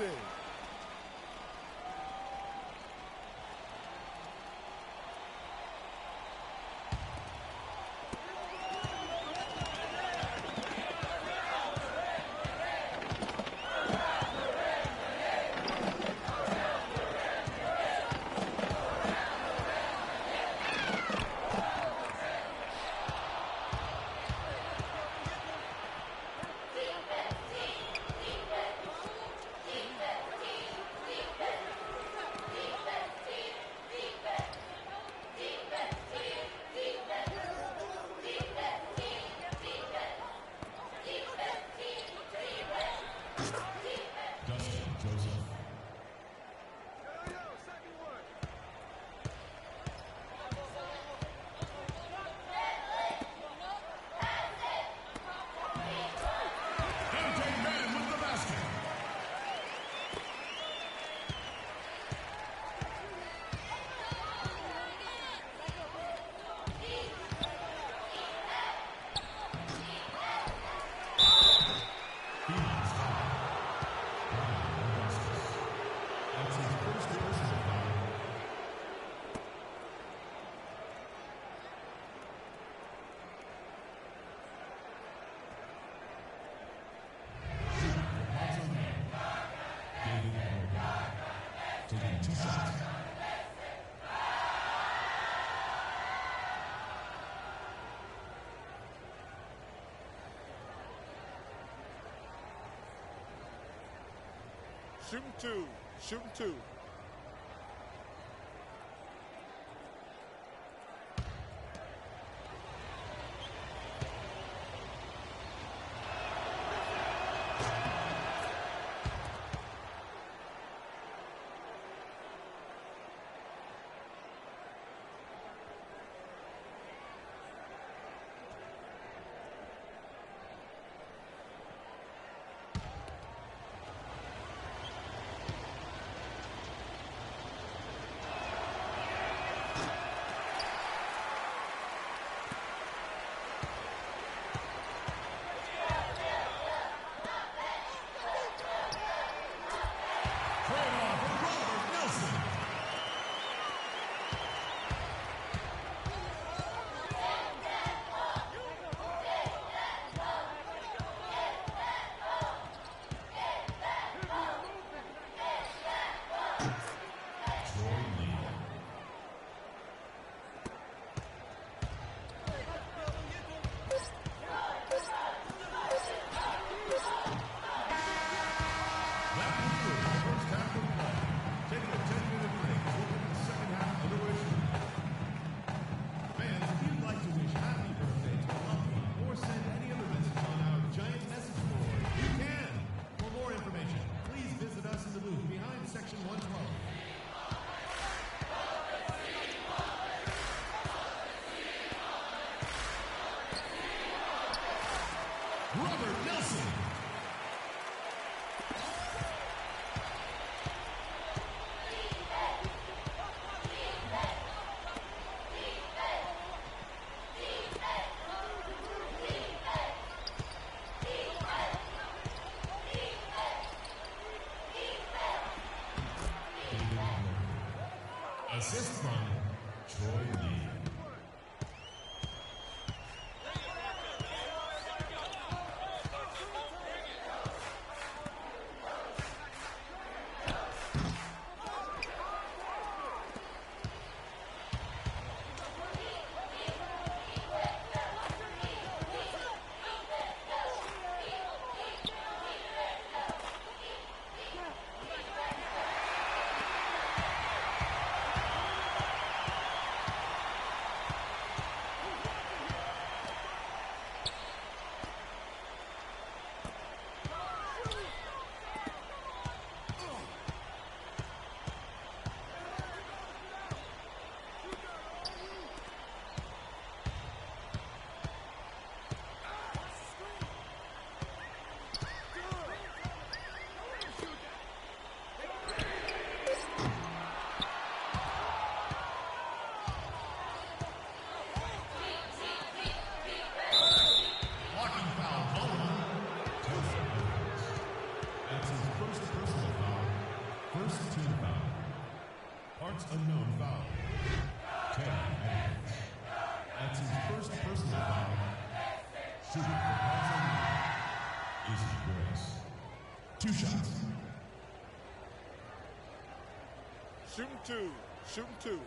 interesting. Taking 2 shots. Shooting two. Shooting two. Assist from Troy Lee. Shooting two. Shooting two.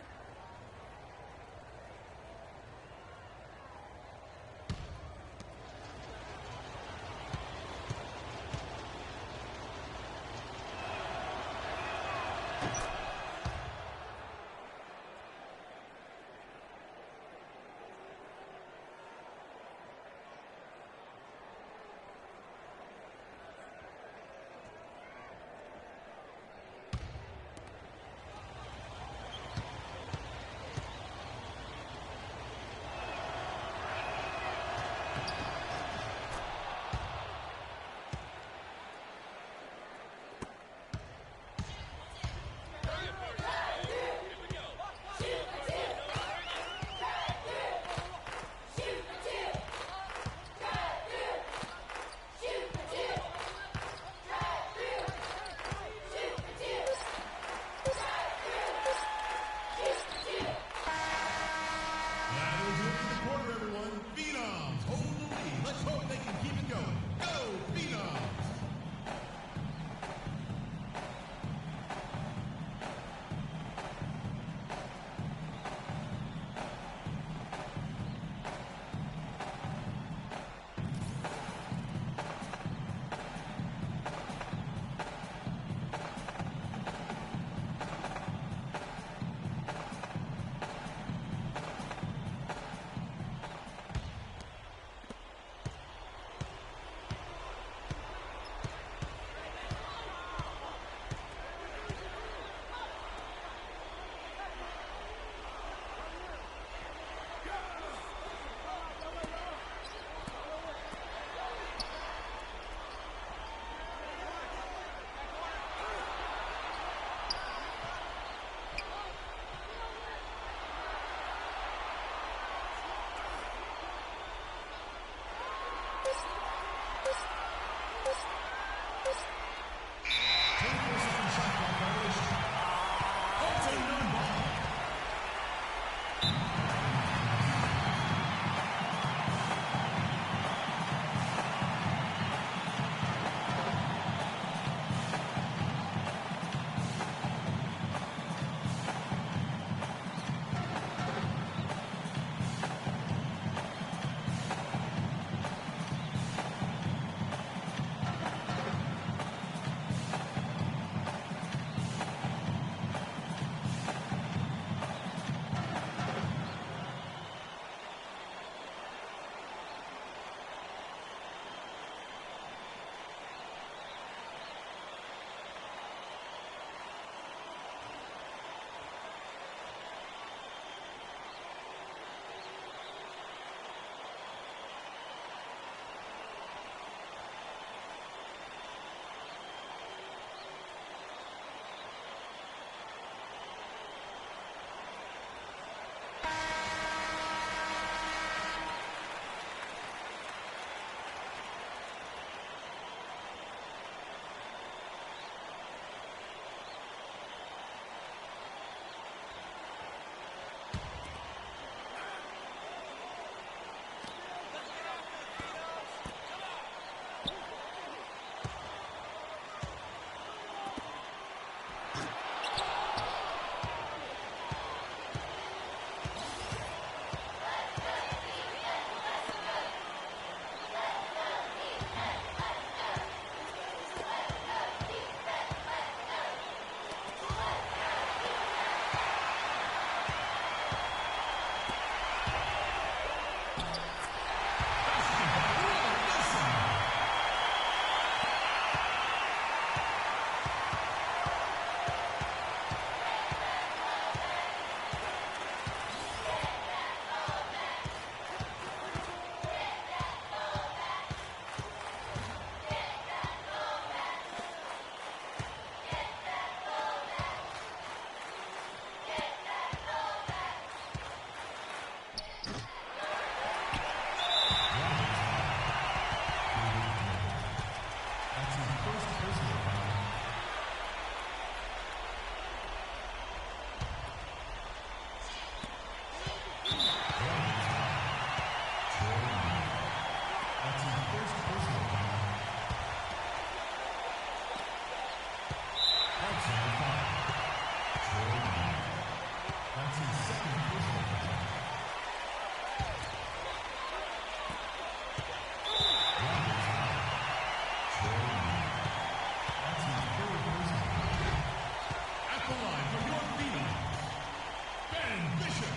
Bishop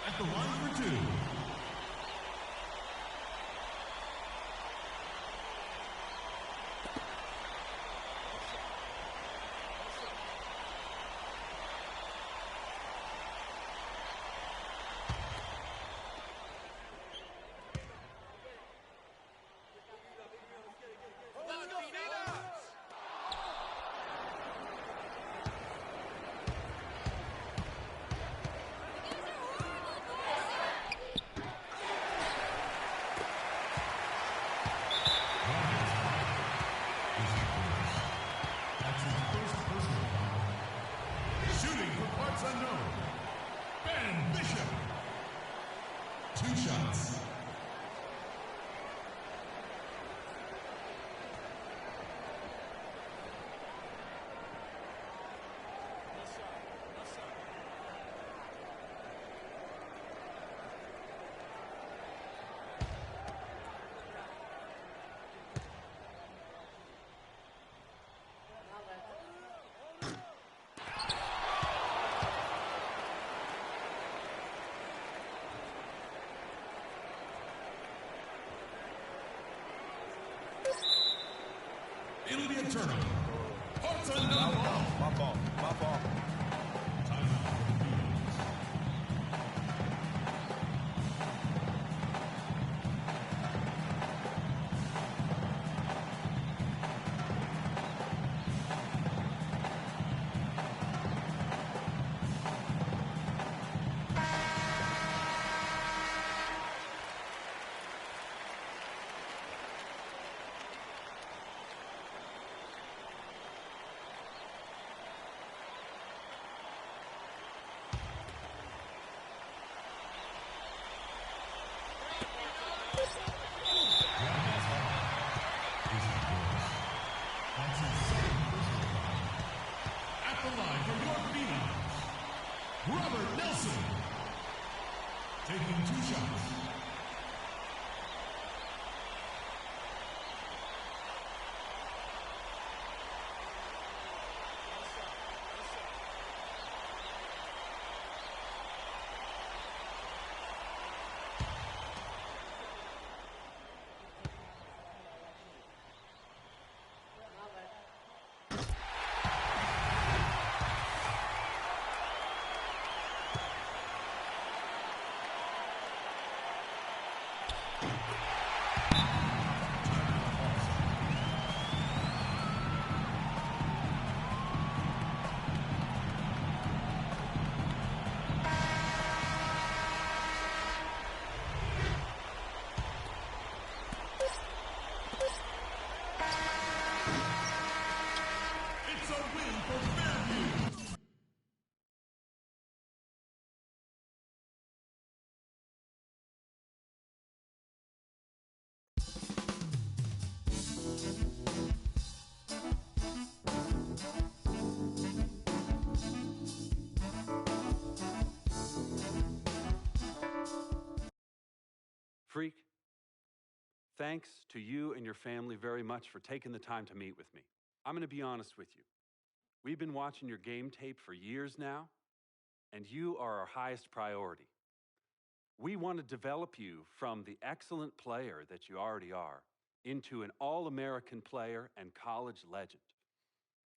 at the line for two. Unknown, Ben Bishop. 2 shots. It'll be a turnover. Parts unknown. My fault. Timeout for the Beatles. Robert Nelson taking 2 shots. Freak, thanks to you and your family very much for taking the time to meet with me. I'm going to be honest with you. We've been watching your game tape for years now, and you are our highest priority. We want to develop you from the excellent player that you already are into an all-American player and college legend.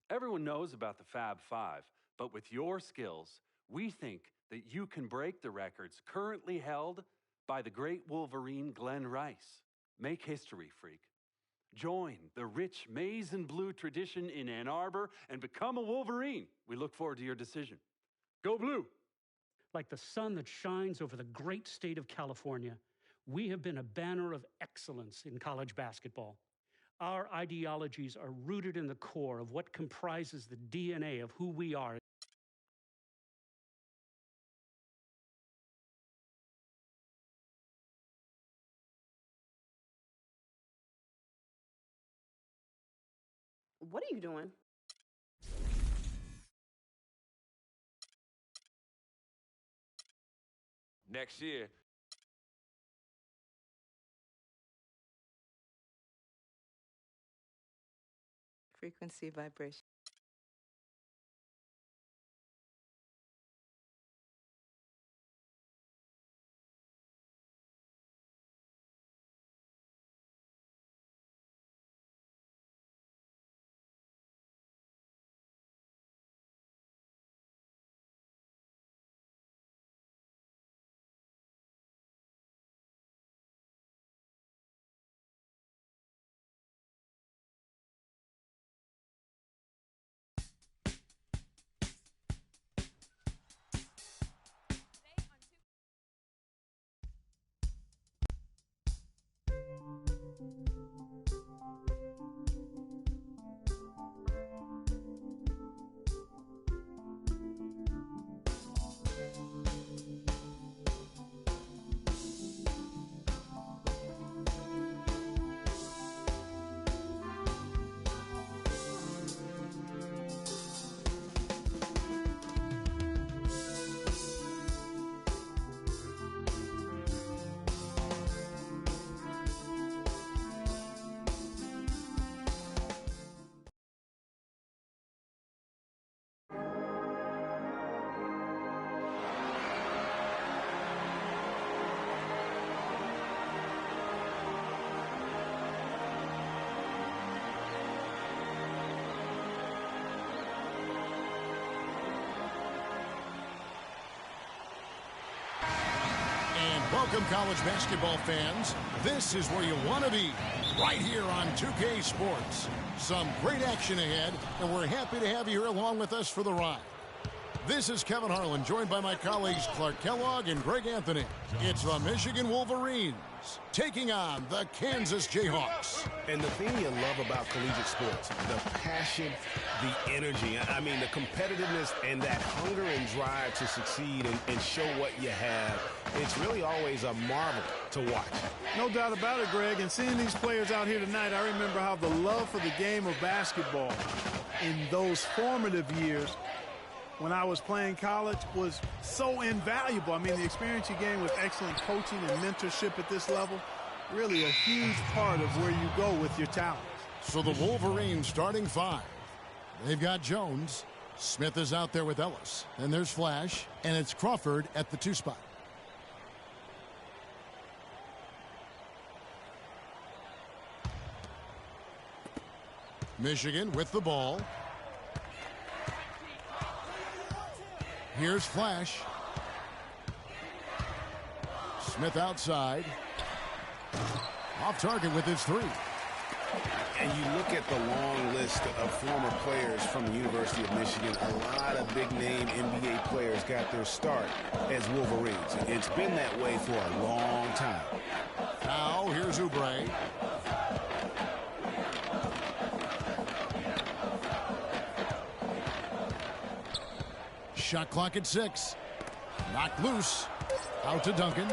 Everyone knows about the Fab Five, but with your skills, we think that you can break the records currently held by the great Wolverine Glenn Rice. Make history, Freak. Join the rich maize and blue tradition in Ann Arbor and become a Wolverine. We look forward to your decision. Go Blue! Like the sun that shines over the great state of California, we have been a banner of excellence in college basketball. Our ideologies are rooted in the core of what comprises the DNA of who we are. What are you doing? Next year, Frequency vibration. Welcome, college basketball fans. This is where you want to be, right here on 2K Sports. Some great action ahead, and we're happy to have you here along with us for the ride. This is Kevin Harlan, joined by my colleagues Clark Kellogg and Greg Anthony. It's the Michigan Wolverines taking on the Kansas Jayhawks. And the thing you love about collegiate sports, the passion, the energy, I mean, the competitiveness and that hunger and drive to succeed and show what you have, it's really always a marvel to watch. No doubt about it, Greg. And seeing these players out here tonight, I remember how the love for the game of basketball in those formative years when I was playing college was so invaluable. I mean, the experience you gain with excellent coaching and mentorship at this level, really a huge part of where you go with your talents. So the Wolverines starting five. They've got Jones. Smith is out there with Ellis. Then there's Flash, and it's Crawford at the 2 spot. Michigan with the ball. Here's Flash. Smith outside. Off target with his 3. And you look at the long list of former players from the University of Michigan, a lot of big-name NBA players got their start as Wolverines. It's been that way for a long time. Now, here's Oubre. Shot clock at 6. Knocked loose. Out to Duncan.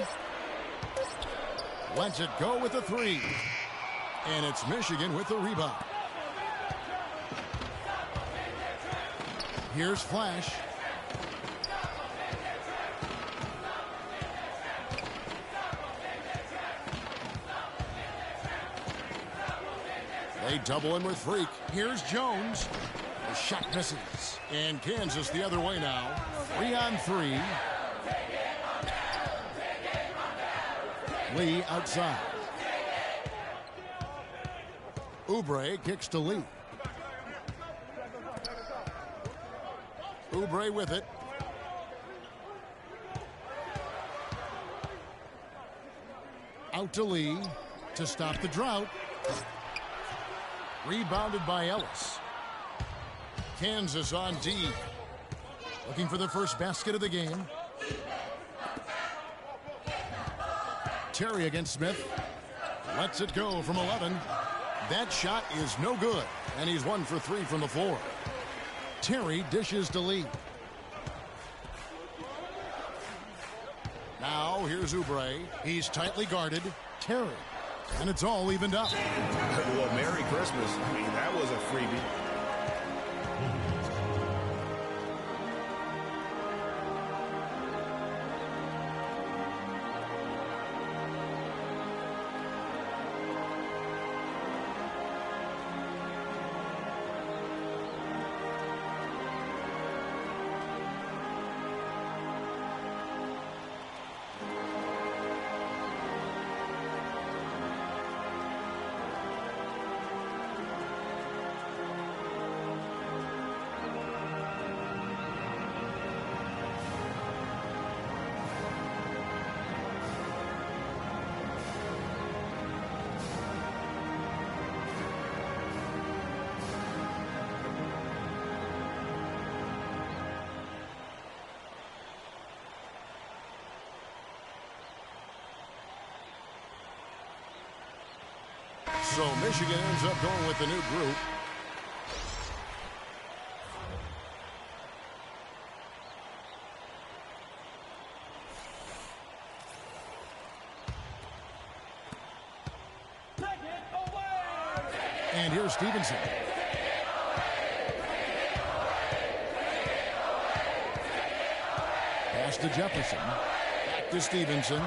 Lets it go with the 3. And it's Michigan with the rebound. Here's Flash. They double him with Freak. Here's Jones. The shot misses. And Kansas the other way now. 3 on 3. Lee outside. Oubre kicks to Lee. Oubre with it. Out to Lee to stop the drought. Rebounded by Ellis. Kansas on D. Looking for the first basket of the game. Terry against Smith. Lets it go from 11. That shot is no good, and he's 1 for 3 from the floor. Terry dishes to Lee. Now here's Oubre. He's tightly guarded. Terry. And it's all evened up. Well, Merry Christmas. I mean, that was a freebie. So Michigan ends up going with the new group. And here's Stevenson. Pass to Jefferson. Back to Stevenson.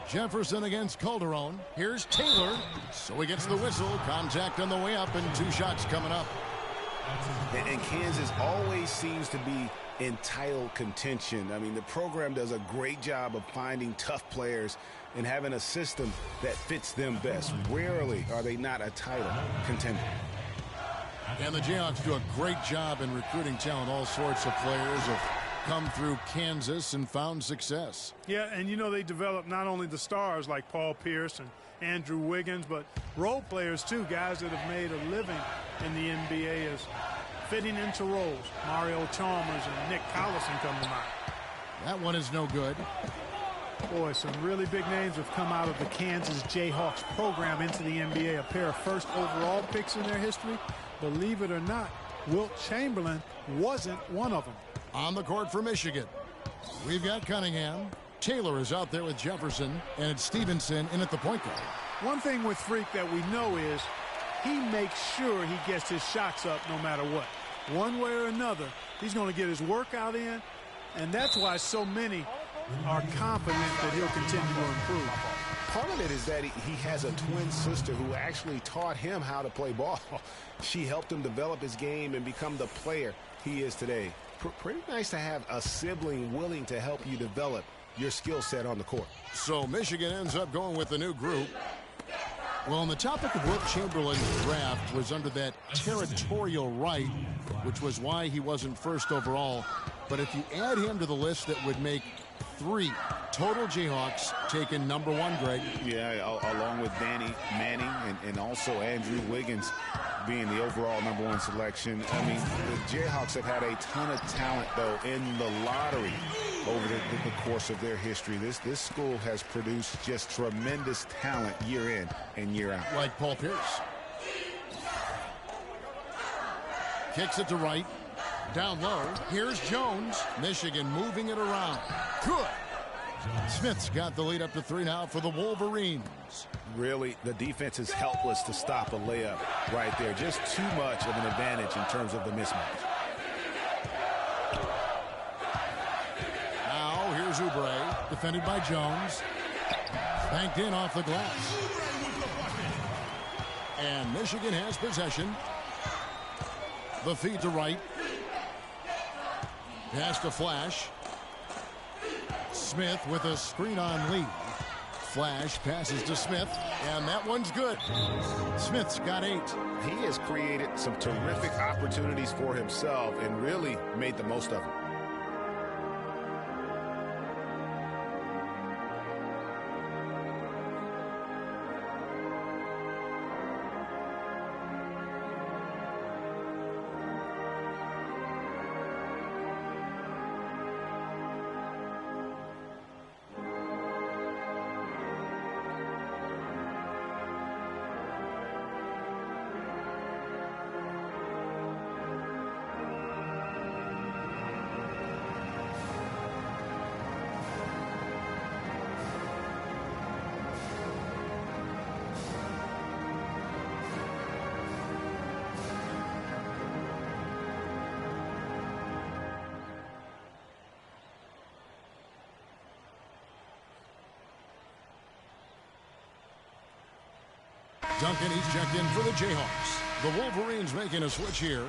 Jefferson against Calderon. Here's Taylor. So he gets the whistle. Contact on the way up and 2 shots coming up. And Kansas always seems to be in title contention. I mean, the program does a great job of finding tough players and having a system that fits them best. Rarely are they not a title contender. And the Jayhawks do a great job in recruiting talent. All sorts of players have come through Kansas and found success. Yeah, and you know they develop not only the stars like Paul Pierce and Andrew Wiggins, but role players too, guys that have made a living in the NBA as fitting into roles. Mario Chalmers and Nick Collison come to mind. That one is no good. Boy, some really big names have come out of the Kansas Jayhawks program into the NBA. A pair of first overall picks in their history. Believe it or not, Wilt Chamberlain wasn't one of them. On the court for Michigan, we've got Cunningham. Taylor is out there with Jefferson, and it's Stevenson in at the point guard. One thing with Freak that we know is he makes sure he gets his shots up no matter what. One way or another, he's going to get his workout in, and that's why so many are confident that he'll continue to improve. Part of it is that he has a twin sister who actually taught him how to play ball. She helped him develop his game and become the player he is today. Pretty nice to have a sibling willing to help you develop your skill set on the court. So Michigan ends up going with the new group. Well, on the topic of Wilt Chamberlain's draft was under that territorial right, which was why he wasn't first overall. But if you add him to the list, that would make 3 total Jayhawks taken number 1, Greg. Yeah, along with Danny Manning and also Andrew Wiggins being the overall number 1 selection. I mean, the Jayhawks have had a ton of talent, though, in the lottery over the course of their history. This school has produced just tremendous talent year in and year out. Like Paul Pierce. Kicks it to right. Down low. Here's Jones. Michigan moving it around. Good. Smith's got the lead up to 3 now for the Wolverines. Really, the defense is helpless to stop a layup right there. Just too much of an advantage in terms of the mismatch. Now here's Oubre, defended by Jones. Banked in off the glass. And Michigan has possession. The feed to right. Pass to Flash. Smith with a screen on Lee. Flash passes to Smith, and that one's good. Smith's got 8. He has created some terrific opportunities for himself and really made the most of them. Duncan, he's checked in for the Jayhawks. The Wolverines making a switch here.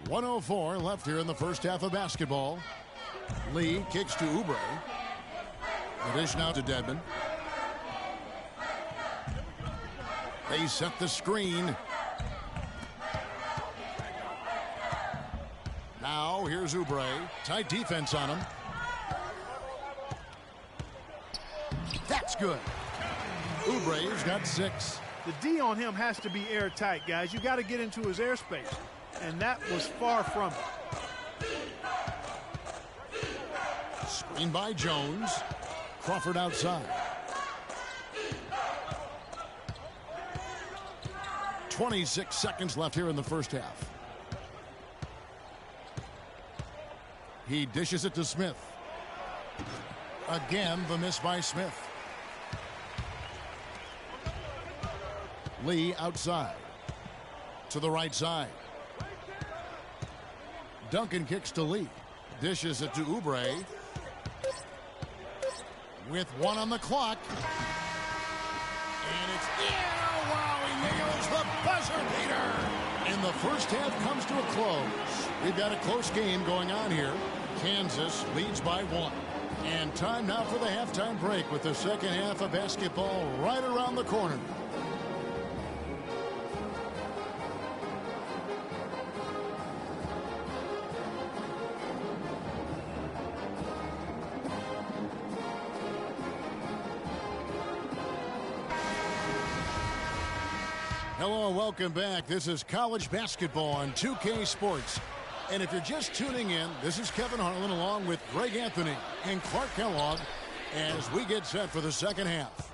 .104 left here in the first half of basketball. Lee kicks to Oubre. The dish now to Dedmon. They set the screen. Now here's Oubre. Tight defense on him. That's good. Oubre's got 6. The D on him has to be airtight, guys. You got to get into his airspace, and that was far from it. Screen by Jones. Crawford outside. 26 seconds left here in the first half. He dishes it to Smith. Again, the miss by Smith. Lee outside. To the right side. Duncan kicks to Lee. Dishes it to Oubre. With 1 on the clock. And it's... Yeah, wow, he nails the buzzer beater in the first half comes to a close. We've got a close game going on here. Kansas leads by 1. And time now for the halftime break with the second half of basketball right around the corner. Hello and welcome back. This is college basketball on 2K Sports. And if you're just tuning in, this is Kevin Harlan along with Greg Anthony and Clark Kellogg as we get set for the second half.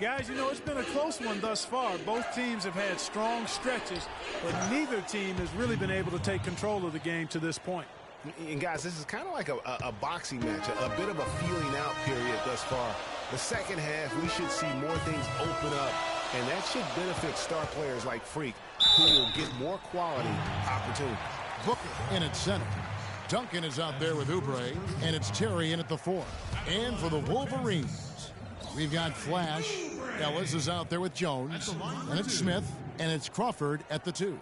Guys, you know, it's been a close one thus far. Both teams have had strong stretches, but neither team has really been able to take control of the game to this point. And guys, this is kind of like a boxing match, a bit of a feeling out period thus far. The second half, we should see more things open up, and that should benefit star players like Freak, who will get more quality opportunities. Booker in at center. Duncan is out there with Oubre, and it's Terry in at the 4. And for the Wolverines, we've got Flash. Ellis is out there with Jones, and it's Smith, and it's Crawford at the 2.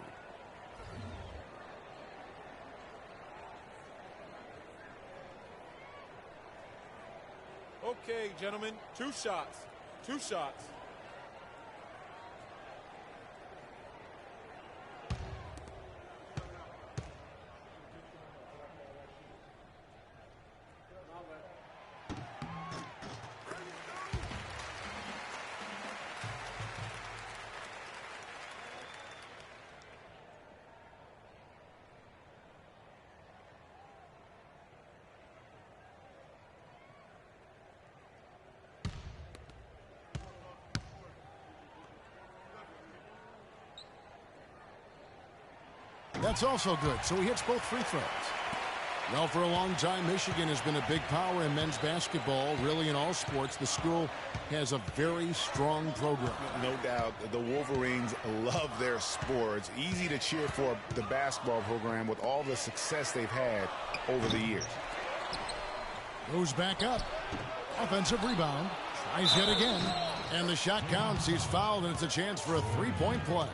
Okay, gentlemen, 2 shots. 2 shots. That's also good. So he hits both free throws. Well, for a long time, Michigan has been a big power in men's basketball. Really, in all sports, the school has a very strong program. No doubt, the Wolverines love their sports. Easy to cheer for the basketball program with all the success they've had over the years. Goes back up. Offensive rebound. Tries yet again. And the shot counts. He's fouled, and it's a chance for a three-point play.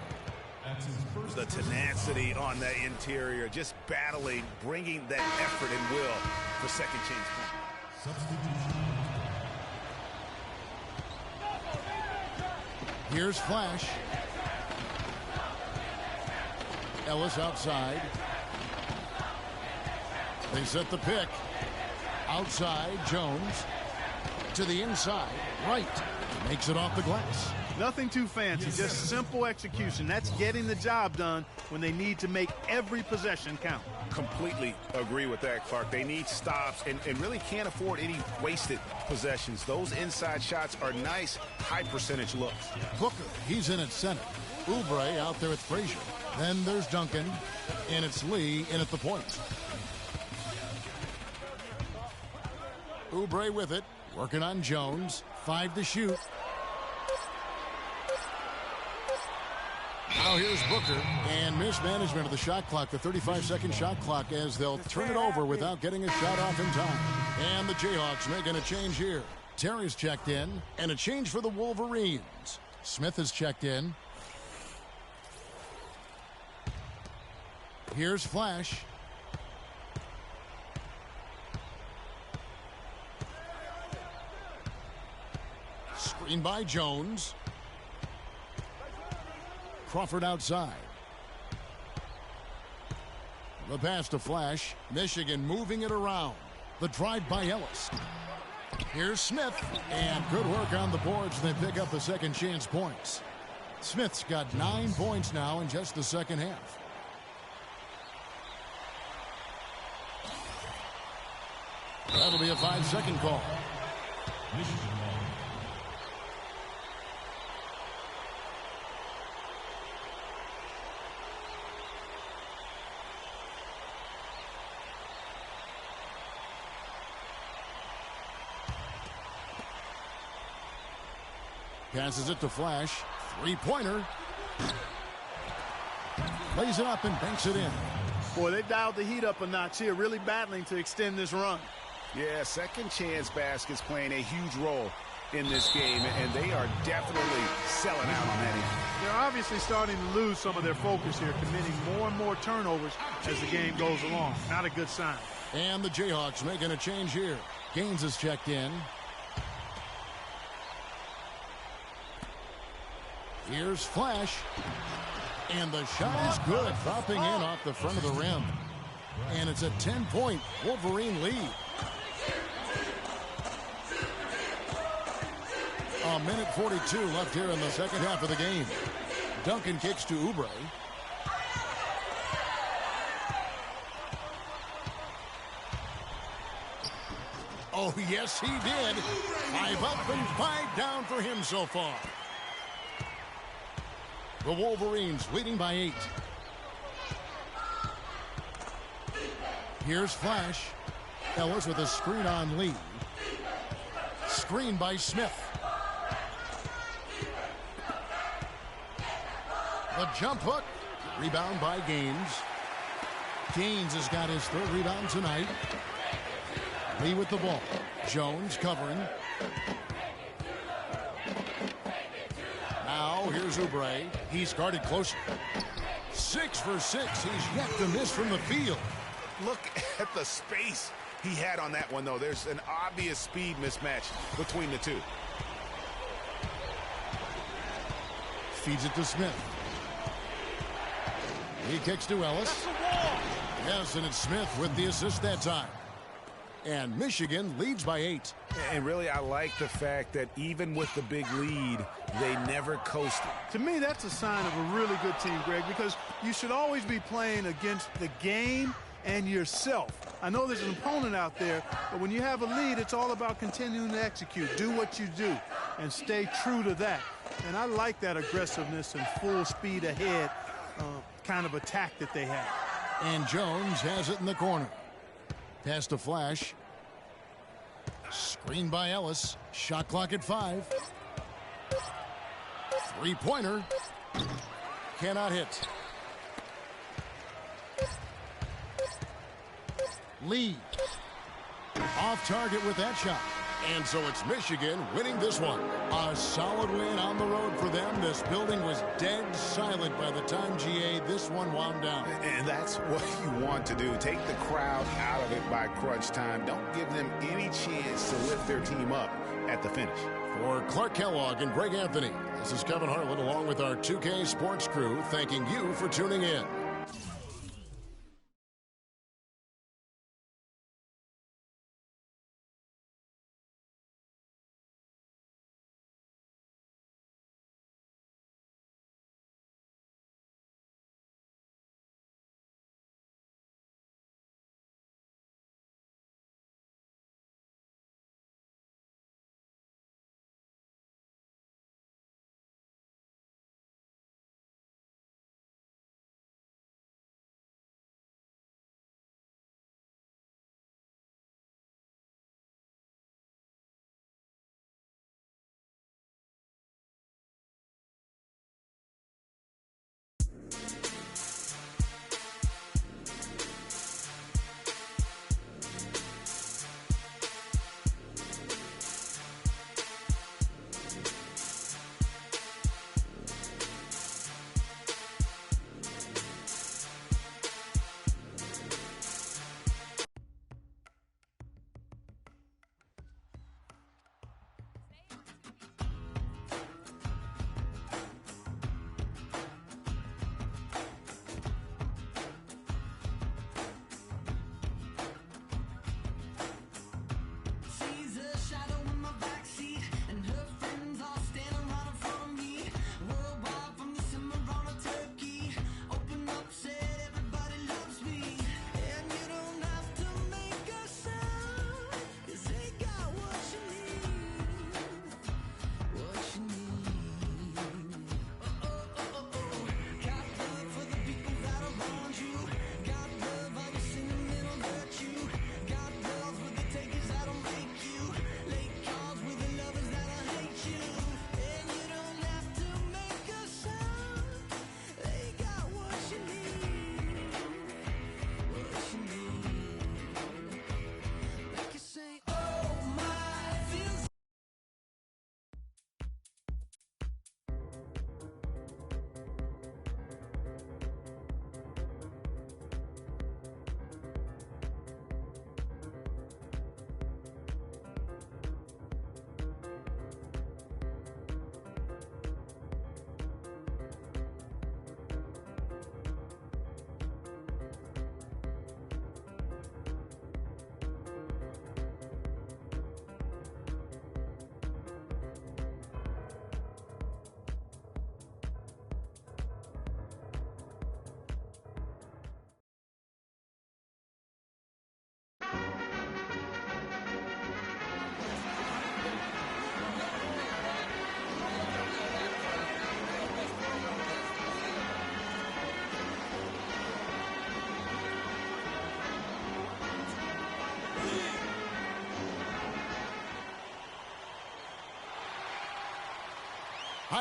The tenacity on that interior, just battling, bringing that effort and will for second chance point. Here's Flash. Ellis outside. They set the pick. Outside, Jones. To the inside, right. Makes it off the glass. Nothing too fancy, just simple execution. That's getting the job done when they need to make every possession count. Completely agree with that, Clark. They need stops and really can't afford any wasted possessions. Those inside shots are nice, high-percentage looks. Booker, he's in at center. Oubre out there with Frazier. Then there's Duncan, and it's Lee in at the point. Oubre with it, working on Jones. 5 to shoot. Now here's Booker, and mismanagement of the shot clock, the 35-second shot clock, as they'll turn it over without getting a shot off in time. And the Jayhawks making a change here. Terry's checked in, and a change for the Wolverines. Smith is checked in. Here's Flash. Screen by Jones. Crawford outside. The pass to Flash. Michigan moving it around. The drive by Ellis. Here's Smith. And good work on the boards. They pick up the second chance points. Smith's got 9 points now in just the second half. That'll be a 5-second call. Passes it to Flash. Three-pointer. Lays it up and banks it in. Boy, they dialed the heat up a notch here, really battling to extend this run. Yeah, second chance baskets playing a huge role in this game, and they are definitely selling out on that end. They're obviously starting to lose some of their focus here, committing more and more turnovers as the game goes along. Not a good sign. And the Jayhawks making a change here. Gaines is checked in. Here's Flash. And the shot is good, dropping in off the front of the rim. And it's a 10-point Wolverine lead. A minute 42 left here in the second half of the game. Duncan kicks to Oubre. Oh, yes, he did. 5 up and 5 down for him so far. The Wolverines leading by 8. Here's Flash. Ellis with a screen on Lee. Screen by Smith. The jump hook. Rebound by Gaines. Gaines has got his 3rd rebound tonight. Lee with the ball. Jones covering. Now here's Oubre. He's guarded closer. 6 for 6. He's yet to miss from the field. Look at the space he had on that one, though. There's an obvious speed mismatch between the two. Feeds it to Smith. He kicks to Ellis. Yes, and it's Smith with the assist that time. And Michigan leads by 8. And really, I like the fact that even with the big lead, they never coasted. To me, that's a sign of a really good team, Greg, because you should always be playing against the game and yourself. I know there's an opponent out there, but when you have a lead, it's all about continuing to execute. Do what you do and stay true to that. And I like that aggressiveness and full speed ahead kind of attack that they have. And Jones has it in the corner. Pass to Flash. Screen by Ellis. Shot clock at 5. 3-pointer. Cannot hit. Lee. Off target with that shot. And so it's Michigan winning this one. A solid win on the road for them. This building was dead silent by the time GA this one wound down. And that's what you want to do. Take the crowd out of it by crunch time. Don't give them any chance to lift their team up at the finish. For Clark Kellogg and Greg Anthony, this is Kevin Harlan along with our 2K Sports crew thanking you for tuning in.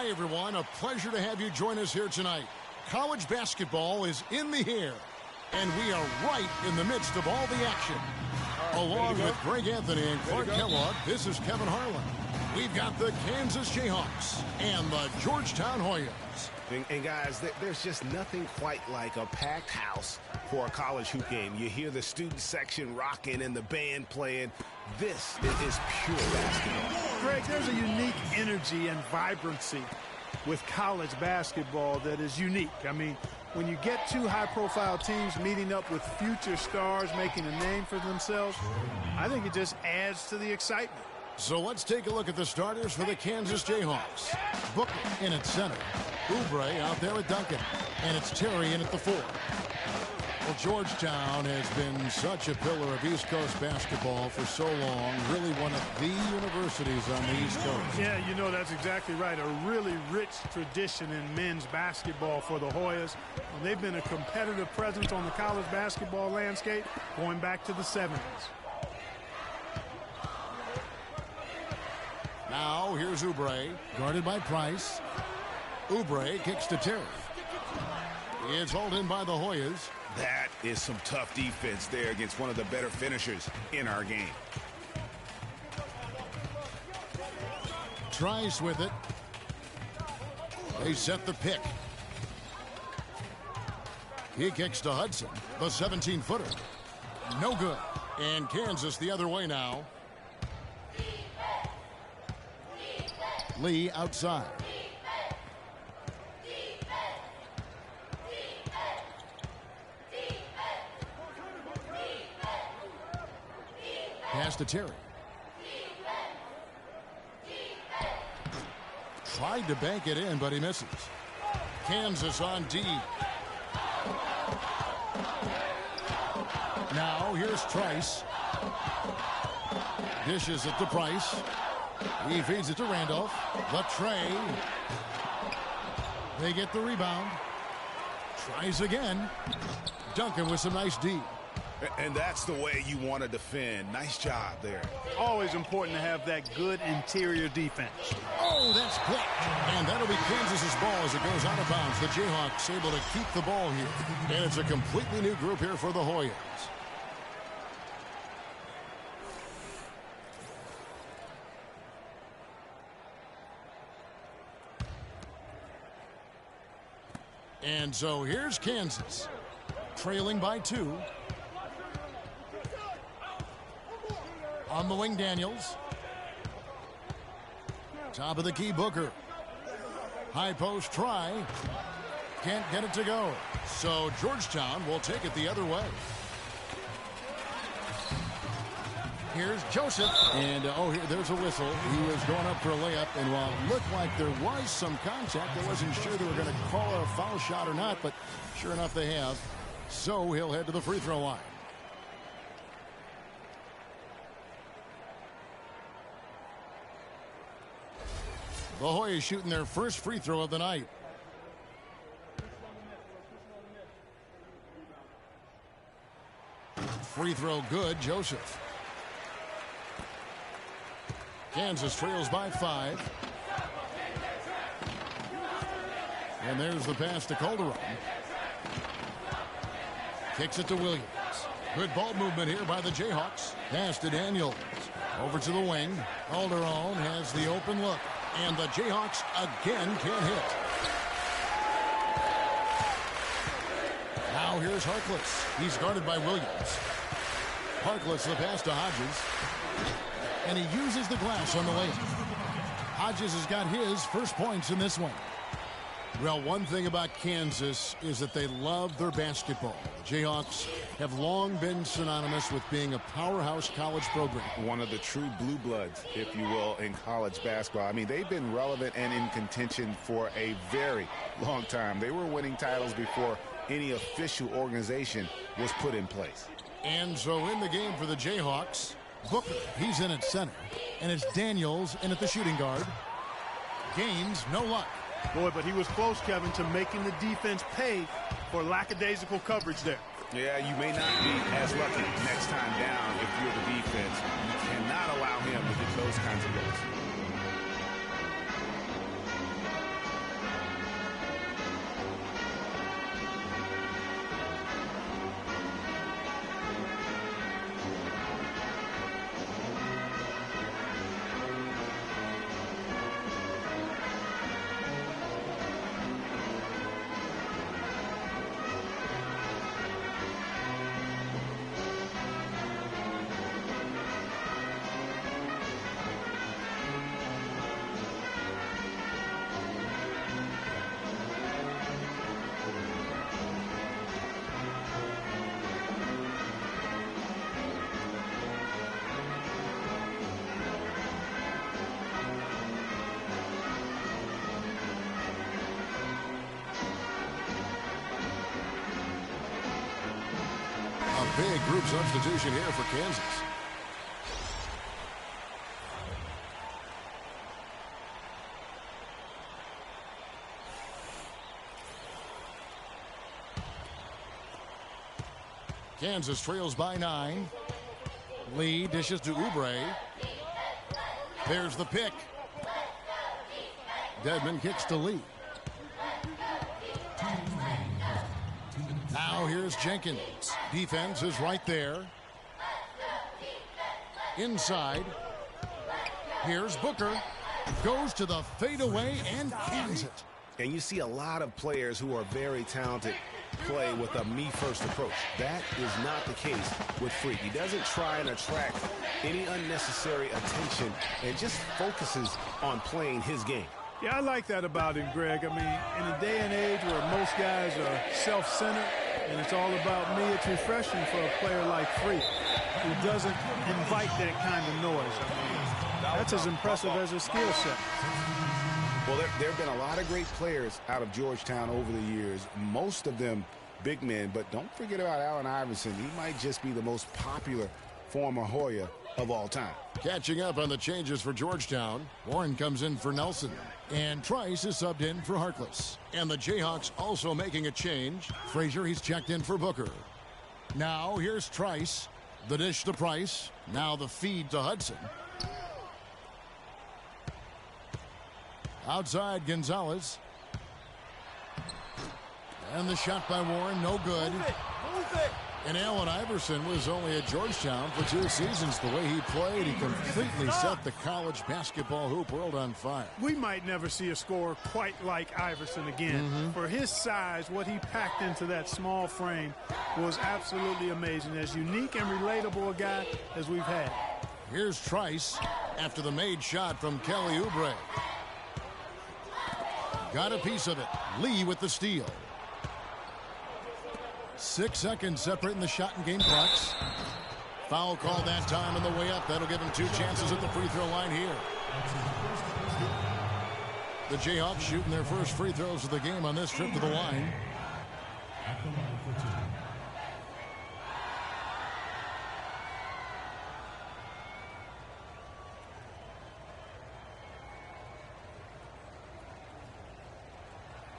Hi, everyone. A pleasure to have you join us here tonight. College basketball is in the air, and we are right in the midst of all the action. Along with Greg Anthony and Clark Kellogg, this is Kevin Harlan. We've got the Kansas Jayhawks and the Georgetown Hoyas. And guys, there's just nothing quite like a packed house for a college hoop game. You hear the student section rocking and the band playing. This is pure basketball. Greg, there's a unique energy and vibrancy with college basketball that is unique. I mean, when you get two high-profile teams meeting up with future stars making a name for themselves, I think it just adds to the excitement. So let's take a look at the starters for the Kansas Jayhawks. Booker in at center. Oubre out there at Duncan. And it's Terry in at the 4. Well, Georgetown has been such a pillar of East Coast basketball for so long. Really one of the universities on the East Coast. Yeah, you know, that's exactly right. A really rich tradition in men's basketball for the Hoyas. And they've been a competitive presence on the college basketball landscape going back to the 70s. Now, here's Oubre, guarded by Price. Oubre kicks to Terry. It's hauled in by the Hoyas. That is some tough defense there against one of the better finishers in our game. Trice with it. They set the pick. He kicks to Hudson, the 17-footer. No good. And Kansas the other way now. Lee outside. Pass to Terry. Tried to bank it in, but he misses. Kansas on D. Now here's Trice. Dishes it to Price. He feeds it to Randolph. The tray. They get the rebound. Tries again. Duncan with some nice D. And that's the way you want to defend. Nice job there. Always important to have that good interior defense. Oh, that's blocked. And that'll be Kansas's ball as it goes out of bounds. The Jayhawks able to keep the ball here. And it's a completely new group here for the Hoyas. And so here's Kansas, trailing by 2. On the wing, Daniels. Top of the key, Booker. High post try. Can't get it to go. So Georgetown will take it the other way. Here's Joseph. And, there's a whistle. He was going up for a layup. And while it looked like there was some contact, I wasn't sure they were going to call a foul shot or not. But sure enough, they have. So he'll head to the free throw line. The Hoyas shooting their first free throw of the night. Free throw good, Joseph. Kansas trails by 5. And there's the pass to Calderon. Kicks it to Williams. Good ball movement here by the Jayhawks. Pass to Daniels. Over to the wing. Calderon has the open look. And the Jayhawks again can't hit. Now here's Harkless. He's guarded by Williams. Harkless the pass to Hodges. And he uses the glass on the layup. Hodges has got his first points in this one. Well, one thing about Kansas is that they love their basketball. The Jayhawks have long been synonymous with being a powerhouse college program. One of the true blue bloods, if you will, in college basketball. I mean, they've been relevant and in contention for a very long time. They were winning titles before any official organization was put in place. And so in the game for the Jayhawks, Booker, he's in at center. And it's Daniels in at the shooting guard. Gaines, no luck. Boy, but he was close, Kevin, to making the defense pay for lackadaisical coverage there. Yeah, you may not be as lucky next time down if you're the defense. You cannot allow him to get those kinds of looks. Big group substitution here for Kansas. Kansas trails by 9. Lee dishes to Oubre. There's the pick. Dedmon kicks to Lee. Now here's Jenkins. Defense is right there. Inside. Here's Booker. Goes to the fadeaway and cans it. And you see a lot of players who are very talented play with a me-first approach. That is not the case with Freak. He doesn't try and attract any unnecessary attention and just focuses on playing his game. Yeah, I like that about him, Greg. I mean, in a day and age where most guys are self-centered and it's all about me, it's refreshing for a player like Freak who doesn't invite that kind of noise. I mean, that's as impressive as his skill set. Well, there have been a lot of great players out of Georgetown over the years, most of them big men, but don't forget about Allen Iverson. He might just be the most popular former Hoya of all time. Catching up on the changes for Georgetown, Warren comes in for Nelson, and Trice is subbed in for Harkless. And the Jayhawks also making a change. Frazier, he's checked in for Booker. Now here's Trice, the dish to Price, now the feed to Hudson. Outside Gonzalez. And the shot by Warren, no good. Move it. And Allen Iverson was only at Georgetown for 2 seasons. The way he played, he completely set the college basketball hoop world on fire. We might never see a scorer quite like Iverson again. For his size, what he packed into that small frame was absolutely amazing. As unique and relatable a guy as we've had. Here's Trice after the made shot from Kelly Oubre. Got a piece of it. Lee with the steal. 6 seconds separating the shot and game clocks. Foul call that time on the way up. That'll give him 2 chances at the free throw line here. The Jayhawks shooting their first free throws of the game on this trip to the line.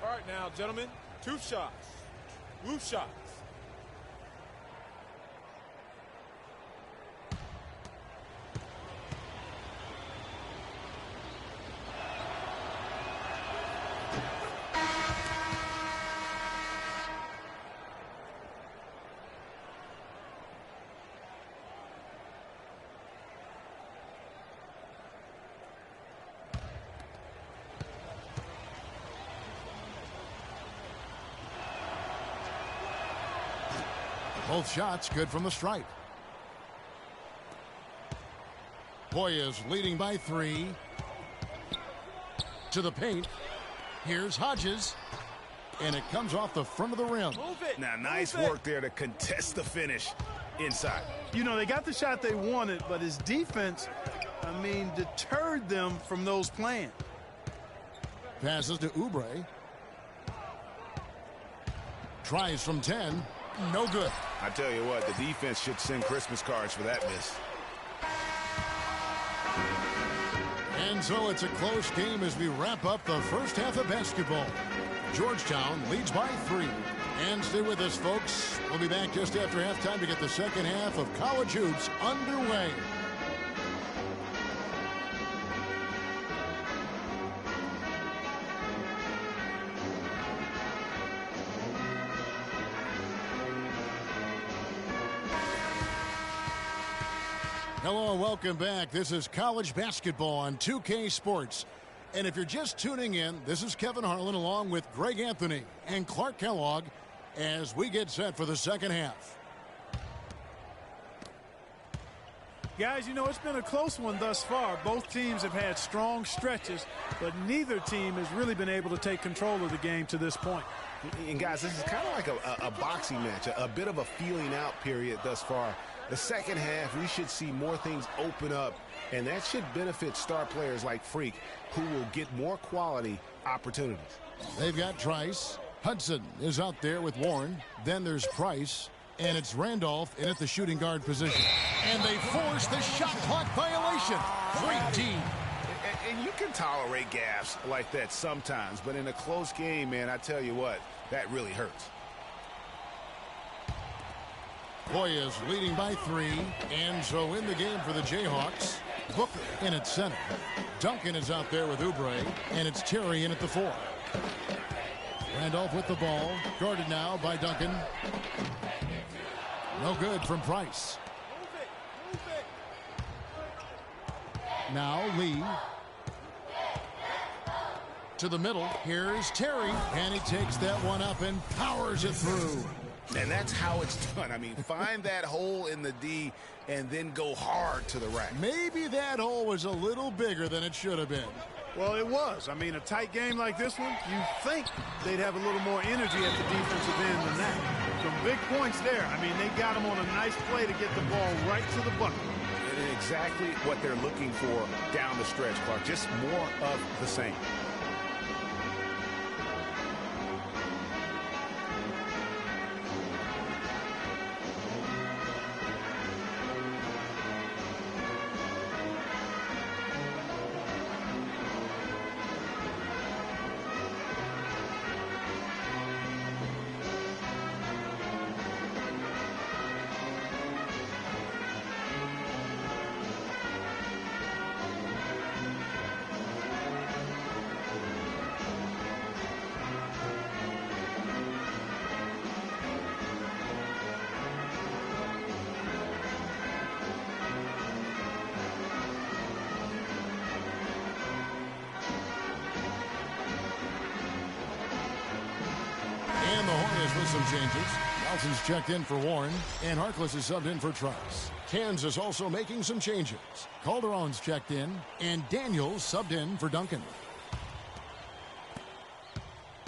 All right now, gentlemen, 2 shots. Loose shots. Both shots good from the stripe. Hoya's leading by 3. To the paint. Here's Hodges. And it comes off the front of the rim. Move it. Now, nice work there to contest the finish inside. You know, they got the shot they wanted, but his defense, I mean, deterred them from those plans. Passes to Oubre. Tries from 10. No good. I tell you what, the defense should send Christmas cards for that miss. And so it's a close game as we wrap up the first half of basketball. Georgetown leads by 3. And stay with us, folks. We'll be back just after halftime to get the second half of college hoops underway. Hello and welcome back. This is college basketball on 2K Sports. And if you're just tuning in, this is Kevin Harlan along with Greg Anthony and Clark Kellogg as we get set for the second half. Guys, you know, it's been a close one thus far. Both teams have had strong stretches, but neither team has really been able to take control of the game to this point. And guys, this is kind of like a boxing match, a bit of a feeling out period thus far. The second half, we should see more things open up, and that should benefit star players like Freak, who will get more quality opportunities. They've got Trice. Hudson is out there with Warren. Then there's Price. And it's Randolph in at the shooting guard position. And they force the shot clock violation. Great D. And you can tolerate gaffes like that sometimes, but in a close game, man, I tell you what, that really hurts. Hoyas leading by 3, and so in the game for the Jayhawks. Booker in at center. Duncan is out there with Oubre, and it's Terry in at the 4. Randolph with the ball, guarded now by Duncan. No good from Price. Now Lee. To the middle. Here's Terry, and he takes that one up and powers it through. And that's how it's done. I mean, find that hole in the D and then go hard to the rack. Maybe that hole was a little bigger than it should have been. Well, it was. I mean, a tight game like this one, you think they'd have a little more energy at the defensive end than that. Some big points there. I mean, they got him on a nice play to get the ball right to the bucket. And exactly what they're looking for down the stretch, Clark. Just more of the same. And the Hornets with some changes. Nelson's checked in for Warren, and Harkless is subbed in for Trice. Kansas also making some changes. Calderon's checked in, and Daniels subbed in for Duncan.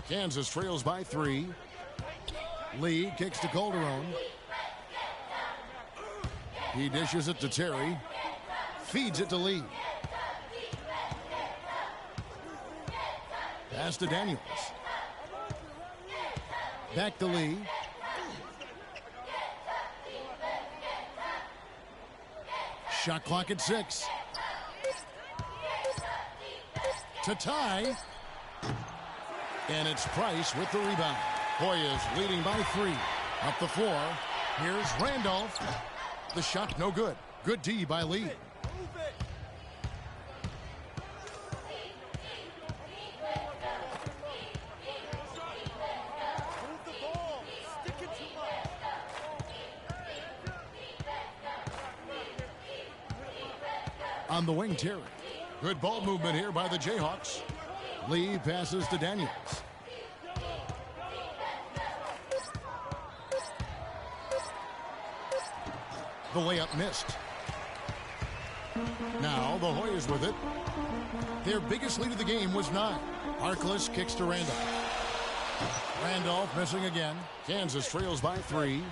Kansas trails by 3. Lee kicks to Calderon. He dishes it to Terry. Feeds it to Lee. Pass to Daniels. Back to Lee. Shot clock at 6. To tie. And it's Price with the rebound. Hoyas leading by 3. Up the floor. Here's Randolph. The shot no good. Good D by Lee. On the wing, Terry. Good ball movement here by the Jayhawks. Lee passes to Daniels. The layup missed. Now the Hoyas with it. Their biggest lead of the game was 9. Harkless kicks to Randolph. Randolph missing again. Kansas trails by 3.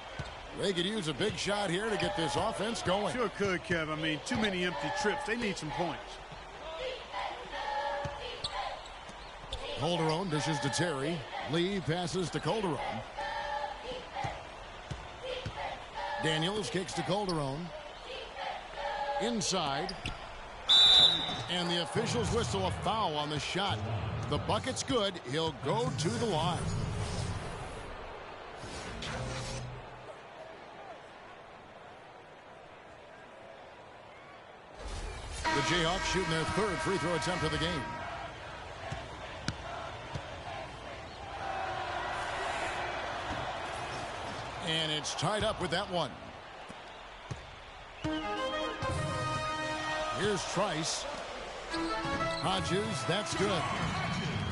They could use a big shot here to get this offense going. Sure could, Kev. I mean, too many empty trips. They need some points. Calderon dishes to Terry. Lee passes to Calderon. Daniels kicks to Calderon. Inside. And the officials whistle a foul on the shot. The bucket's good. He'll go to the line. The Jayhawks shooting their 3rd free throw attempt of the game. And it's tied up with that one. Here's Trice. Hodges, that's good.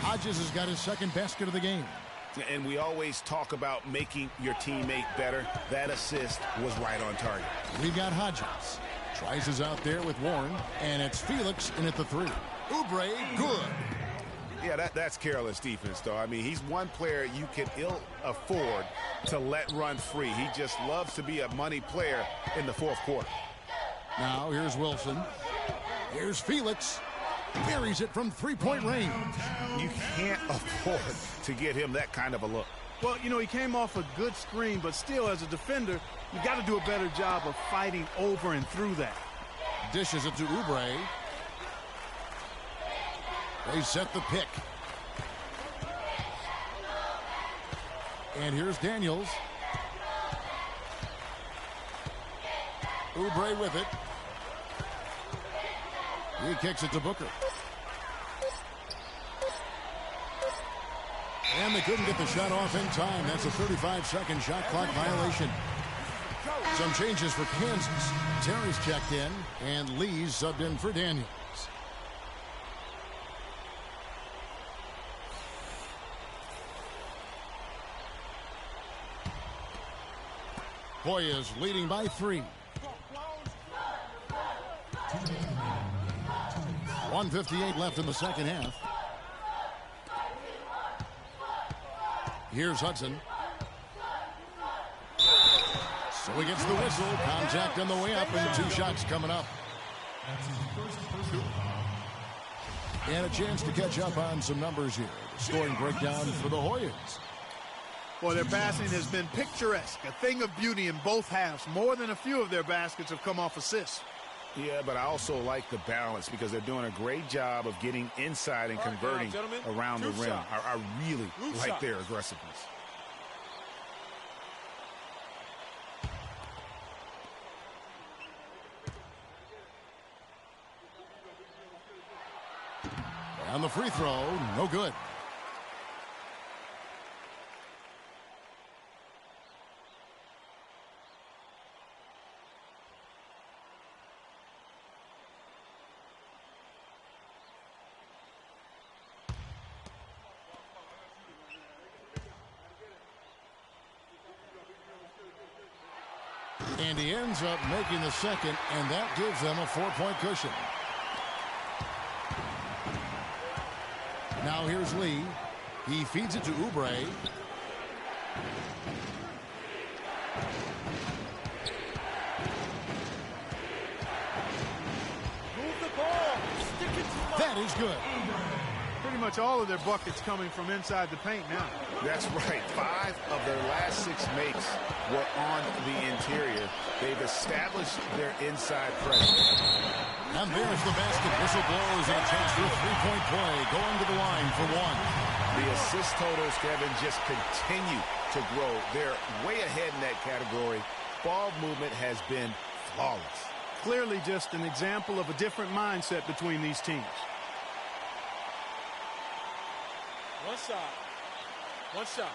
Hodges has got his 2nd basket of the game. And we always talk about making your teammate better. That assist was right on target. We've got Hodges. Trice is out there with Warren, and it's Felix in at the 3. Oubre, good. Yeah, that's careless defense, though. I mean, he's one player you can ill afford to let run free. He just loves to be a money player in the 4th quarter. Now here's Wilson. Here's Felix. Buries it from 3-point range. You can't afford to get him that kind of a look. Well, you know, he came off a good screen, but still, as a defender, you got to do a better job of fighting over and through that. Dishes it to Oubre. They set the pick. And here's Daniels. Oubre with it. He kicks it to Booker. And they couldn't get the shot off in time. That's a 35-second shot clock violation. Some changes for Kansas. Terry's checked in, and Lee's subbed in for Daniels. Hoyas leading by 3. 1:58 left in the second half. Here's Hudson. So he gets the whistle. Contact on the way up, and the 2 shots coming up. And a chance to catch up on some numbers here. The scoring breakdown for the Hoyas. Well, their passing has been picturesque, a thing of beauty in both halves. More than a few of their baskets have come off assists. Yeah, but I also like the balance because they're doing a great job of getting inside and converting around the rim. I really like their aggressiveness. And the free throw, no good. And he ends up making the second, and that gives them a 4-point cushion. Now here's Lee. He feeds it to Oubre. Move the ball. Stick it to That is good. Pretty much all of their buckets coming from inside the paint now. That's right. 5 of their last 6 makes were on the interior. They've established their inside presence. And there's the basket. Whistle blows and a chance for a 3-point play. Going to the line for 1. The assist totals, Kevin, just continue to grow. They're way ahead in that category. Ball movement has been flawless. Clearly just an example of a different mindset between these teams. One shot. One shot.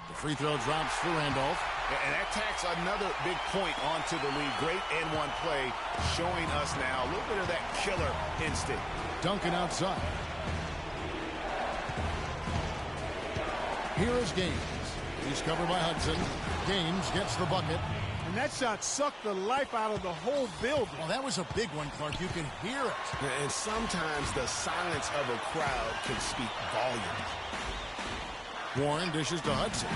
The free throw drops for Randolph. And that tacks another big point onto the lead. Great and-one play showing us now a little bit of that killer instinct. Duncan outside. Here is Gaines. He's covered by Hudson. Gaines gets the bucket. And that shot sucked the life out of the whole building. Well, that was a big one, Clark. You can hear it. And sometimes the silence of a crowd can speak volumes. Warren dishes to Hudson.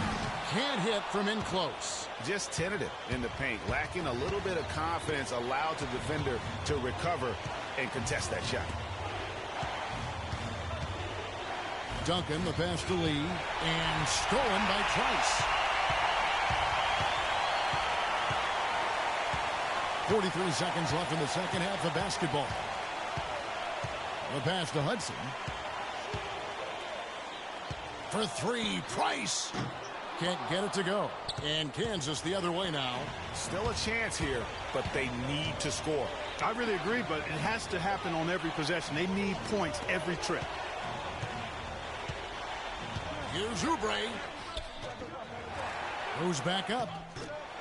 Can't hit from in close. Just tentative in the paint. Lacking a little bit of confidence allowed the defender to recover and contest that shot. Duncan, the pass to Lee, and stolen by Trice. 43 seconds left in the second half of basketball. The pass to Hudson. For 3, Price. Can't get it to go. And Kansas the other way now. Still a chance here, but they need to score. I really agree, but it has to happen on every possession. They need points every trip. Here's Oubre. Goes back up.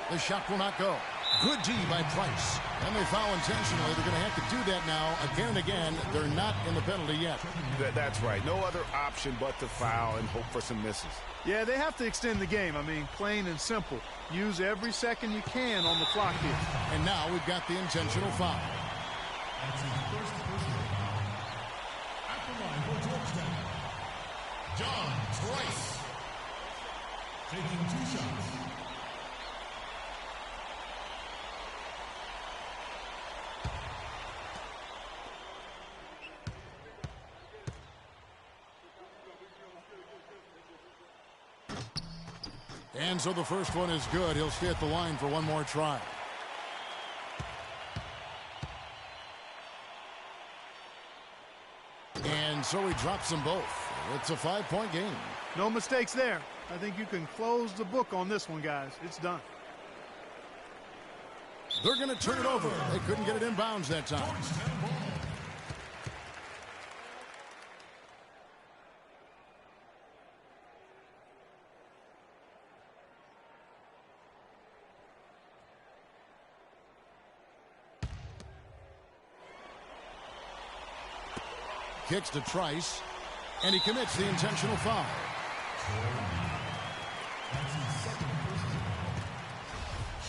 The shot will not go. Good D by Price. And they foul intentionally. They're going to have to do that now again and again. They're not in the penalty yet. That's right. No other option but to foul and hope for some misses. Yeah, they have to extend the game. I mean, plain and simple. Use every second you can on the clock here. And now we've got the intentional foul. That's his first personal foul. At the line for Georgetown, John Trice. Taking 2 shots. And so the first one is good. He'll stay at the line for one more try. And so he drops them both. It's a 5-point game. No mistakes there. I think you can close the book on this one, guys. It's done. They're going to turn it over. They couldn't get it inbounds that time. Kicks to Trice, and he commits the intentional foul.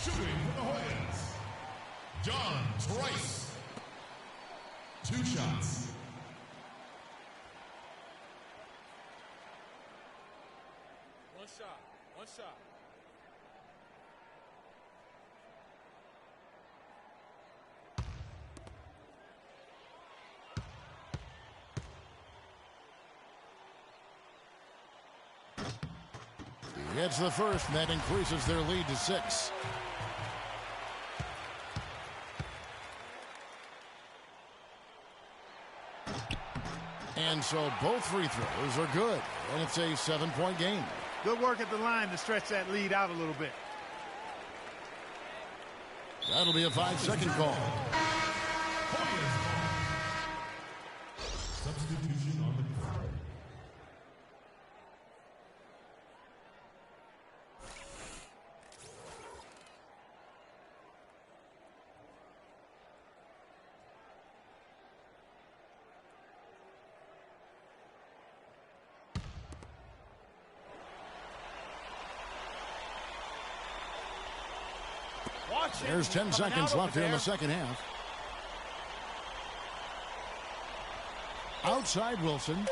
Shooting for the Hoyas, John Trice. 2 shots. One shot. One shot. He hits the first, and that increases their lead to 6. And so both free throws are good, and it's a 7-point game. Good work at the line to stretch that lead out a little bit. That'll be a 5-second call. Substitution on the court. There's 10 seconds left here in the second half. Outside Wilson.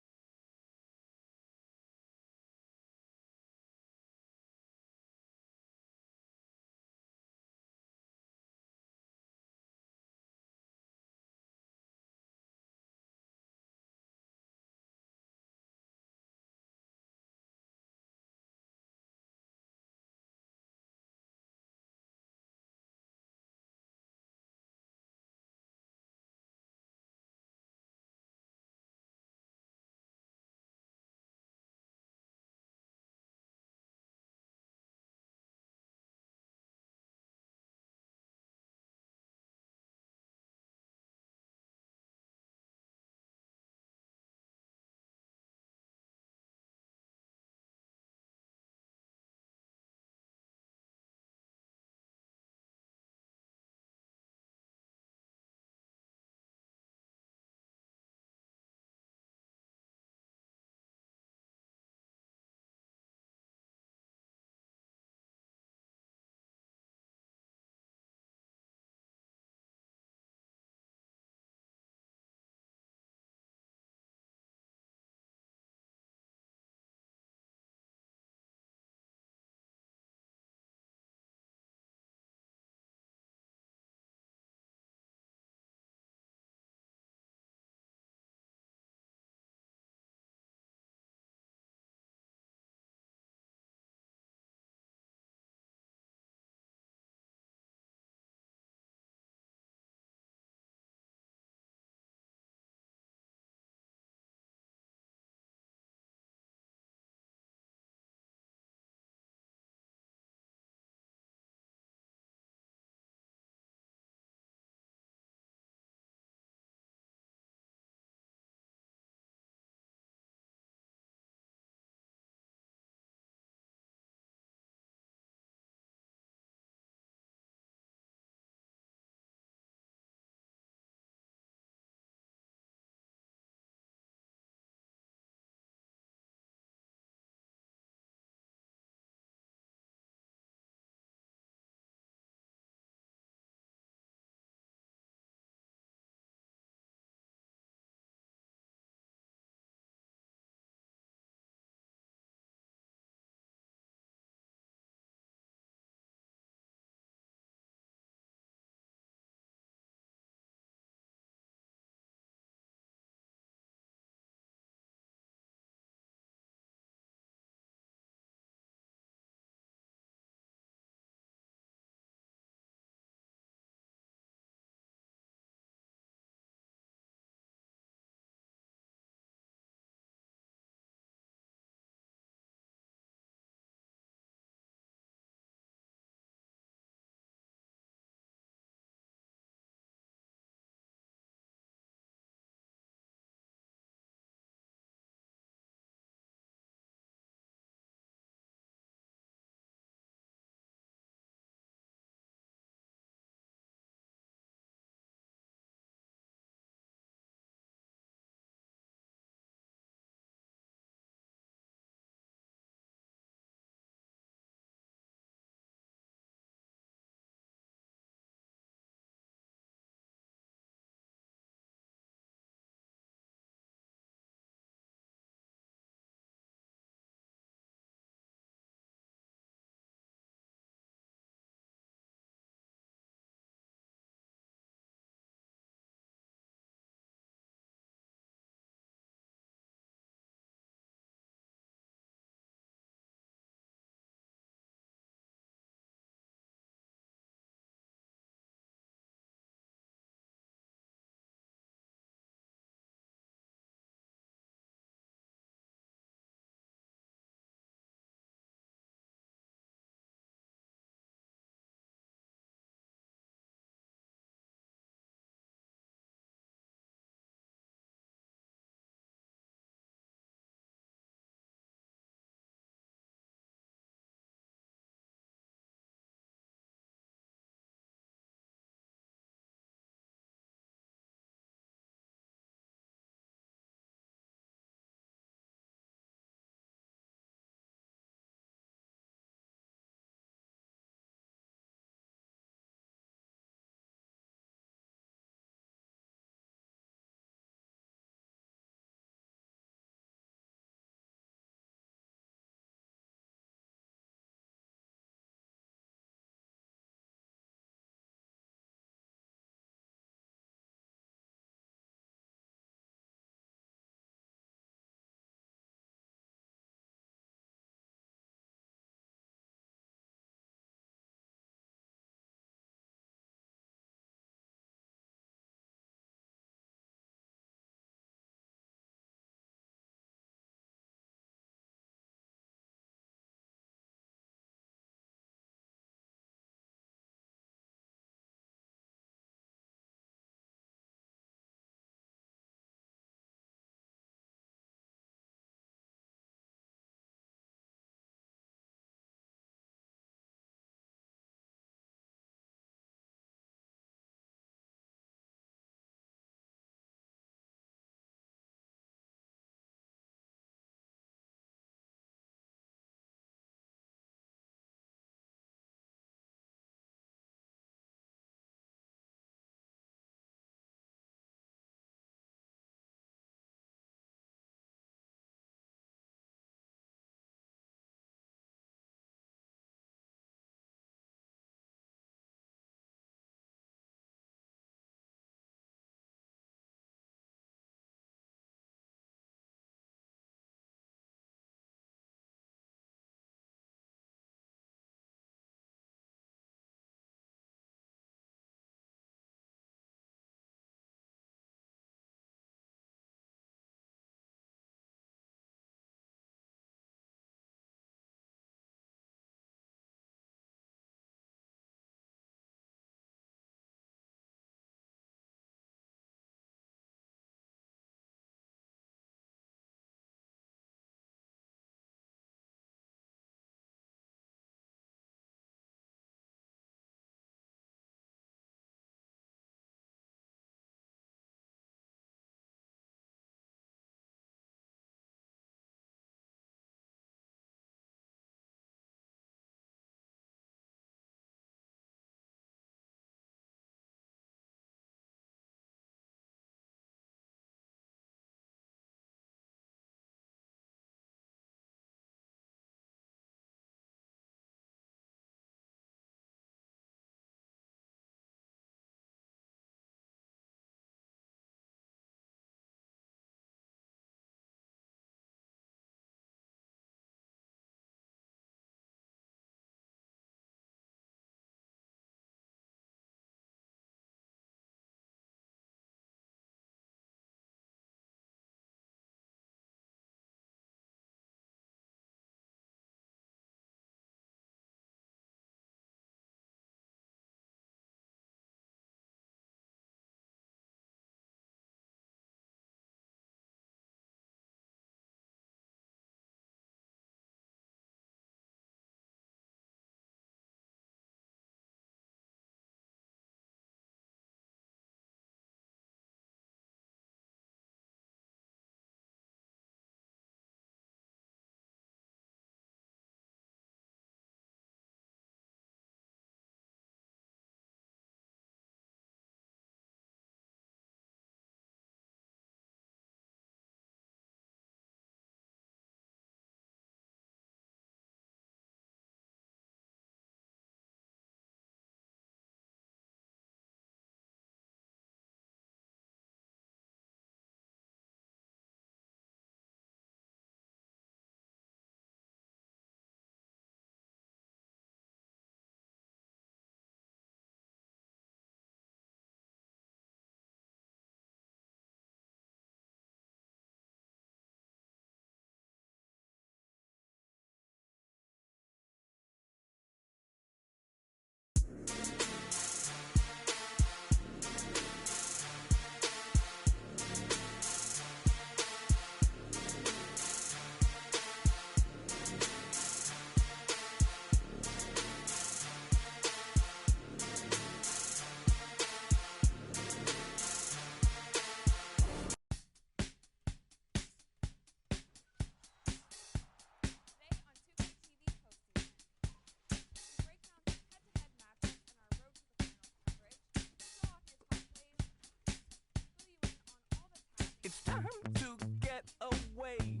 It's time to get away.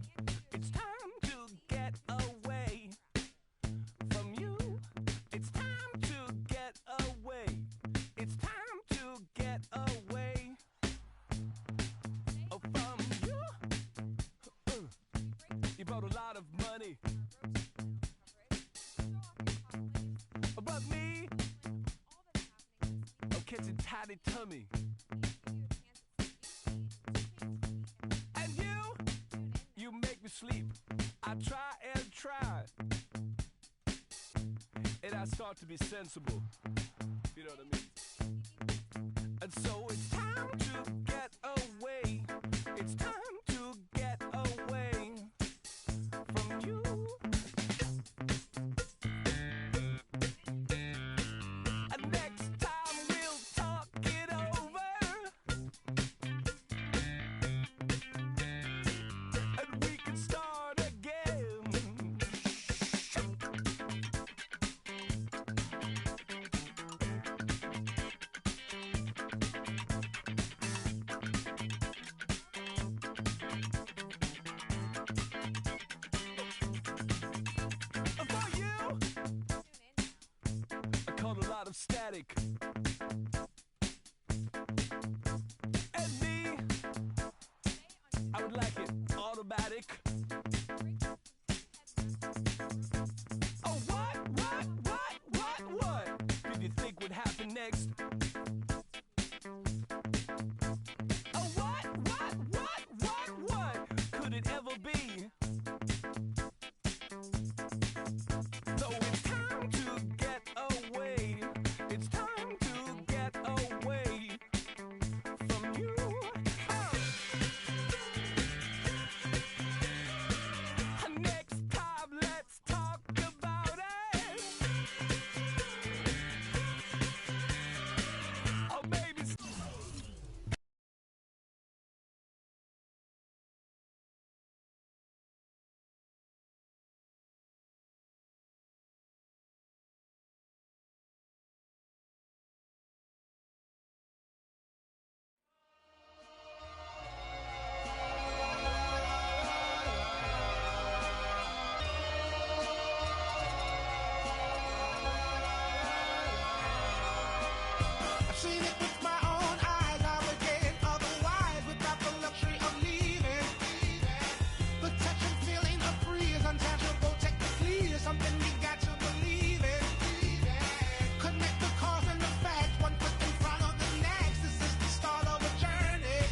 It's time to get away from you. It's time to get away. It's time to get away from you. You brought a lot of money, but me, I'm catching tiny tummy. And you make me sleep. I try and try, and I start to be sensible. You know what I mean? And so it's time to get away. It's time to get away from you. And next time we'll talk it over, and we can start again. For you, I caught a lot of static. And me, I would like it automatic. Oh, what did you think would happen next? Oh, what could it ever be? So it's time to get away. It's time to get away from you. Next time, let's talk about it. Or maybe. I've seen it with my own eyes. I would get it otherwise without the luxury of leaving. The touch and feeling of free is untouchable technically. It's something we got to believe in. Connect the cause and the facts, one foot in front of the next. This is the start of a journey.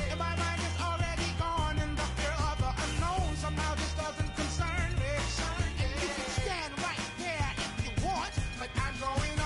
And my mind is already gone in the fear of the unknown. Somehow this doesn't concern me. And you can stand right there if you want, but I'm going on.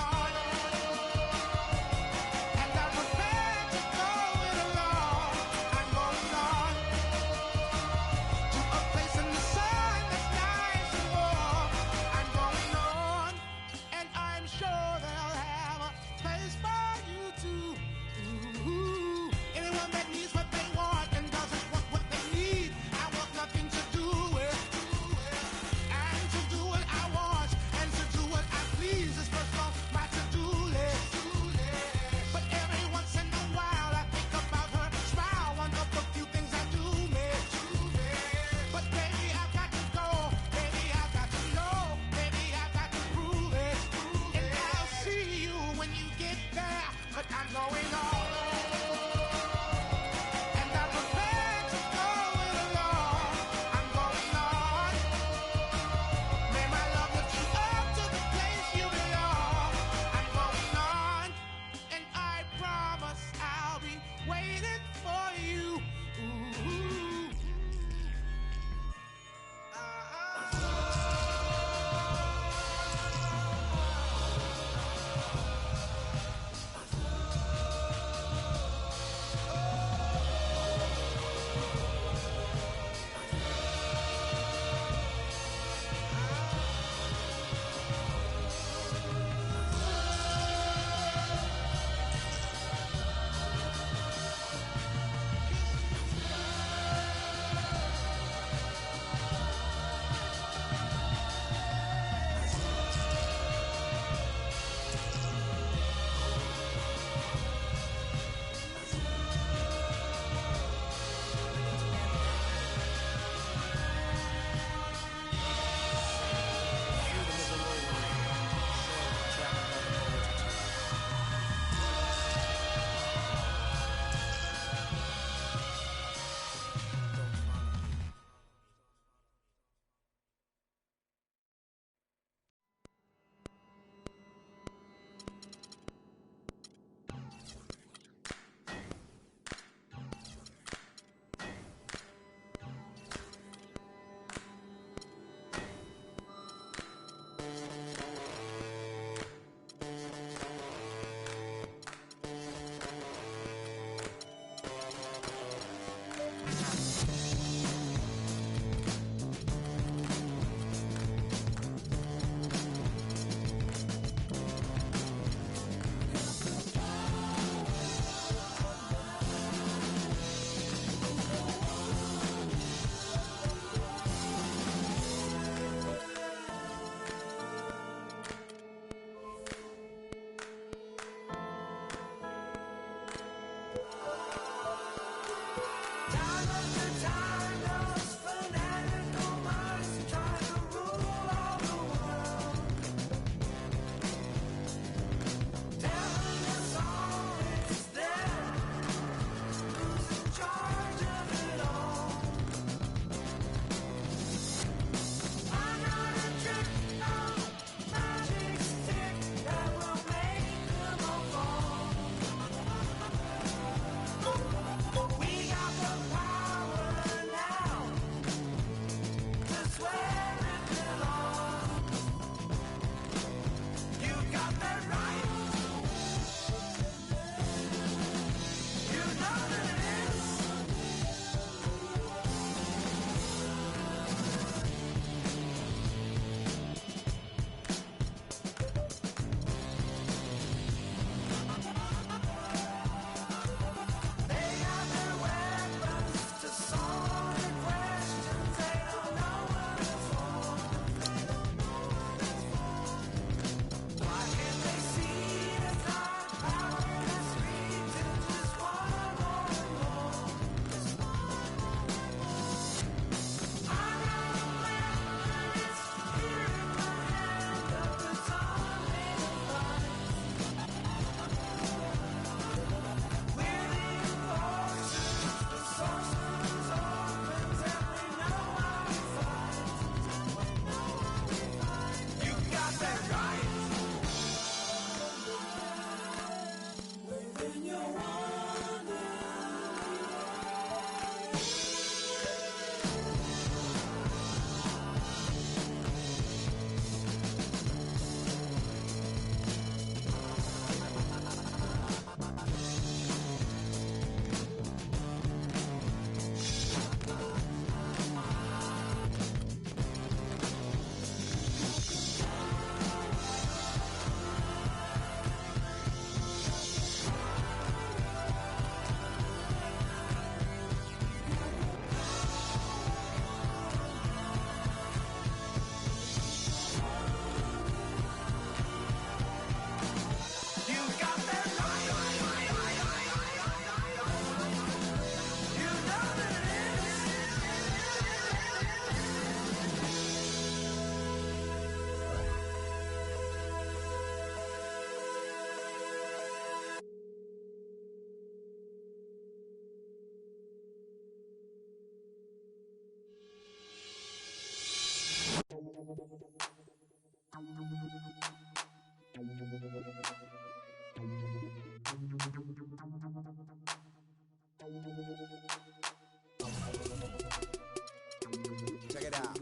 Check it out.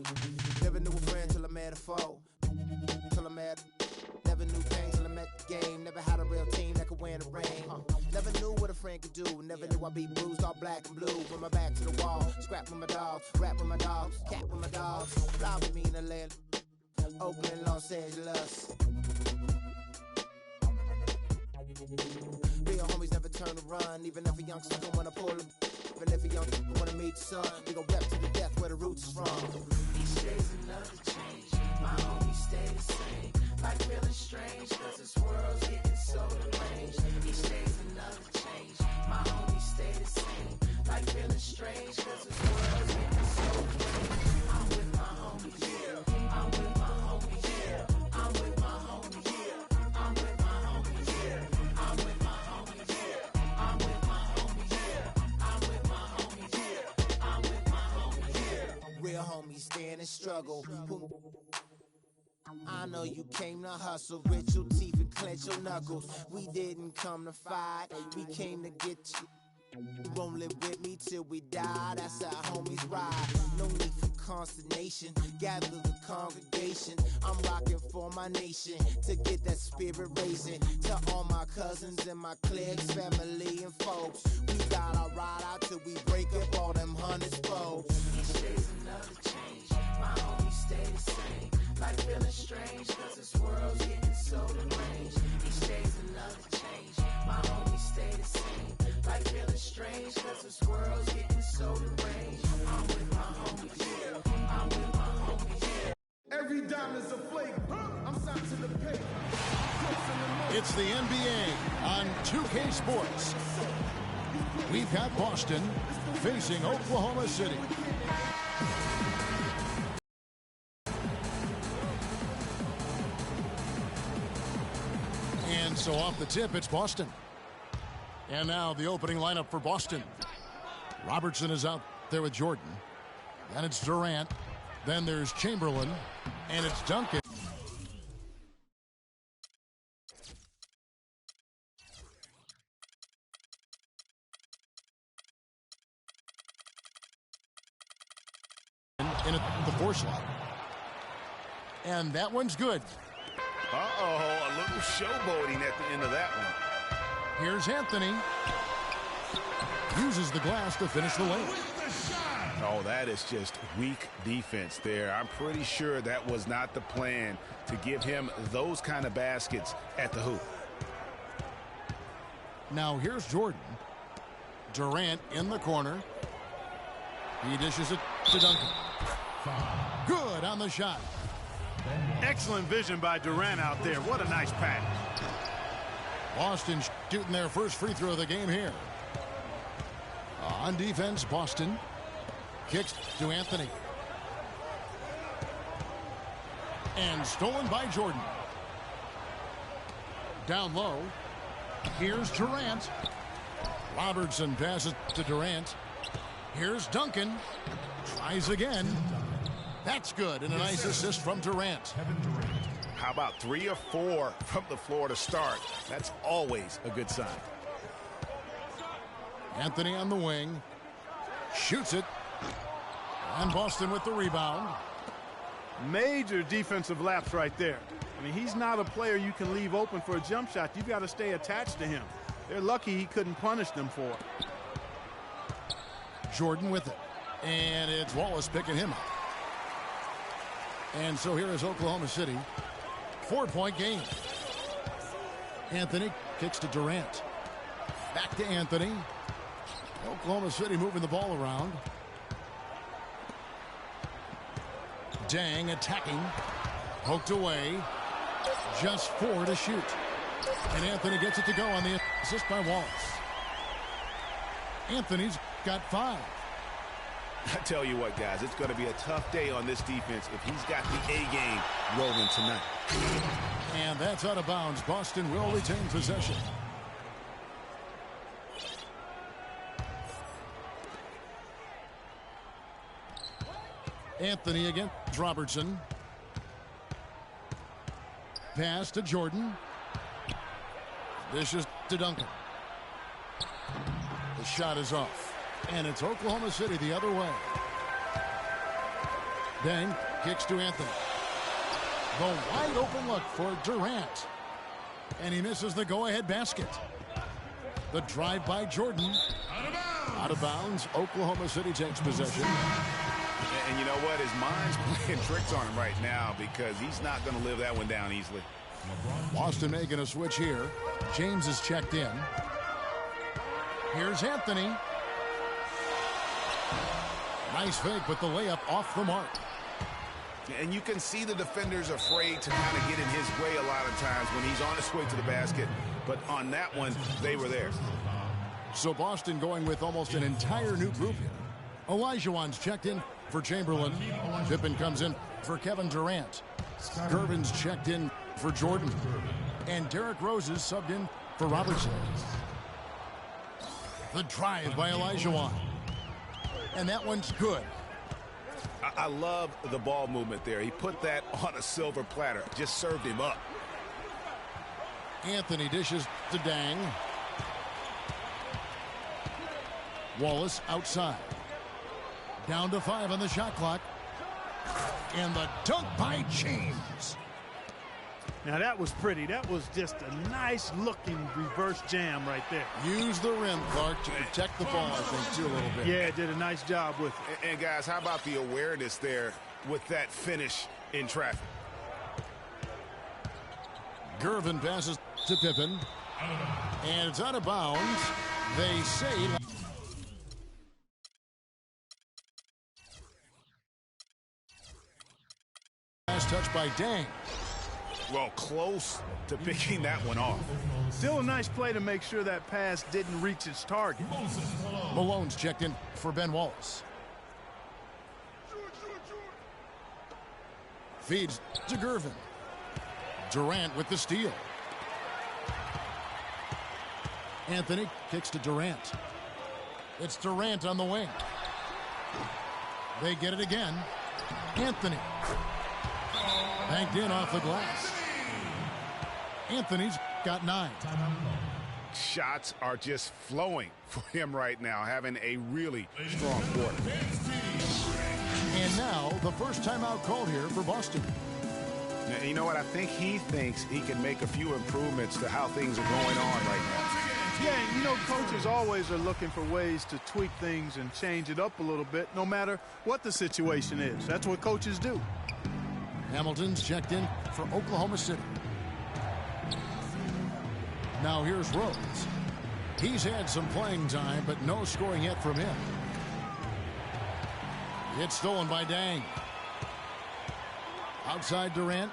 Never knew a friend till I met a foe. Never knew pain till I met the game. Never had a real team that could win a ring. Never knew what a friend could do. Never knew I'd be bruised all black and blue. With my back to the wall. Scrap with my dogs. Rap with my dogs. Cat with my dogs. Fly with me in Atlanta. Oakland, Los Angeles. Real homies never turn to run. Even if a young sucker wanna pull them. Even if a young sucker wanna meet the sun. We gon' rep to the death where the roots is from. Each day's another change. My homies stay the same. Like feeling strange, cause this world's getting so deranged. Each day's another change. My homies stay the same. Like feeling strange, cause this world's getting so deranged. I'm with my homies, yeah. I'm with my homies, yeah. I'm with my homies, yeah. I'm with my homies, yeah. I'm with my homies, yeah. I'm with my homies, yeah. I'm with my homies, yeah. I'm with my homies, yeah. Real homies stand and struggle. I know you came to hustle, grit your teeth and clench your knuckles. We didn't come to fight, we came to get you. You won't live with me till we die, that's how homies ride. No need for consternation, gather the congregation. I'm rocking for my nation, to get that spirit raising. To all my cousins and my cliques, family and folks. We gotta ride out till we break up all them hundreds folks. Each day's another change, my homies stay the same. Like feeling strange, cause this world's getting so deranged. Each day's another change, my homies stay the same. Like feeling strange, cause this world's getting so deranged. I'm with my homies, yeah. I'm with my homies, yeah. Every dime is a flake. I'm signed to the paper. It's the NBA on 2K Sports. We've got Boston facing Oklahoma City. And so off the tip, it's Boston. And now the opening lineup for Boston. Robertson is out there with Jordan. Then it's Durant. Then there's Chamberlain. And it's Duncan. In the 4 slot. And that one's good. Uh-oh, a little showboating at the end of that one. Here's Anthony. Uses the glass to finish the lane. Oh, that is just weak defense there. I'm pretty sure that was not the plan to give him those kind of baskets at the hoop. Now here's Jordan. Durant in the corner. He dishes it to Duncan. Good on the shot. Excellent vision by Durant out there. What a nice pass. Boston shooting their first free throw of the game here. On defense, Boston kicks to Anthony. And stolen by Jordan. Down low. Here's Durant. Robertson passes to Durant. Here's Duncan. Tries again. That's good, and a nice assist from Durant. How about 3 or 4 from the floor to start? That's always a good sign. Anthony on the wing. Shoots it. And Boston with the rebound. Major defensive lapse right there. I mean, he's not a player you can leave open for a jump shot. You've got to stay attached to him. They're lucky he couldn't punish them for it. Jordan with it. And it's Wallace picking him up. And so here is Oklahoma City. 4-point game. Anthony kicks to Durant. Back to Anthony. Oklahoma City moving the ball around. Dang attacking. Poked away. Just 4 to shoot. And Anthony gets it to go on the assist by Wallace. Anthony's got 5. I tell you what, guys, it's going to be a tough day on this defense if he's got the A game rolling tonight. And that's out of bounds. Boston will retain possession. Anthony against Robertson. Pass to Jordan. Dishes to Duncan. The shot is off. And it's Oklahoma City the other way. Deng kicks to Anthony. The wide open look for Durant. And he misses the go-ahead basket. The drive by Jordan. Out of bounds. Oklahoma City takes possession. And you know what? His mind's playing tricks on him right now because he's not going to live that one down easily. Boston making a switch here. James is checked in. Here's Anthony. Nice fake, but the layup off the mark. And you can see the defenders afraid to kind of get in his way a lot of times when he's on his way to the basket. But on that one, they were there. So Boston going with almost an entire new group here. Olajuwon's checked in for Chamberlain. Pippen comes in for Kevin Durant. Gervin's checked in for Jordan. And Derrick Rose is subbed in for Robertson. The drive by Olajuwon. And that one's good. I love the ball movement there. He put that on a silver platter. Just served him up. Anthony dishes to Deng. Wallace outside. Down to 5 on the shot clock. And the dunk by James. Now that was pretty. That was just a nice looking reverse jam right there. Use the rim, Clark, to protect the ball, I think, too, a little bit. Yeah, did a nice job with it. And guys, how about the awareness there with that finish in traffic? Gervin passes to Pippen. And it's out of bounds. They say... Last touch by Deng. Well, close to picking that one off. Still a nice play to make sure that pass didn't reach its target. Malone's checked in for Ben Wallace. Feeds to Gervin. Durant with the steal. Anthony kicks to Durant. It's Durant on the wing. They get it again. Anthony. Banked in off the glass. Anthony's got 9. Shots are just flowing for him right now, having a really strong quarter. And now the first timeout called here for Boston. Now, you know what? I think he thinks he can make a few improvements to how things are going on right now. Yeah, and you know, coaches always are looking for ways to tweak things and change it up a little bit, no matter what the situation is. That's what coaches do. Hamilton's checked in for Oklahoma City. Now here's Rose. He's had some playing time, but no scoring yet from him. It's stolen by Deng. Outside Durant.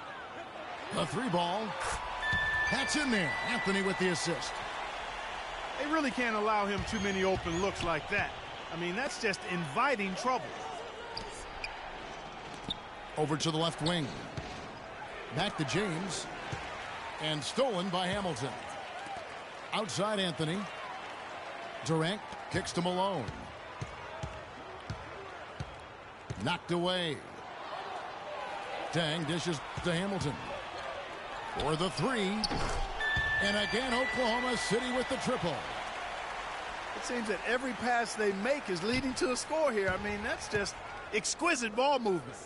A 3-ball. That's in there. Anthony with the assist. They really can't allow him too many open looks like that. I mean, that's just inviting trouble. Over to the left wing. Back to James. And stolen by Hamilton. Outside Anthony. Durant kicks to Malone. Knocked away. Deng dishes to Hamilton. For the 3. And again, Oklahoma City with the triple. It seems that every pass they make is leading to a score here. I mean, that's just exquisite ball movement.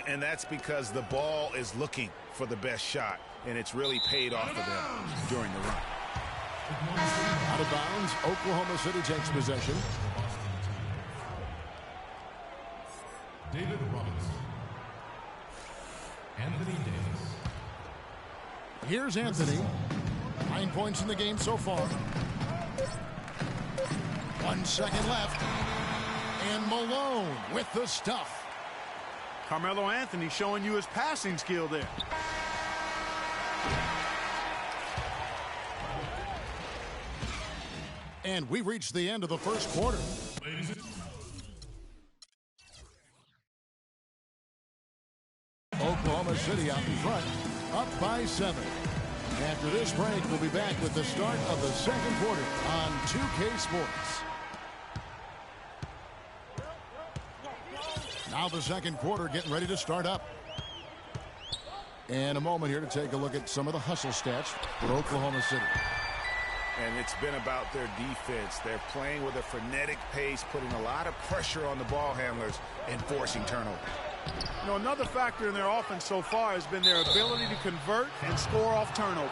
And that's because the ball is looking for the best shot, and it's really paid off for them during the run. Out of bounds, Oklahoma City takes possession. David Robinson. Anthony Davis. Here's Anthony. 9 points in the game so far. 1 second left. And Malone with the stuff. Carmelo Anthony showing you his passing skill there. And we reached the end of the first quarter. Oklahoma City out in front, up by 7. After this break, we'll be back with the start of the second quarter on 2K Sports. Now the second quarter getting ready to start up. And a moment here to take a look at some of the hustle stats for Oklahoma City. And it's been about their defense. They're playing with a frenetic pace, putting a lot of pressure on the ball handlers and forcing turnovers. You know, another factor in their offense so far has been their ability to convert and score off turnovers.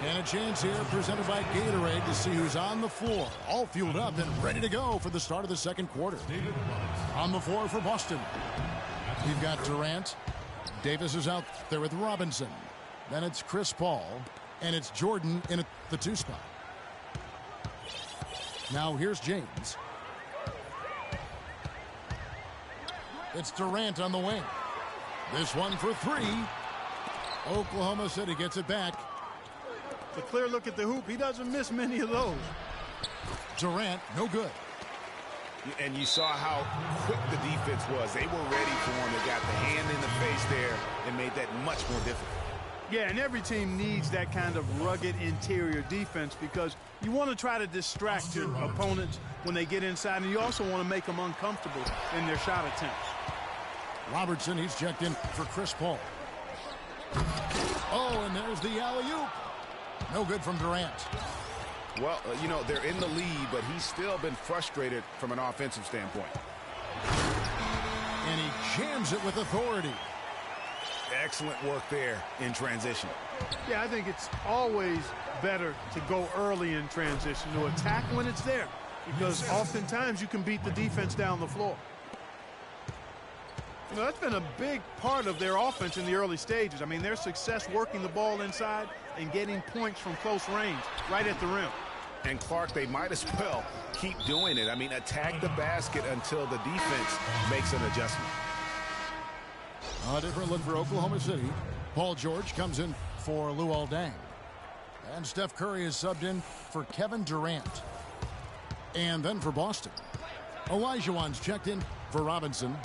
And a chance here presented by Gatorade to see who's on the floor. All fueled up and ready to go for the start of the second quarter. On the floor for Boston. We've got Durant. Davis is out there with Robinson. Then it's Chris Paul. And it's Jordan in the 2 spot. Now here's James. It's Durant on the wing. This one for 3. Oklahoma City gets it back. The clear look at the hoop. He doesn't miss many of those. Durant, no good. And you saw how quick the defense was. They were ready for him. They got the hand in the face there and made that much more difficult. Yeah, and every team needs that kind of rugged interior defense because you want to try to distract your opponents when they get inside, and you also want to make them uncomfortable in their shot attempts. Robertson, he's checked in for Chris Paul. Oh, and there's the alley-oop. No good from Durant. Well, you know, they're in the lead, but he's still been frustrated from an offensive standpoint. And he jams it with authority. Excellent work there in transition. Yeah, I think it's always better to go early in transition, to attack when it's there, because oftentimes you can beat the defense down the floor. You know, that's been a big part of their offense in the early stages. I mean, their success working the ball inside and getting points from close range, right at the rim. And Clark, they might as well keep doing it. I mean, attack the basket until the defense makes an adjustment. A different look for Oklahoma City. Paul George comes in for Luol Deng. And Steph Curry is subbed in for Kevin Durant. And then for Boston, Olajuwon's checked in for Robinson.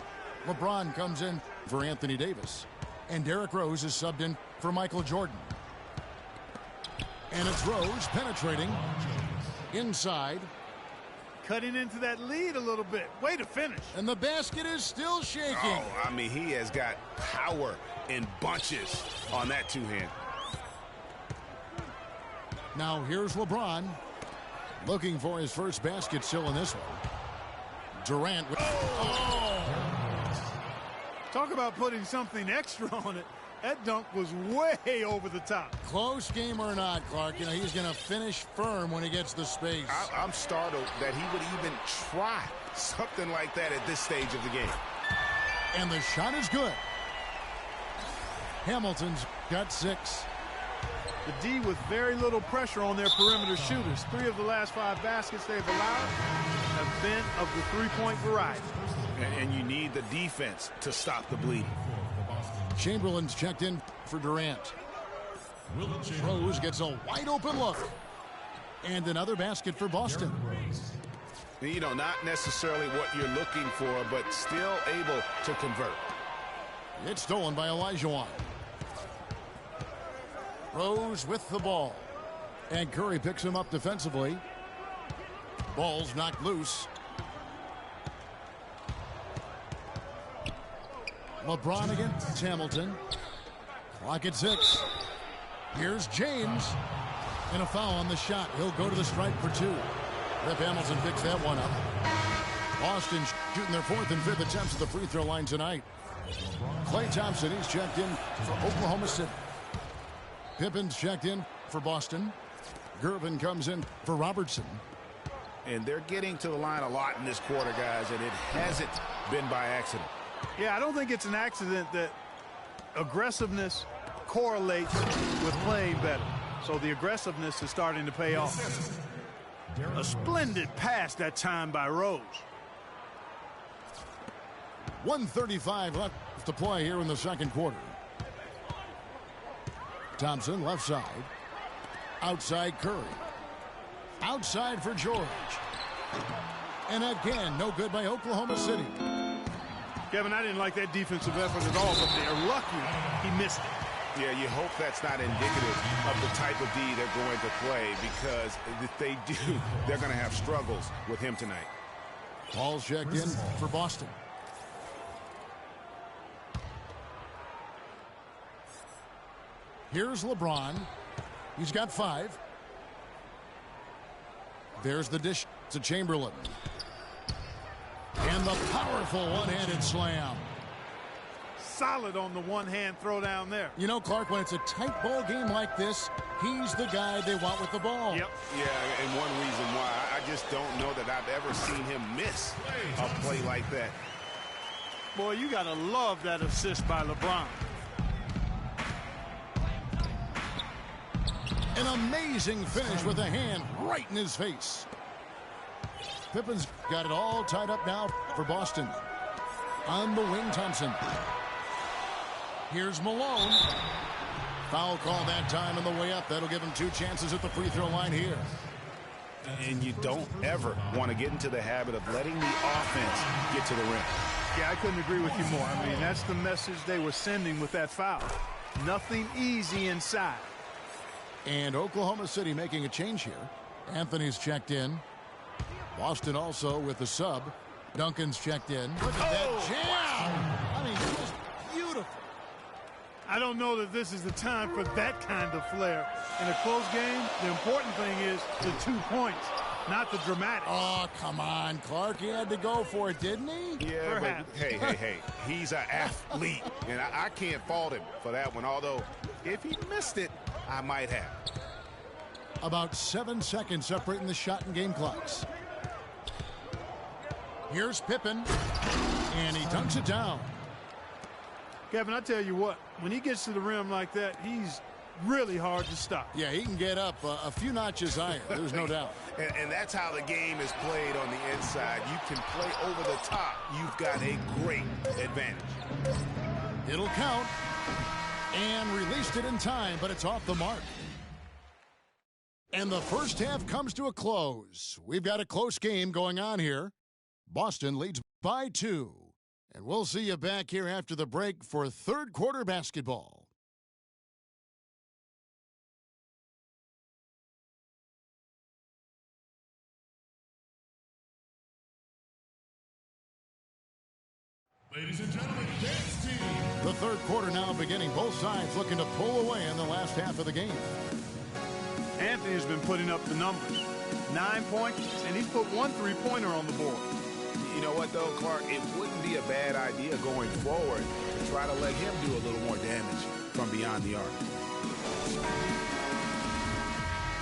LeBron comes in for Anthony Davis. And Derrick Rose is subbed in for Michael Jordan. And it's Rose penetrating inside. Cutting into that lead a little bit. Way to finish. And the basket is still shaking. Oh, I mean, he has got power in bunches on that two-hand. Now here's LeBron looking for his first basket still in this one. Durant. Talk about putting something extra on it. That dunk was way over the top. Close game or not, Clark, you know, he's going to finish firm when he gets the space. I'm startled that he would even try something like that at this stage of the game. And the shot is good. Hamilton's got 6. The D with very little pressure on their perimeter shooters. 3 of the last 5 baskets they've allowed have been of the three-point variety. And you need the defense to stop the bleeding. Chamberlain's checked in for Durant. Rose gets a wide open look. And another basket for Boston. You know, not necessarily what you're looking for, but still able to convert. It's stolen by Olajuwon. Rose with the ball. And Curry picks him up defensively. Ball's knocked loose. LeBron against Hamilton. Clock at 6. Here's James. And a foul on the shot. He'll go to the stripe for 2. Rip Hamilton picks that one up. Boston shooting their 4th and 5th attempts at the free throw line tonight. Klay Thompson, he's checked in for Oklahoma City. Pippen's checked in for Boston. Gervin comes in for Robertson. And they're getting to the line a lot in this quarter, guys, and it hasn't been by accident. Yeah, I don't think it's an accident that aggressiveness correlates with playing better. So the aggressiveness is starting to pay off. A splendid pass that time by Rose. 1:35 left to play here in the second quarter. Thompson left side. Outside Curry. Outside for George. And again, no good by Oklahoma City. Kevin, I didn't like that defensive effort at all, but they're lucky he missed it. Yeah, you hope that's not indicative of the type of D they're going to play, because if they do, they're going to have struggles with him tonight. Paul's checked in for Boston. Here's LeBron. He's got 5. There's the dish to Chamberlain. And the powerful one-handed slam. Solid on the one-hand throw down there. You know, Clark, when it's a tight ball game like this, he's the guy they want with the ball. Yep. Yeah, and one reason why I just don't know that I've ever seen him miss a play like that. Boy, you got to love that assist by LeBron. An amazing finish with a hand right in his face. Pippen's got it all tied up now for Boston. On the wing, Thompson. Here's Malone. Foul call that time on the way up. That'll give him 2 chances at the free throw line here. And you don't ever want to get into the habit of letting the offense get to the rim. Yeah, I couldn't agree with you more. I mean, that's the message they were sending with that foul. Nothing easy inside. And Oklahoma City making a change here. Anthony's checked in. Boston also with the sub. Duncan's checked in. Look at that jam. Wow. I mean, just beautiful. I don't know that this is the time for that kind of flair. In a close game, the important thing is the 2 points, not the dramatic. Oh, come on, Clark. He had to go for it, didn't he? Yeah, but hey. He's an athlete, and I can't fault him for that one, although if he missed it, I might have. About 7 seconds separating the shot and game clocks. Here's Pippen, and he dunks it down. Kevin, I tell you what, when he gets to the rim like that, he's really hard to stop. Yeah, he can get up a few notches higher, there's no doubt. And that's how the game is played on the inside. You can play over the top. You've got a great advantage. It'll count. And released it in time, but it's off the mark. And the first half comes to a close. We've got a close game going on here. Boston leads by 2. And we'll see you back here after the break for third quarter basketball. Ladies and gentlemen, dance team. The third quarter now beginning. Both sides looking to pull away in the last half of the game. Anthony's been putting up the numbers. 9 points, and he's put 1 3-pointer on the board. You know what, though, Clark? It wouldn't be a bad idea going forward to try to let him do a little more damage from beyond the arc.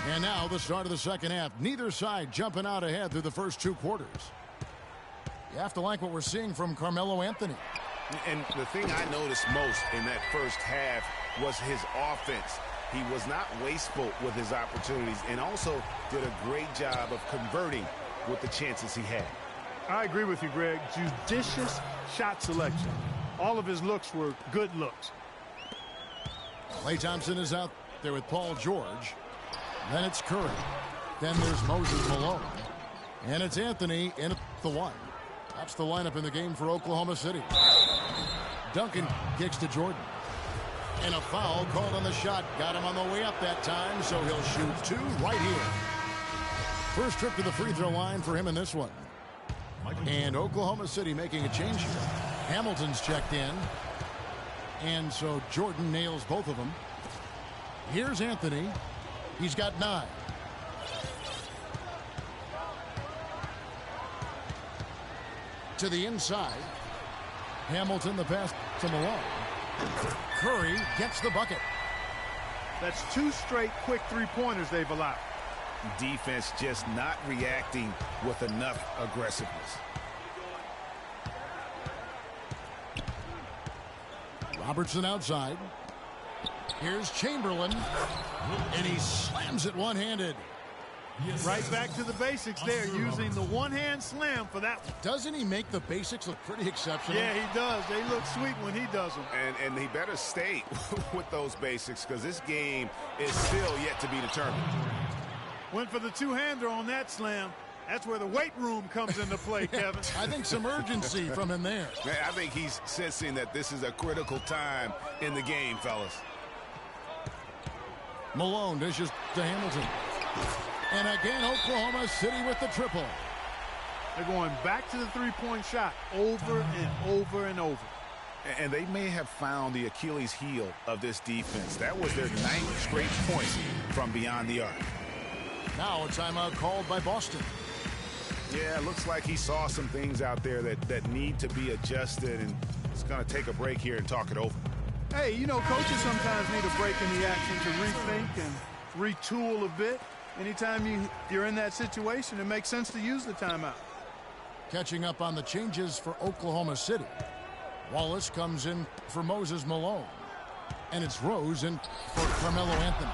And now the start of the second half. Neither side jumping out ahead through the first 2 quarters. You have to like what we're seeing from Carmelo Anthony. And the thing I noticed most in that first half was his offense. He was not wasteful with his opportunities and also did a great job of converting with the chances he had. I agree with you, Greg. Judicious shot selection. All of his looks were good looks. Klay Thompson is out there with Paul George. Then it's Curry. Then there's Moses Malone. And it's Anthony in at the 1. That's the lineup in the game for Oklahoma City. Duncan kicks to Jordan. And a foul called on the shot. Got him on the way up that time, so he'll shoot 2 right here. First trip to the free throw line for him in this one. And Oklahoma City making a change here. Hamilton's checked in. And so Jordan nails both of them. Here's Anthony. He's got 9. To the inside. Hamilton, the pass to Malone. Curry gets the bucket. That's 2 straight quick 3-pointers they've allowed. Defense just not reacting with enough aggressiveness. Robertson outside. Here's Chamberlain. And he slams it one-handed. Right back to the basics there, using the one-hand slam for that one. Doesn't he make the basics look pretty exceptional? Yeah, he does. They look sweet when he does them. And he better stay with those basics because this game is still yet to be determined. Went for the two-hander on that slam. That's where the weight room comes into play, Kevin. I think some urgency from him there. I think he's sensing that this is a critical time in the game, fellas. Malone dishes to Hamilton. And again, Oklahoma City with the triple. They're going back to the three-point shot over and over and over. And they may have found the Achilles heel of this defense. That was their 9th straight point from beyond the arc. Now a timeout called by Boston. Yeah, it looks like he saw some things out there that need to be adjusted, and it's going to take a break here and talk it over. Hey, you know, coaches sometimes need a break in the action to rethink and retool a bit. Anytime you're in that situation, it makes sense to use the timeout. Catching up on the changes for Oklahoma City. Wallace comes in for Moses Malone. And it's Rose in for Carmelo Anthony.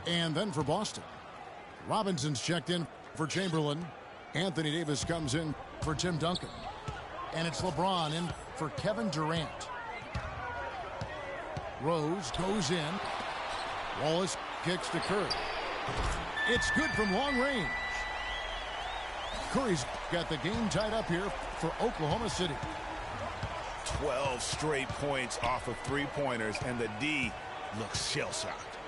And then for Boston, Robinson's checked in for Chamberlain. Anthony Davis comes in for Tim Duncan. And it's LeBron in for Kevin Durant. Rose goes in. Wallace kicks to Curry. It's good from long range. Curry's got the game tied up here for Oklahoma City. 12 straight points off of three-pointers, and the D looks shell-shocked.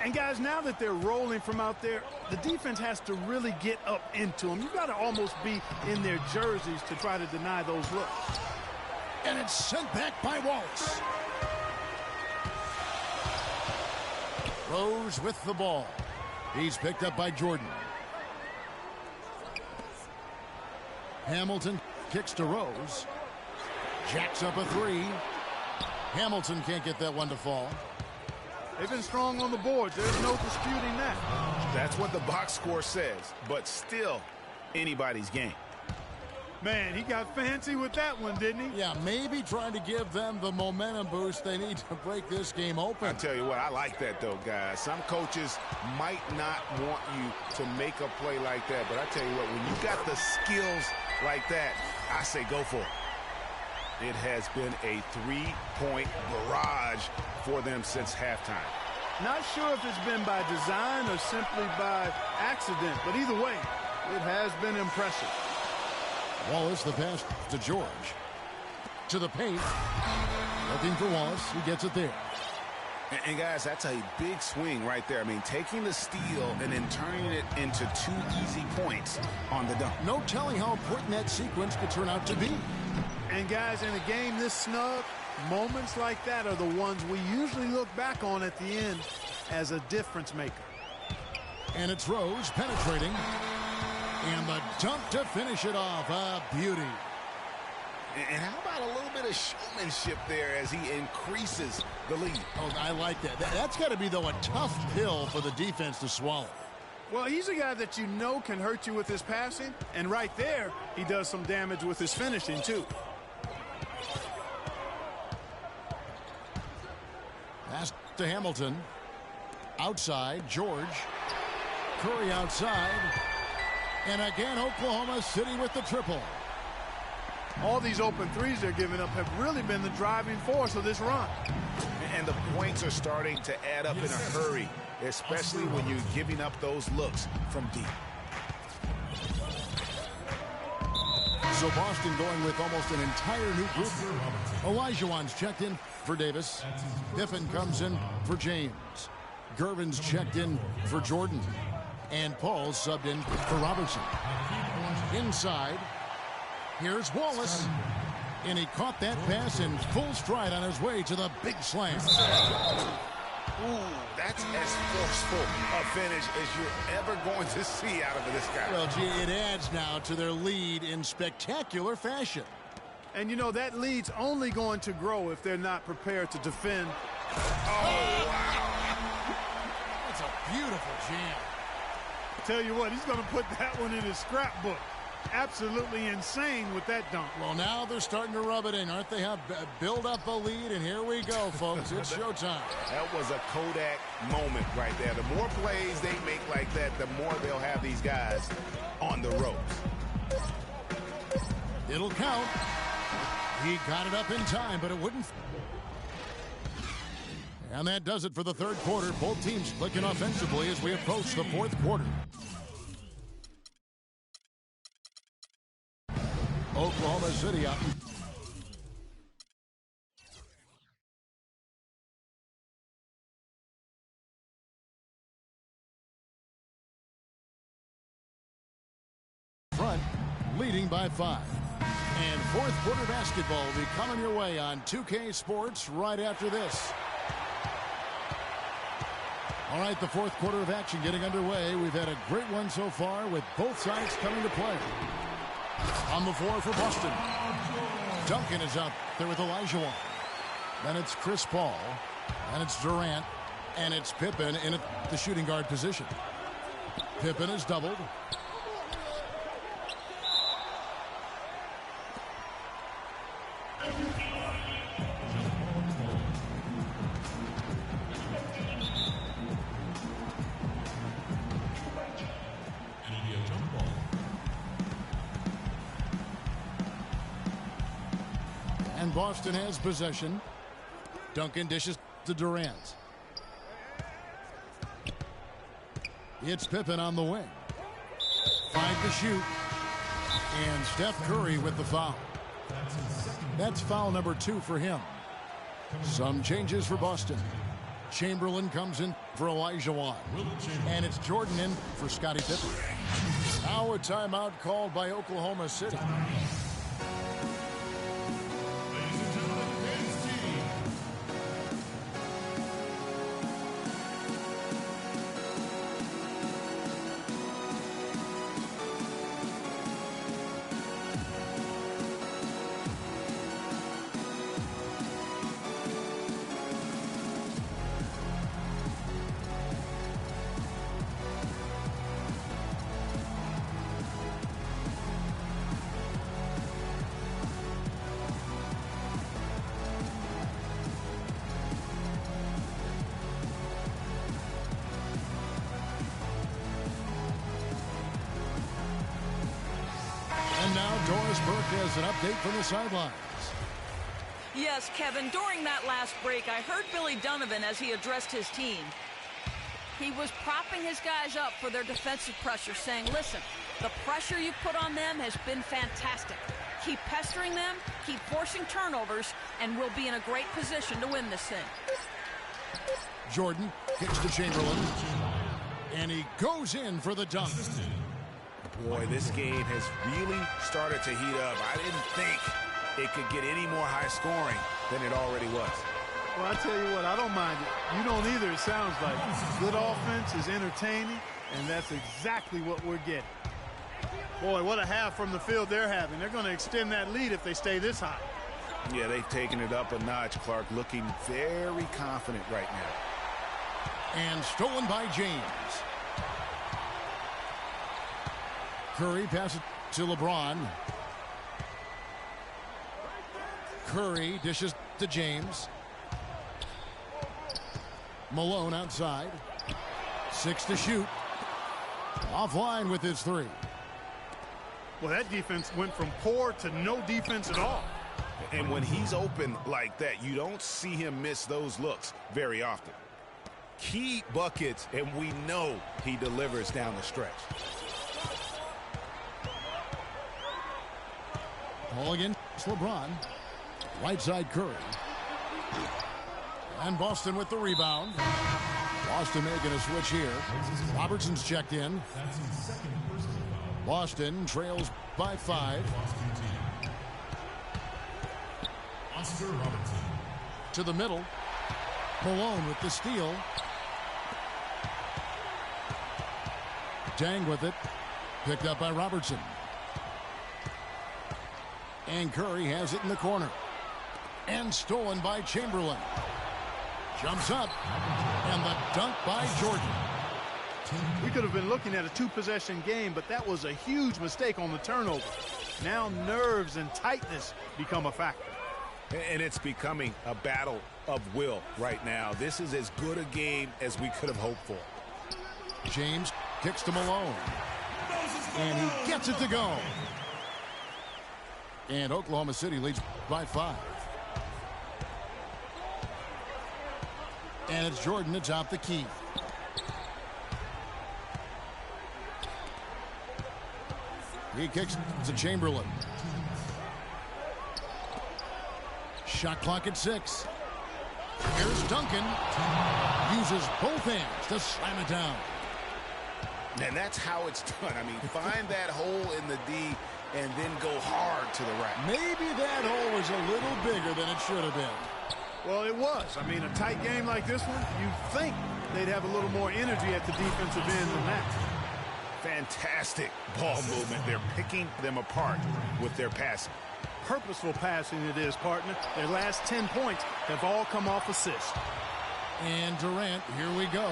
And guys, now that they're rolling from out there, the defense has to really get up into them. You've got to almost be in their jerseys to try to deny those looks. And it's sent back by Wallace. Rose with the ball. He's picked up by Jordan. Hamilton kicks to Rose. Jacks up a three. Hamilton can't get that one to fall. They've been strong on the boards. There's no disputing that. That's what the box score says, but still anybody's game. Man, he got fancy with that one, didn't he? Yeah, maybe trying to give them the momentum boost they need to break this game open. I tell you what, I like that, though, guys. Some coaches might not want you to make a play like that, but I tell you what, when you got the skills like that, I say go for it. It has been a three-point barrage for them since halftime. Not sure if it's been by design or simply by accident, but either way, it has been impressive. Wallace, the pass to George. To the paint. Looking for Wallace. He gets it there. And guys, that's a big swing right there. I mean, taking the steal and then turning it into 2 easy points on the dunk. No telling how important that sequence could turn out to be. And guys, in a game this snug, moments like that are the ones we usually look back on at the end as a difference maker. And it's Rose penetrating. And the dunk to finish it off. A beauty. And how about a little bit of showmanship there as he increases the lead? Oh, I like that. That's got to be, though, a tough pill for the defense to swallow. Well, he's a guy that you know can hurt you with his passing. And right there, he does some damage with his finishing, too. Pass to Hamilton. Outside, George. Curry outside. And again, Oklahoma City with the triple. All these open threes they're giving up have really been the driving force of this run. And the points are starting to add up in a hurry, especially when you're giving up those looks from deep. So Boston going with almost an entire new group. Olajuwon's checked in for Davis. Biffin comes in for James. Gervin's checked in for Jordan. And Paul's subbed in for Robertson. Inside, here's Wallace. And he caught that pass in full stride on his way to the big slam. Ooh, that's as forceful a finish as you're ever going to see out of this guy. Well, gee, it adds now to their lead in spectacular fashion. And, you know, that lead's only going to grow if they're not prepared to defend. Oh, wow. That's a beautiful jam. Tell you what, he's going to put that one in his scrapbook. Absolutely insane with that dunk. Well, now they're starting to rub it in, aren't they? Have build up a lead, and here we go, folks. It's showtime. That was a Kodak moment right there. The more plays they make like that, the more they'll have these guys on the ropes. It'll count. He got it up in time, but it wouldn't. And that does it for the third quarter. Both teams clicking offensively as we approach the fourth quarter. Oklahoma City up. Front, leading by 5. And fourth quarter basketball will be coming your way on 2K Sports right after this. All right, the fourth quarter of action getting underway. We've had a great one so far with both sides coming to play. On the floor for Boston. Duncan is out there with Elijah. Then it's Chris Paul. And it's Durant. And it's Pippen in the shooting guard position. Pippen is doubled. And Boston has possession. Duncan dishes to Durant. It's Pippen on the wing. 5 to shoot. And Steph Curry with the foul. That's foul number 2 for him. Some changes for Boston. Chamberlain comes in for Elijah. And it's Jordan in for Scottie Pippen. Now a timeout called by Oklahoma City. And now Doris Burke has an update from the sidelines. Yes, Kevin, during that last break, I heard Billy Donovan as he addressed his team. He was propping his guys up for their defensive pressure, saying, listen, the pressure you put on them has been fantastic. Keep pestering them, keep forcing turnovers, and we'll be in a great position to win this thing. Jordan kicks to Chamberlain, and he goes in for the dunk. Boy, this game has really started to heat up. I didn't think it could get any more high scoring than it already was. Well, I tell you what, I don't mind it. You don't either, it sounds like. Good offense is entertaining, and that's exactly what we're getting. Boy, what a half from the field they're having. They're going to extend that lead if they stay this high. Yeah, they've taken it up a notch. Clark looking very confident right now. And stolen by James. Curry passes to LeBron. Curry dishes to James. Malone outside. 6 to shoot. Offline with his 3. Well, that defense went from poor to no defense at all. And when he's open like that, you don't see him miss those looks very often. Key buckets, and we know he delivers down the stretch. Ball again, it's LeBron. Right side Curry. And Boston with the rebound. Boston making a switch here. Robertson's checked in. Boston trails by 5. Oscar Robertson. To the middle. Malone with the steal. Dang with it. Picked up by Robertson. And Curry has it in the corner. And stolen by Chamberlain. Jumps up. And the dunk by Jordan. We could have been looking at a 2-possession game, but that was a huge mistake on the turnover. Now nerves and tightness become a factor. And it's becoming a battle of will right now. This is as good a game as we could have hoped for. James kicks to Malone. And he gets it to go. And Oklahoma City leads by 5. And it's Jordan to top the key. He kicks to Chamberlain. Shot clock at 6. Here's Duncan. Uses both hands to slam it down. And that's how it's done. I mean, find that hole in the D and then go hard to the rack. Maybe that hole was a little bigger than it should have been. Well, it was. I mean, a tight game like this one, you'd think they'd have a little more energy at the defensive end than that. Fantastic ball movement. They're picking them apart with their passing. Purposeful passing it is, partner. Their last 10 points have all come off assists. And Durant, here we go.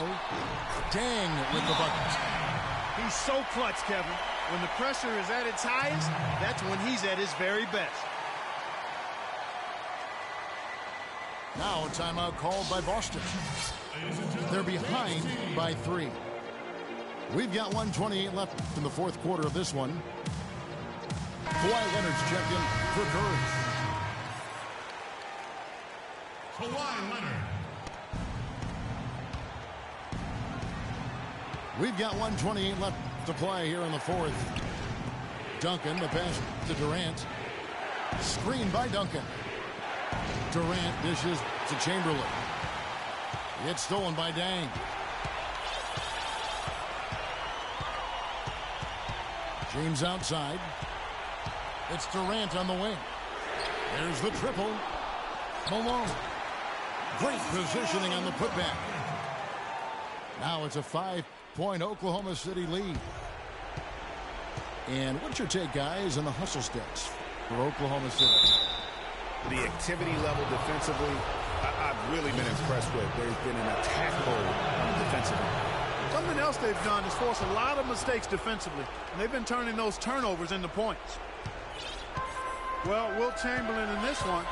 Dang with the bucket. He's so clutch, Kevin. When the pressure is at its highest, that's when he's at his very best. Now a timeout called by Boston. They're behind by 3. We've got 1:28 left in the fourth quarter of this one. Kawhi Leonard's checked in for Curry. Kawhi Leonard. We've got 1:28 left to play here in the fourth. Duncan, the pass to Durant. Screen by Duncan. Durant dishes to Chamberlain. It's stolen by Dang. James outside. It's Durant on the wing. There's the triple. Malone. Great positioning on the putback. Now it's a 5-point Oklahoma City lead. And what's your take, guys, on the hustle stats for Oklahoma City? The activity level defensively, I've really been impressed with. There's been an attack mode defensively. Something else they've done is force a lot of mistakes defensively, and they've been turning those turnovers into points. Well, Wilt Chamberlain in this one,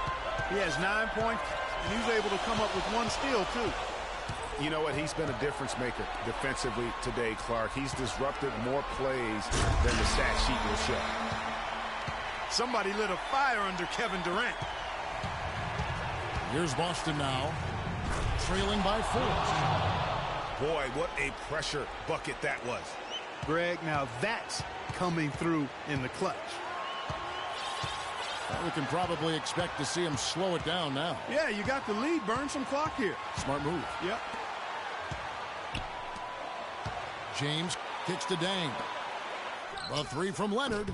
he has 9 points, and he's able to come up with 1 steal, too. You know what? He's been a difference maker defensively today, Clark. He's disrupted more plays than the stat sheet will show. Somebody lit a fire under Kevin Durant. Here's Boston now, trailing by 4. Boy, what a pressure bucket that was. Greg, now that's coming through in the clutch. Well, we can probably expect to see him slow it down now. Yeah, you got the lead. Burn some clock here. Smart move. Yep. James kicks to Dang. A 3 from Leonard.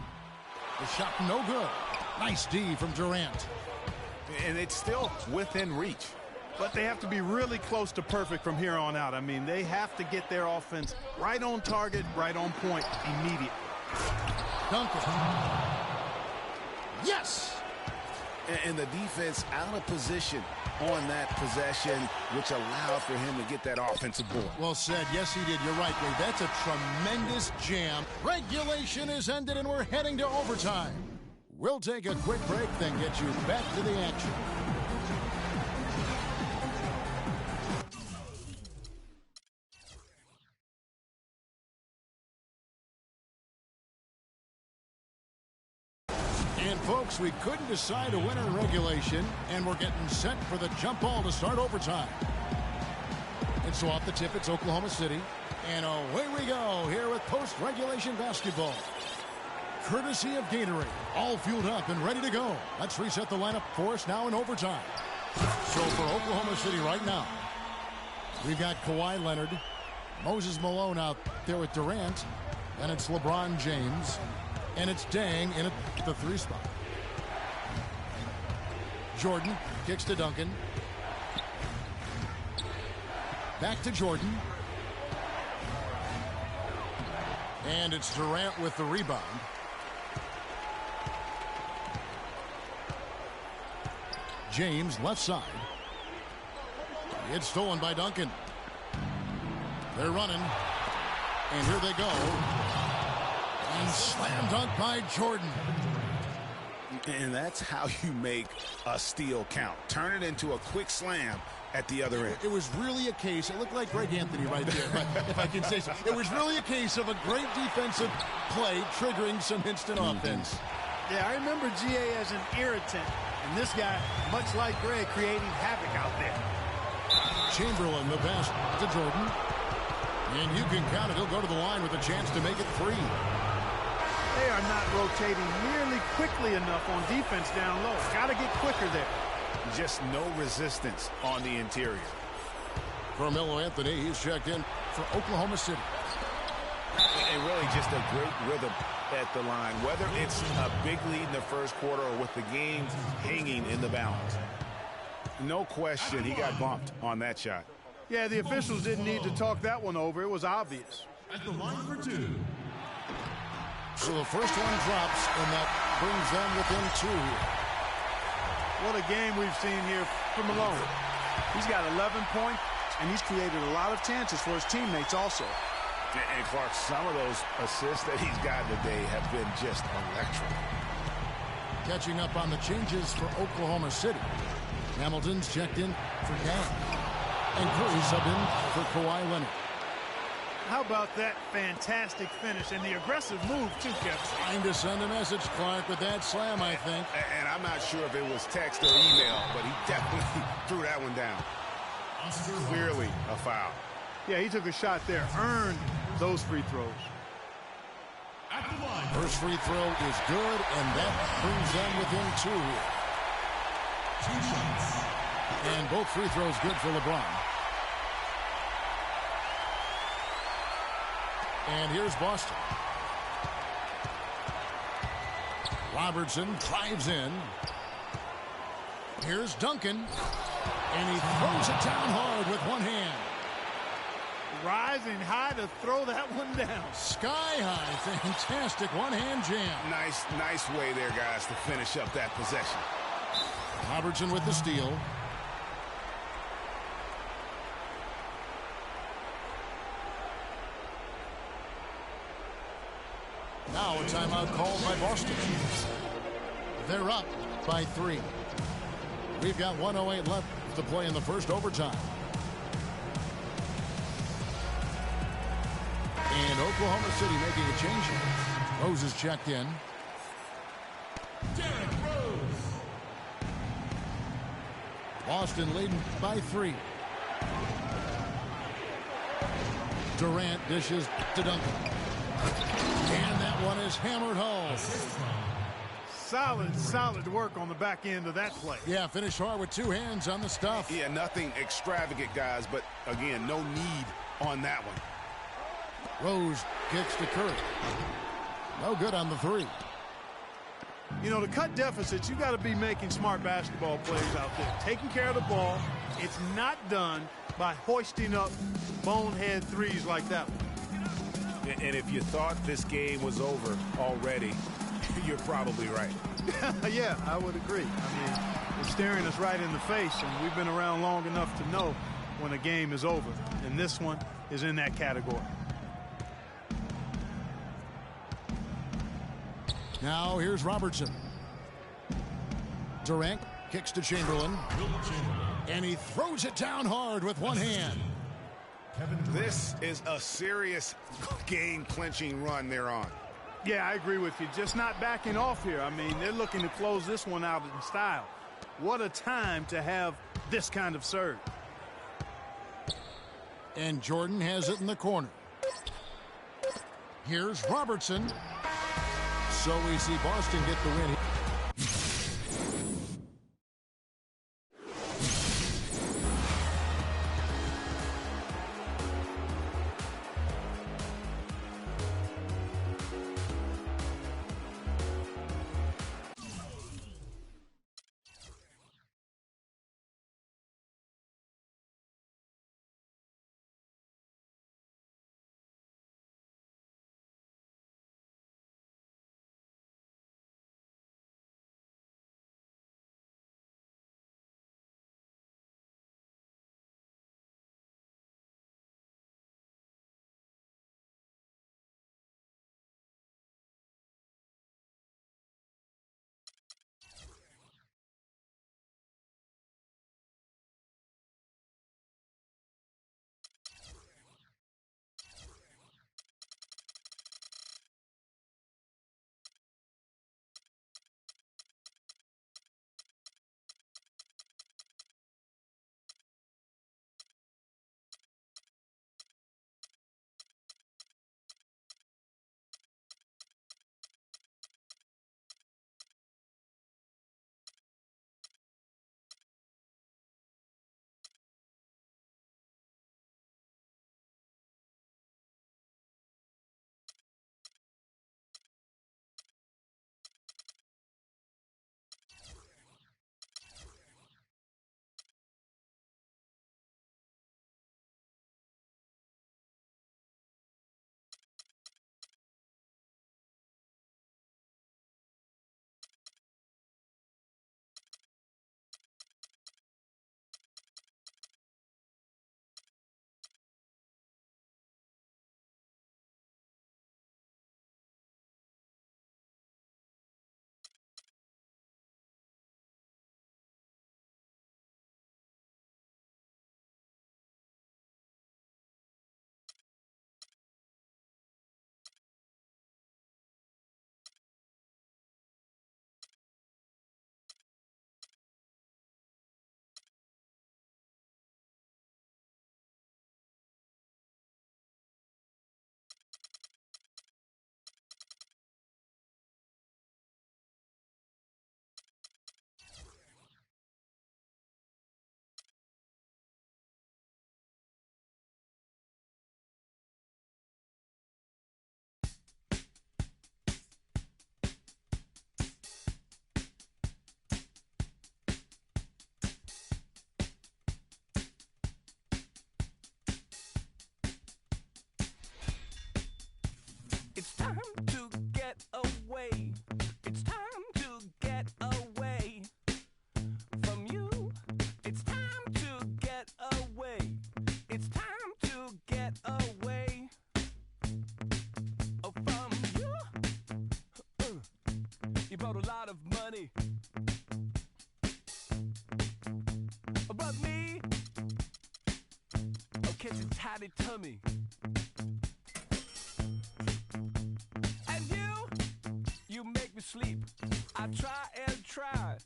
The shot no good. Nice D from Durant. And it's still within reach. But they have to be really close to perfect from here on out. I mean, they have to get their offense right on target, right on point immediately. Duncan. Yes! And the defense out of position on that possession, which allowed for him to get that offensive board. Well said. Yes, he did. You're right, Ray. That's a tremendous jam. Regulation is ended, and we're heading to overtime. We'll take a quick break, then get you back to the action. And folks, we couldn't decide a winner in regulation, and we're getting set for the jump ball to start overtime. And so off the tip, it's Oklahoma City. And away we go here with post-regulation basketball. Courtesy of Gatorade, all fueled up and ready to go. Let's reset the lineup for us now in overtime. So for Oklahoma City right now, we've got Kawhi Leonard, Moses Malone out there with Durant, and it's LeBron James, and it's Dang in at the 3 spot. Jordan kicks to Duncan. Back to Jordan. And it's Durant with the rebound. James left side. It's stolen by Duncan. They're running. And here they go. And slam dunk by Jordan. And that's how you make a steal count. Turn it into a quick slam at the other end. It was really a case, it looked like Greg Anthony right there, but if I can say so. It was really a case of a great defensive play triggering some instant offense. Yeah, I remember GA as an irritant, and this guy, much like Greg, creating havoc out there. Chamberlain, the pass to Jordan. And you can count it. He'll go to the line with a chance to make it 3. They are not rotating nearly quickly enough on defense down low. Got to get quicker there. Just no resistance on the interior. Carmelo Anthony, he's checked in for Oklahoma City. And really just a great rhythm at the line, whether it's a big lead in the first quarter or with the game hanging in the balance. No question he got bumped on that shot. Yeah, the officials didn't need to talk that one over. It was obvious. At the line for two. So the first one drops, and that brings them within 2 here. What a game we've seen here from Malone. He's got 11 points, and he's created a lot of chances for his teammates also. And Clark, some of those assists that he's gotten today have been just electric. Catching up on the changes for Oklahoma City. Hamilton's checked in for Cam. And Curry subbed in for Kawhi Leonard. How about that fantastic finish and the aggressive move, too, Kevin? Trying to send a message, Clark, with that slam, I think. And I'm not sure if it was text or email, but he definitely threw that one down. Clearly a foul. Yeah, he took a shot there, earned those free throws. At the line. First free throw is good, and that brings them within 2 here. 2 shots. And both free throws good for LeBron. And here's Boston. Robertson drives in. Here's Duncan. And he throws it down hard with one hand. Rising high to throw that one down. Sky high. Fantastic one-hand jam. Nice way there, guys, to finish up that possession. Robertson with the steal. Now a timeout called by Boston. They're up by 3. We've got 1:08 left to play in the first overtime. And Oklahoma City making a change here. Rose is checked in. Derrick Rose. Boston leading by 3. Durant dishes to Duncan. And that one is hammered home. Solid work on the back end of that play. Yeah, finish hard with 2 hands on the stuff. Yeah, nothing extravagant, guys, but again, no need on that one. Rose kicks to Curry. No good on the 3. You know, to cut deficits, you got to be making smart basketball plays out there. Taking care of the ball. It's not done by hoisting up bonehead threes like that one. And if you thought this game was over already, you're probably right. Yeah, I would agree. I mean, it's staring us right in the face, and we've been around long enough to know when a game is over. And this one is in that category. Now here's Robertson. Durant kicks to Chamberlain. And he throws it down hard with one hand. This is a serious game-clinching run they're on. Yeah, I agree with you. Just not backing off here. I mean, they're looking to close this one out in style. What a time to have this kind of serve. And Jordan has it in the corner. Here's Robertson. So we see Boston get the win. It's time to get away. It's time to get away from you. It's time to get away. It's time to get away from you. You brought a lot of money, but me, I'll catch a tiny tummy. And you make me sleep. I try and try,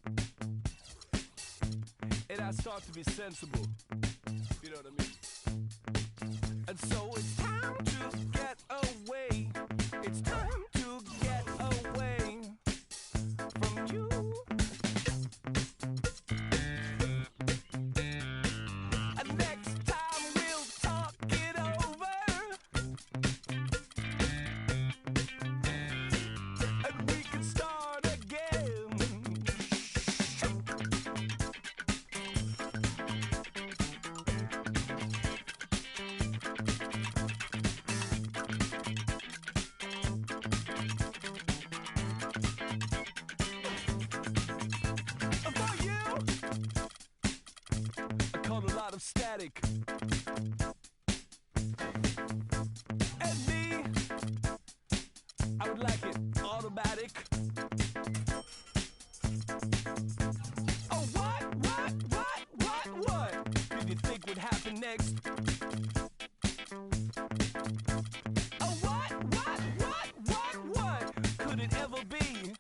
and I start to be sensible. You know what I mean? And so it's time to get away. It's time to get away from you. And next time we'll talk it over, and we can start again. For you, I caught a lot of static. And me, I would like it automatic. Oh, what did you think would happen next? Oh, what could it ever be?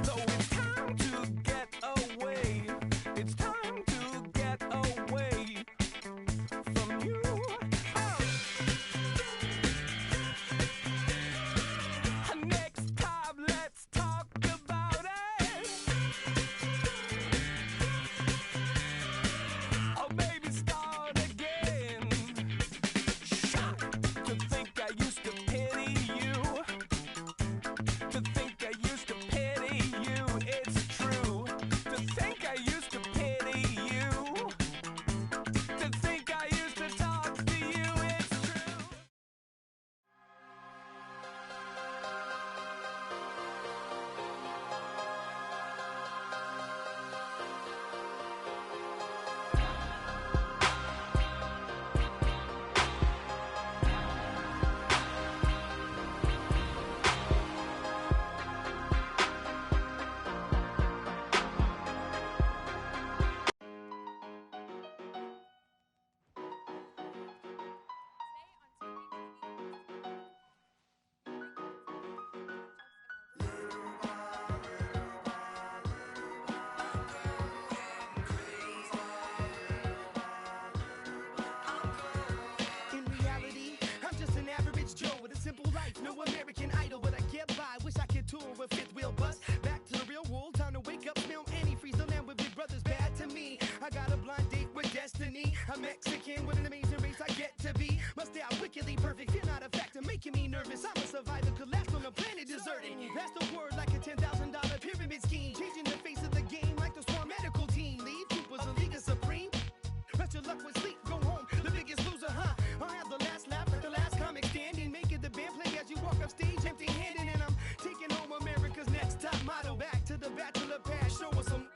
So it's time to get away. It's time to get away from you. Next time, let's talk about it. Or maybe start again. To think I used to pity you. To think I used to pity you. It's true. To think I used to pity you. To think I used to talk to you. It's true. In reality, I'm just an average Joe with a simple life, no American Idol, but I get by. Wish I could tour with fifth wheel bus. Back to the real world, time to wake up, smell antifreeze. The land with big brothers bad to me. I got a blind date with destiny. I'm Mexican with an amazing race I get to be. My style wickedly perfect, you're not a factor, making me nervous. I'm a survivor, collapsed on a planet deserted. That's the word, like a $10,000 pyramid scheme, changing the face of the game like the Swarm medical team. Leave Coopers a league of supreme. Rest your luck with sleep, go home, the biggest loser, huh? I'll have the last laugh like the last comic standing. Making the band play as you walk up stage empty-handed. And I'm taking home America's next top model. Back to the bachelor pad, show us some.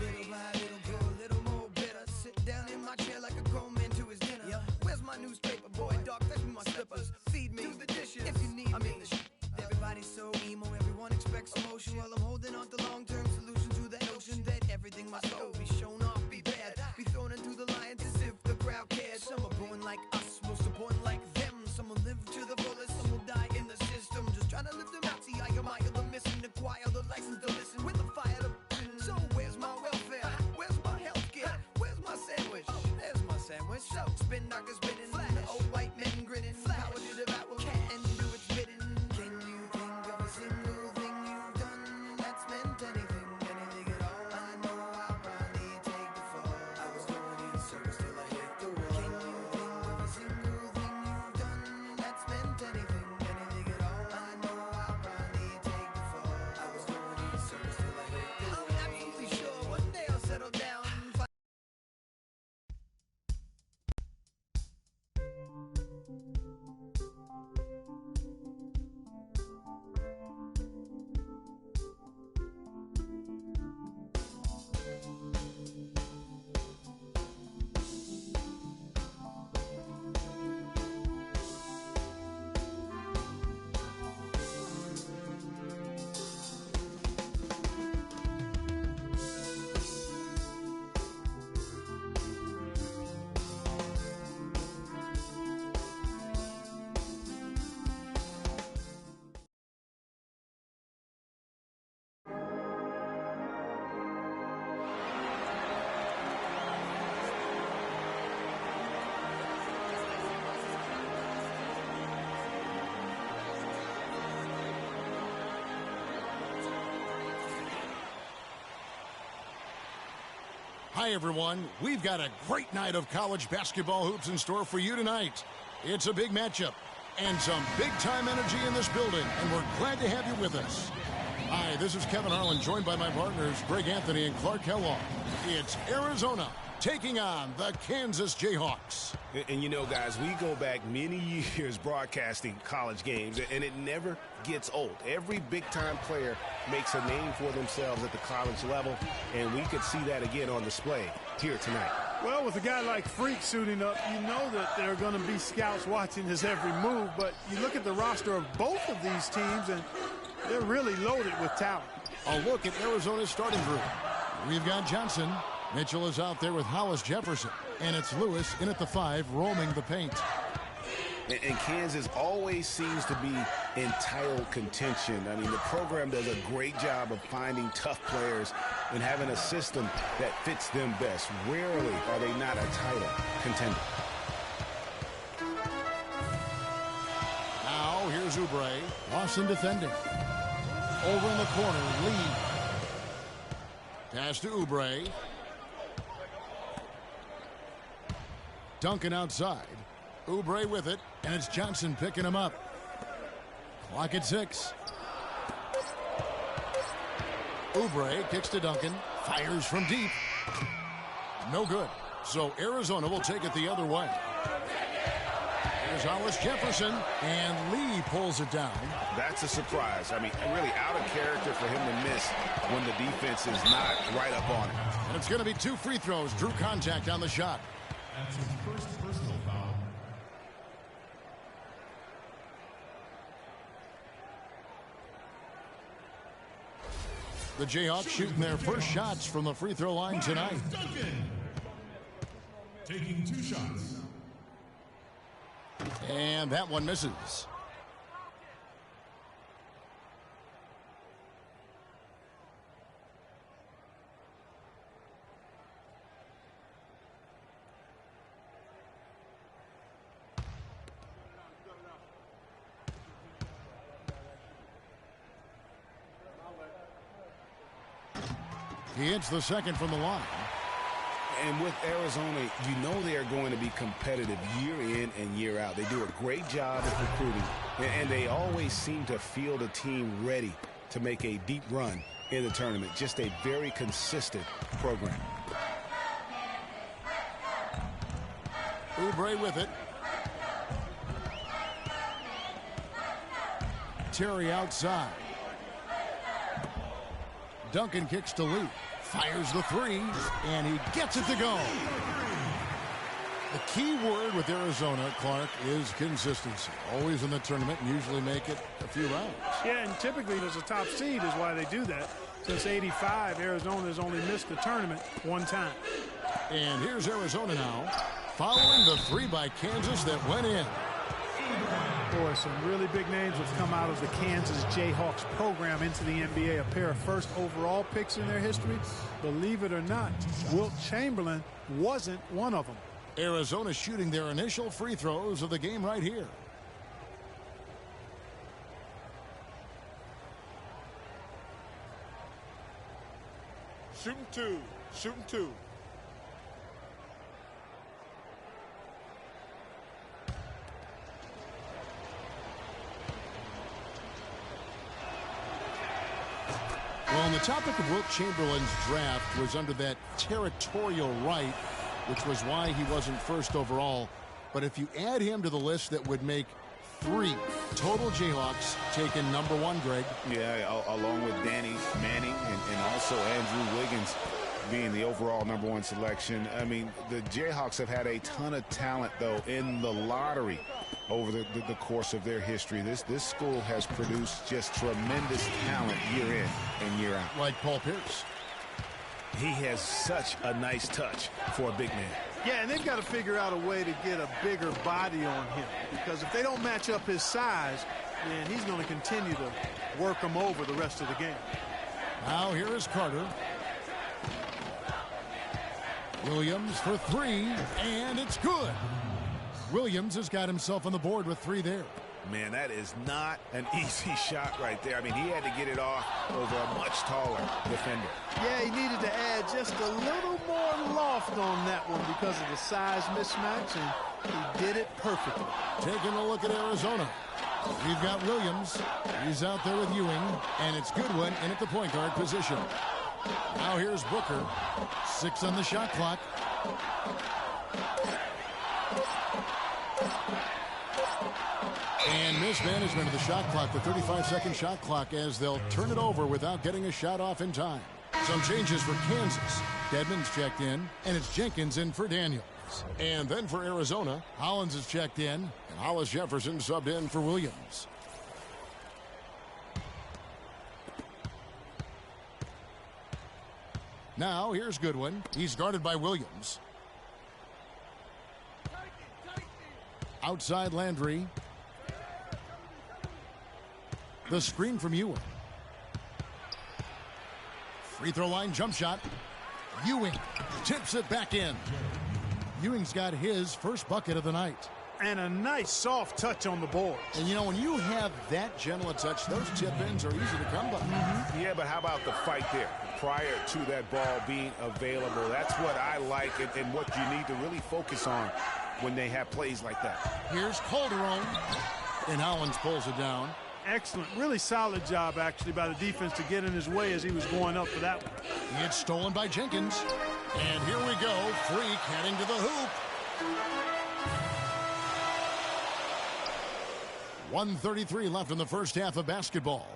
Little by little, grow a little more bitter. Sit down in my chair like a grown man to his dinner. Where's my newspaper, boy? Dog, fetch me my slippers. Feed me, do the dishes if you need me. Everybody's so emo, everyone expects emotion. While I'm holding on to long-term solution to that notion that everything must go be shown off, be bad, be thrown into the lions as if the crowd cared. Some are born like us, most are born like them. Some will live to the fullest, some will die in the system. Just trying to lift them out, see I admire the missing, acquire the license to listen with the fire to. So where's my welfare? Where's my healthcare? Where's my sandwich? There's my sandwich. So spin knockers spinning, old white men grinning. Power to devour, can't do its bidding. Can you think of a single thing you've done that's meant anything, anything at all? I know I'll probably take the fall. Hi, everyone. We've got a great night of college basketball hoops in store for you tonight. It's a big matchup and some big-time energy in this building, and we're glad to have you with us. Hi, this is Kevin Harlan, joined by my partners, Greg Anthony and Clark Kellogg. It's Arizona taking on the Kansas Jayhawks. And you know, guys, we go back many years broadcasting college games, and it never gets old. Every big-time player makes a name for themselves at the college level, and we could see that again on display here tonight. Well, with a guy like Freak suiting up, you know that there are going to be scouts watching his every move, but you look at the roster of both of these teams, and they're really loaded with talent. A look at Arizona's starting group. We've got Johnson. Mitchell is out there with Hollis Jefferson. And it's Lewis in at the 5, roaming the paint. And Kansas always seems to be in title contention. I mean, the program does a great job of finding tough players and having a system that fits them best. Rarely are they not a title contender. Now, here's Oubre. Lawson defending. Over in the corner, Lee. Pass to Oubre. Duncan outside. Oubre with it, and it's Johnson picking him up. Clock at 6. Oubre kicks to Duncan. Fires from deep. No good. So Arizona will take it the other way. Here's Hollis Jefferson, and Lee pulls it down. That's a surprise. I mean, really out of character for him to miss when the defense is not right up on it. And it's going to be 2 free throws. Drew contact on the shot. That's his first personal foul. The Jayhawks shooting their first shots from the free throw line tonight. Duncan taking 2 shots. And that one misses. He hits the second from the line. And with Arizona, you know they are going to be competitive year in and year out. They do a great job of recruiting, and they always seem to field a team ready to make a deep run in the tournament. Just a very consistent program. Oubre with it. Terry outside. Duncan kicks to Lee. Fires the 3, and he gets it to go. The key word with Arizona, Clark, is consistency. Always in the tournament and usually make it a few rounds. Yeah, and typically there's a top seed is why they do that. Since '85, Arizona has only missed the tournament 1 time. And here's Arizona now, following the 3 by Kansas that went in. Boy, some really big names have come out of the Kansas Jayhawks program into the NBA. A pair of first overall picks in their history. Believe it or not, Wilt Chamberlain wasn't one of them. Arizona shooting their initial free throws of the game right here. Shooting 2. Shooting 2. Well, on the topic of Wilt Chamberlain's draft was under that territorial right, which was why he wasn't first overall. But if you add him to the list, that would make 3 total Jayhawks taken number 1, Greg. Yeah, along with Danny Manning and also Andrew Wiggins being the overall number 1 selection. I mean, the Jayhawks have had a ton of talent, though, in the lottery over the course of their history. This school has produced just tremendous talent year in and year out. Like Paul Pierce. He has such a nice touch for a big man. Yeah, and they've got to figure out a way to get a bigger body on him, because if they don't match up his size, then he's going to continue to work him over the rest of the game. Now here is Carter. Williams for 3, and it's good. Williams has got himself on the board with 3 there. Man, that is not an easy shot right there. I mean, he had to get it off over a much taller defender. Yeah, he needed to add just a little more loft on that one because of the size mismatch, and he did it perfectly. Taking a look at Arizona. We've got Williams. He's out there with Ewing, and it's Goodwin in at the point guard position. Now here's Booker. 6 on the shot clock. And mismanagement of the shot clock, the 35-second shot clock, as they'll turn it over without getting a shot off in time. Some changes for Kansas. Dedmon's checked in, and it's Jenkins in for Daniels. And then for Arizona, Hollins is checked in, and Hollis Jefferson subbed in for Williams. Now here's Goodwin. He's guarded by Williams. Outside Landry. The screen from Ewing. Free throw line jump shot. Ewing tips it back in. Ewing's got his first bucket of the night. And a nice soft touch on the board. And you know, when you have that gentle a touch, those tip-ins are easy to come by. Yeah, but how about the fight there prior to that ball being available? That's what I like and what you need to really focus on when they have plays like that. Here's Calderon. And Hollins pulls it down. Excellent. Really solid job, actually, by the defense to get in his way as he was going up for that one. It's stolen by Jenkins. And here we go. Freak heading to the hoop. 1:33 left in the first half of basketball.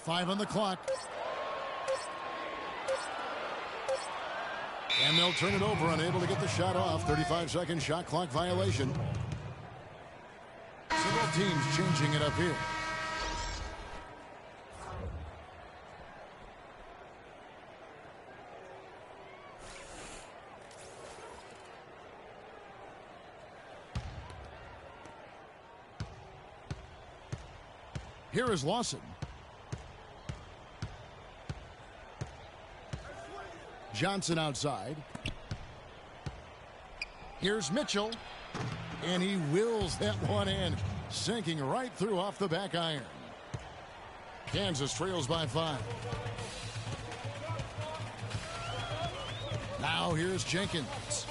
Five on the clock. And they'll turn it over, unable to get the shot off. 35-second shot clock violation. Several teams changing it up here. Here is Lawson. Johnson outside. Here's Mitchell. And he wills that one in, sinking right through off the back iron. Kansas trails by 5. Now here's Jenkins.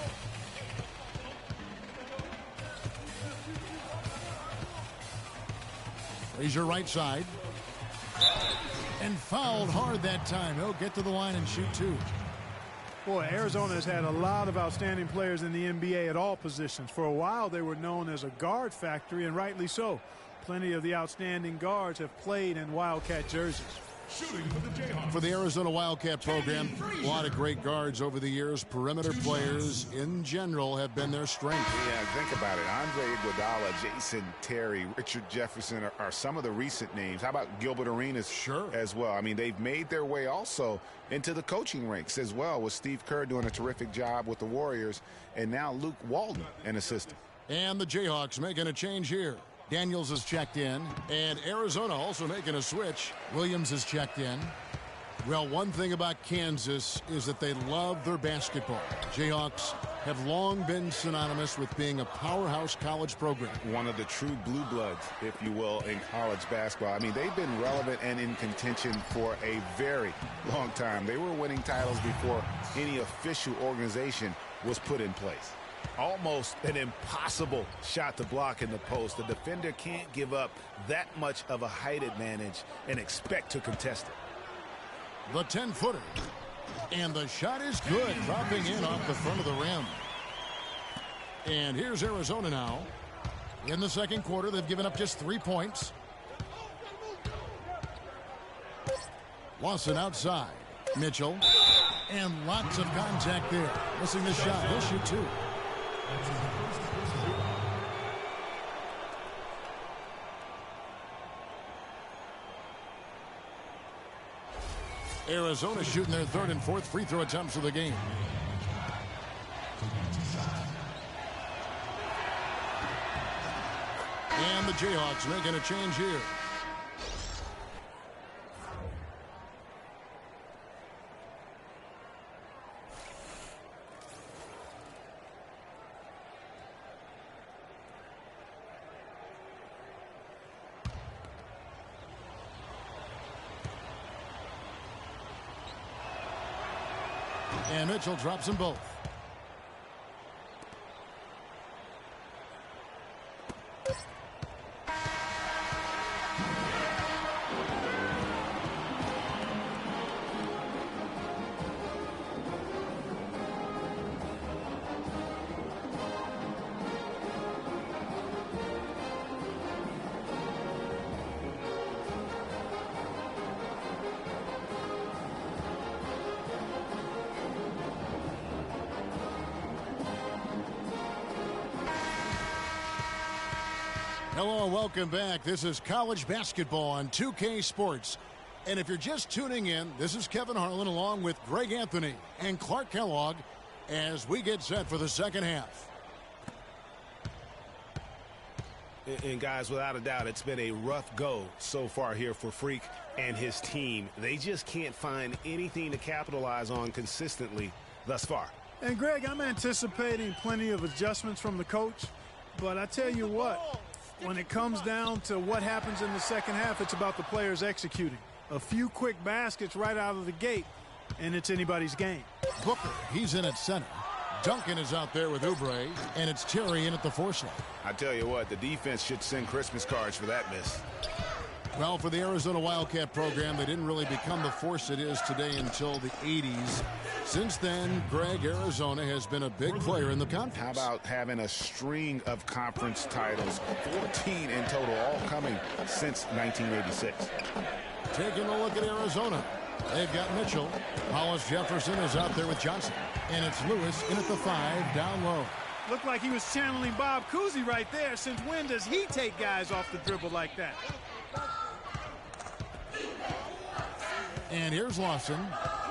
Frazier right side. And fouled hard that time. He'll get to the line and shoot 2. Boy, Arizona has had a lot of outstanding players in the NBA at all positions. For a while, they were known as a guard factory, and rightly so. Plenty of the outstanding guards have played in Wildcat jerseys. For the Arizona Wildcat program, a lot of great guards over the years. Perimeter players in general have been their strength. Yeah, think about it. Andre Iguodala, Jason Terry, Richard Jefferson are some of the recent names. How about Gilbert Arenas as well? I mean, they've made their way also into the coaching ranks as well, with Steve Kerr doing a terrific job with the Warriors, and now Luke Walton, an assistant. And the Jayhawks making a change here. Daniels is checked in, and Arizona also making a switch. Williams is checked in. Well, one thing about Kansas is that they love their basketball. Jayhawks have long been synonymous with being a powerhouse college program. One of the true blue bloods, if you will, in college basketball. I mean, they've been relevant and in contention for a very long time. They were winning titles before any official organization was put in place. Almost an impossible shot to block in the post. The defender can't give up that much of a height advantage and expect to contest it. The 10-footer. And the shot is good, dropping in off the front of the rim. And here's Arizona now. In the second quarter, they've given up just 3 points. Lawson outside. Mitchell. And lots of contact there. Missing the shot. He'll shoot 2. Arizona shooting their 3rd and 4th free throw attempts of the game. And the Jayhawks making a change here. And Mitchell drops them both. Hello, welcome back. This is college basketball on 2K Sports. And if you're just tuning in, this is Kevin Harlan along with Greg Anthony and Clark Kellogg as we get set for the second half. And guys, without a doubt, it's been a rough go so far here for Freak and his team. They just can't find anything to capitalize on consistently thus far. And Greg, I'm anticipating plenty of adjustments from the coach, but I tell you what, when it comes down to what happens in the second half, it's about the players executing. A few quick baskets right out of the gate, and it's anybody's game. Booker, he's in at center. Duncan is out there with Oubre, and it's Terry in at the 4 slot. I tell you what, the defense should send Christmas cards for that miss. Well, for the Arizona Wildcat program, they didn't really become the force it is today until the 80s. Since then, Greg, Arizona has been a big player in the conference. How about having a string of conference titles, 14 in total, all coming since 1986. Taking a look at Arizona. They've got Mitchell. Hollis Jefferson is out there with Johnson. And it's Lewis in at the 5, down low. Looked like he was channeling Bob Cousy right there. Since when does he take guys off the dribble like that? And here's Lawson.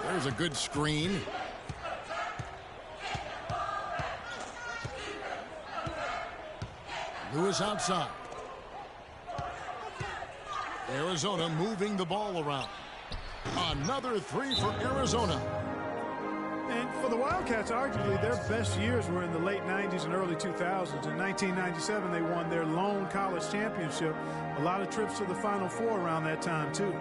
There's a good screen. Lewis outside. Arizona moving the ball around. Another 3 for Arizona. And for the Wildcats, arguably their best years were in the late 90s and early 2000s. In 1997, they won their lone college championship. A lot of trips to the Final Four around that time, too.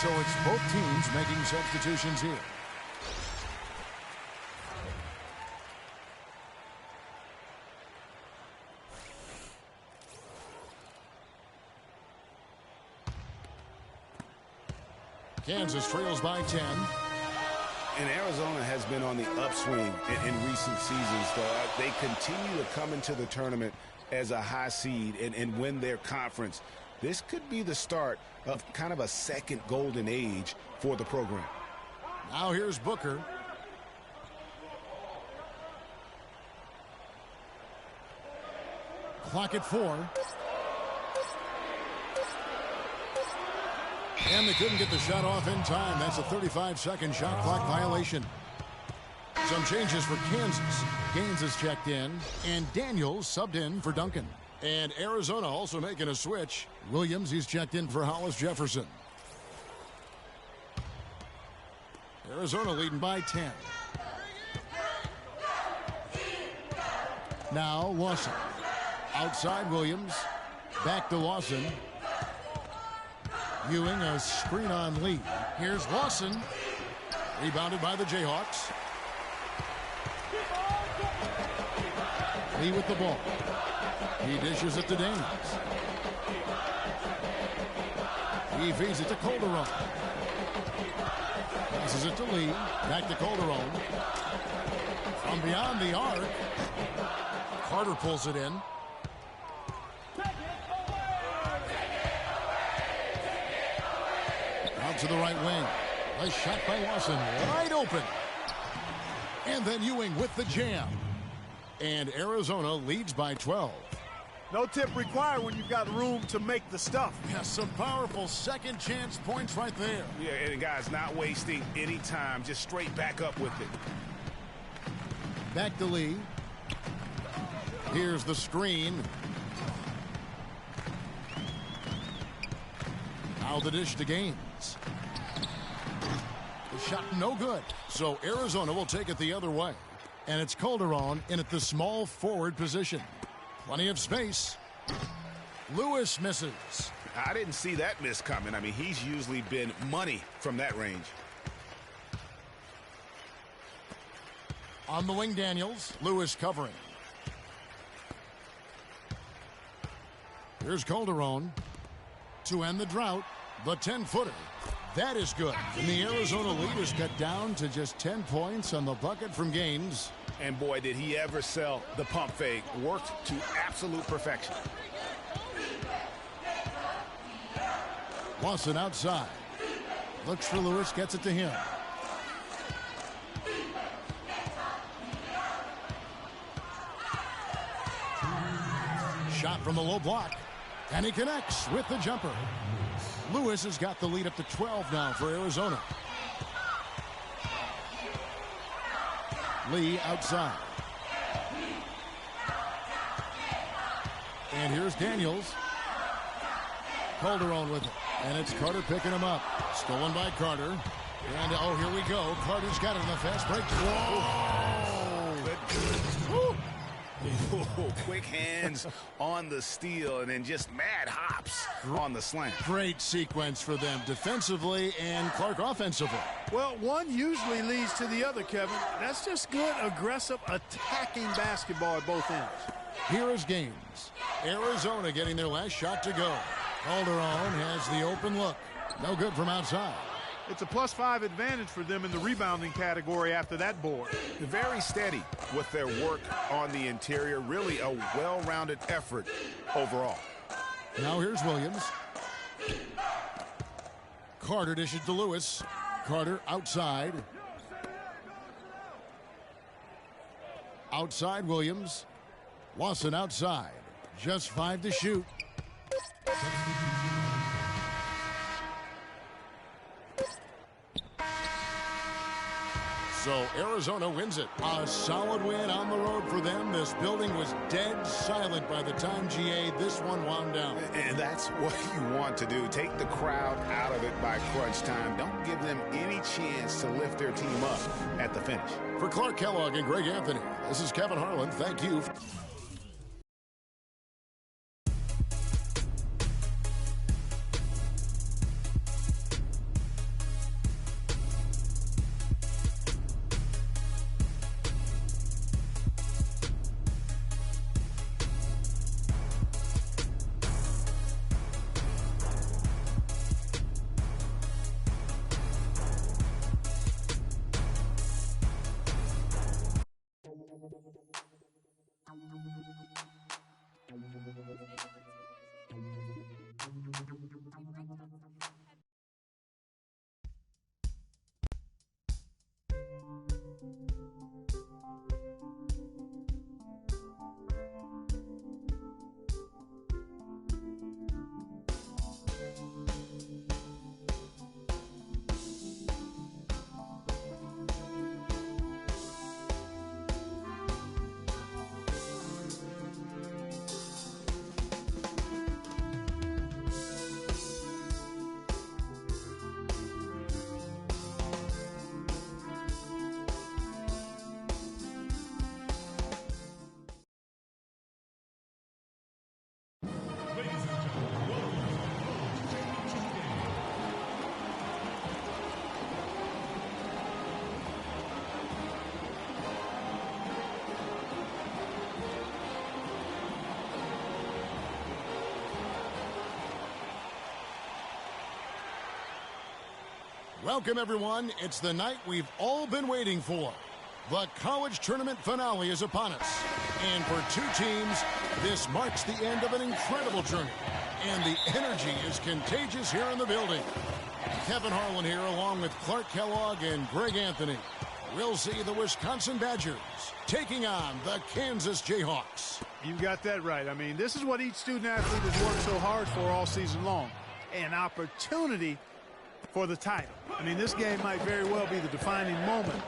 So it's both teams making substitutions here. Kansas trails by 10. And Arizona has been on the upswing in recent seasons. They continue to come into the tournament as a high seed and win their conference. This could be the start of kind of a second golden age for the program. Now here's Booker. Clock at 4. And they couldn't get the shot off in time. That's a 35-second shot clock violation. Some changes for Kansas. Gaines is checked in, and Daniels subbed in for Duncan. And Arizona also making a switch. Williams, he's checked in for Hollis Jefferson. Arizona leading by 10. Now Lawson. Outside Williams. Back to Lawson. Ewing a screen on Lee. Here's Lawson. Rebounded by the Jayhawks. Lee with the ball. He dishes it to Daniels. He feeds it to Calderon. Passes it to Lee. Back to Calderon. From beyond the arc. Carter pulls it in. Out to the right wing. A shot by Lawson, wide open. And then Ewing with the jam. And Arizona leads by 12. No tip required when you've got room to make the stuff. Yeah, some powerful second chance points right there. Yeah, and guys, not wasting any time. Just straight back up with it. Back to Lee. Here's the screen. Now the dish to Gaines. The shot no good. So Arizona will take it the other way. And it's Calderon in at the small forward position. Plenty of space. Lewis misses. I didn't see that miss coming. I mean, he's usually been money from that range. On the wing, Daniels. Lewis covering. Here's Calderon to end the drought. The 10-footer. That is good. And the Arizona lead is cut down to just 10 points on the bucket from Gaines. And boy, did he ever sell the pump fake. Worked to absolute perfection. Lawson outside. Looks for Lewis, gets it to him. Shot from the low block. And he connects with the jumper. Lewis has got the lead up to 12 now for Arizona. Lee outside. And here's Daniels. Calderon with it. And it's Carter picking him up. Stolen by Carter. And, oh, here we go. Carter's got it in the fast break. Whoa! Good. Quick hands on the steal and then just mad hops on the slam. Great sequence for them defensively and Clark offensively. Well, one usually leads to the other, Kevin. That's just good, aggressive, attacking basketball at both ends. Here is Gaines. Arizona getting their last shot to go. Calderon has the open look. No good from outside. It's a +5 advantage for them in the rebounding category after that board. Very steady with their work on the interior. Really a well-rounded effort overall. Now here's Williams. Carter dishes to Lewis. Carter outside. Outside Williams. Lawson outside. Just 5 to shoot. So Arizona wins it. A solid win on the road for them. This building was dead silent by the time, GA, this one wound down. And that's what you want to do. Take the crowd out of it by crunch time. Don't give them any chance to lift their team up at the finish. For Clark Kellogg and Greg Anthony, this is Kevin Harlan. Thank you. Welcome, everyone. It's the night we've all been waiting for. The college tournament finale is upon us. And for two teams, this marks the end of an incredible journey. And the energy is contagious here in the building. Kevin Harlan here along with Clark Kellogg and Greg Anthony. We'll see the Wisconsin Badgers taking on the Kansas Jayhawks. You got that right. I mean, this is what each student athlete has worked so hard for all season long. An opportunity for the title. I mean, this game might very well be the defining moment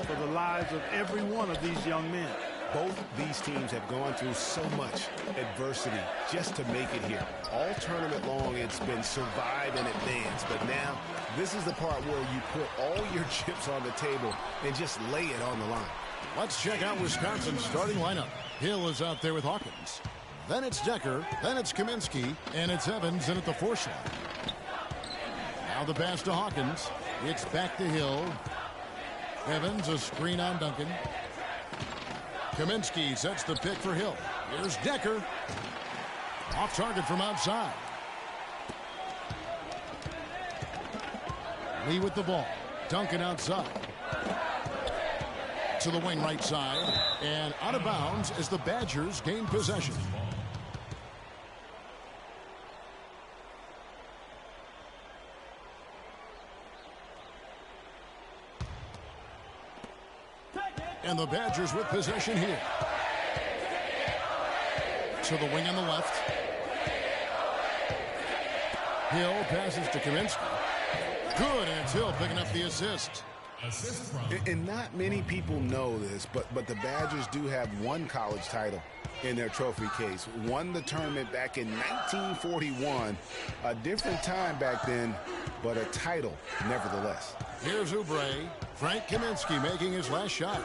for the lives of every one of these young men. Both these teams have gone through so much adversity just to make it here. All tournament long, it's been survive and advance. But now, this is the part where you put all your chips on the table and just lay it on the line. Let's check out Wisconsin's starting lineup. Hill is out there with Hawkins. Then it's Decker. Then it's Kaminsky. And it's Evans in at the 4 slot. Now the pass to Hawkins. It's back to Hill. Evans, a screen on Duncan. Kaminsky sets the pick for Hill. Here's Decker. Off target from outside. Lee with the ball. Duncan outside. To the wing right side. And out of bounds as the Badgers gain possession. And the Badgers with possession here. To the wing on the left. Hill passes to Kaminsky. Good, and it's Hill picking up the assist. And not many people know this, but the Badgers do have one college title in their trophy case. Won the tournament back in 1941. A different time back then, but a title nevertheless. Here's Oubre. Frank Kaminsky making his last shot.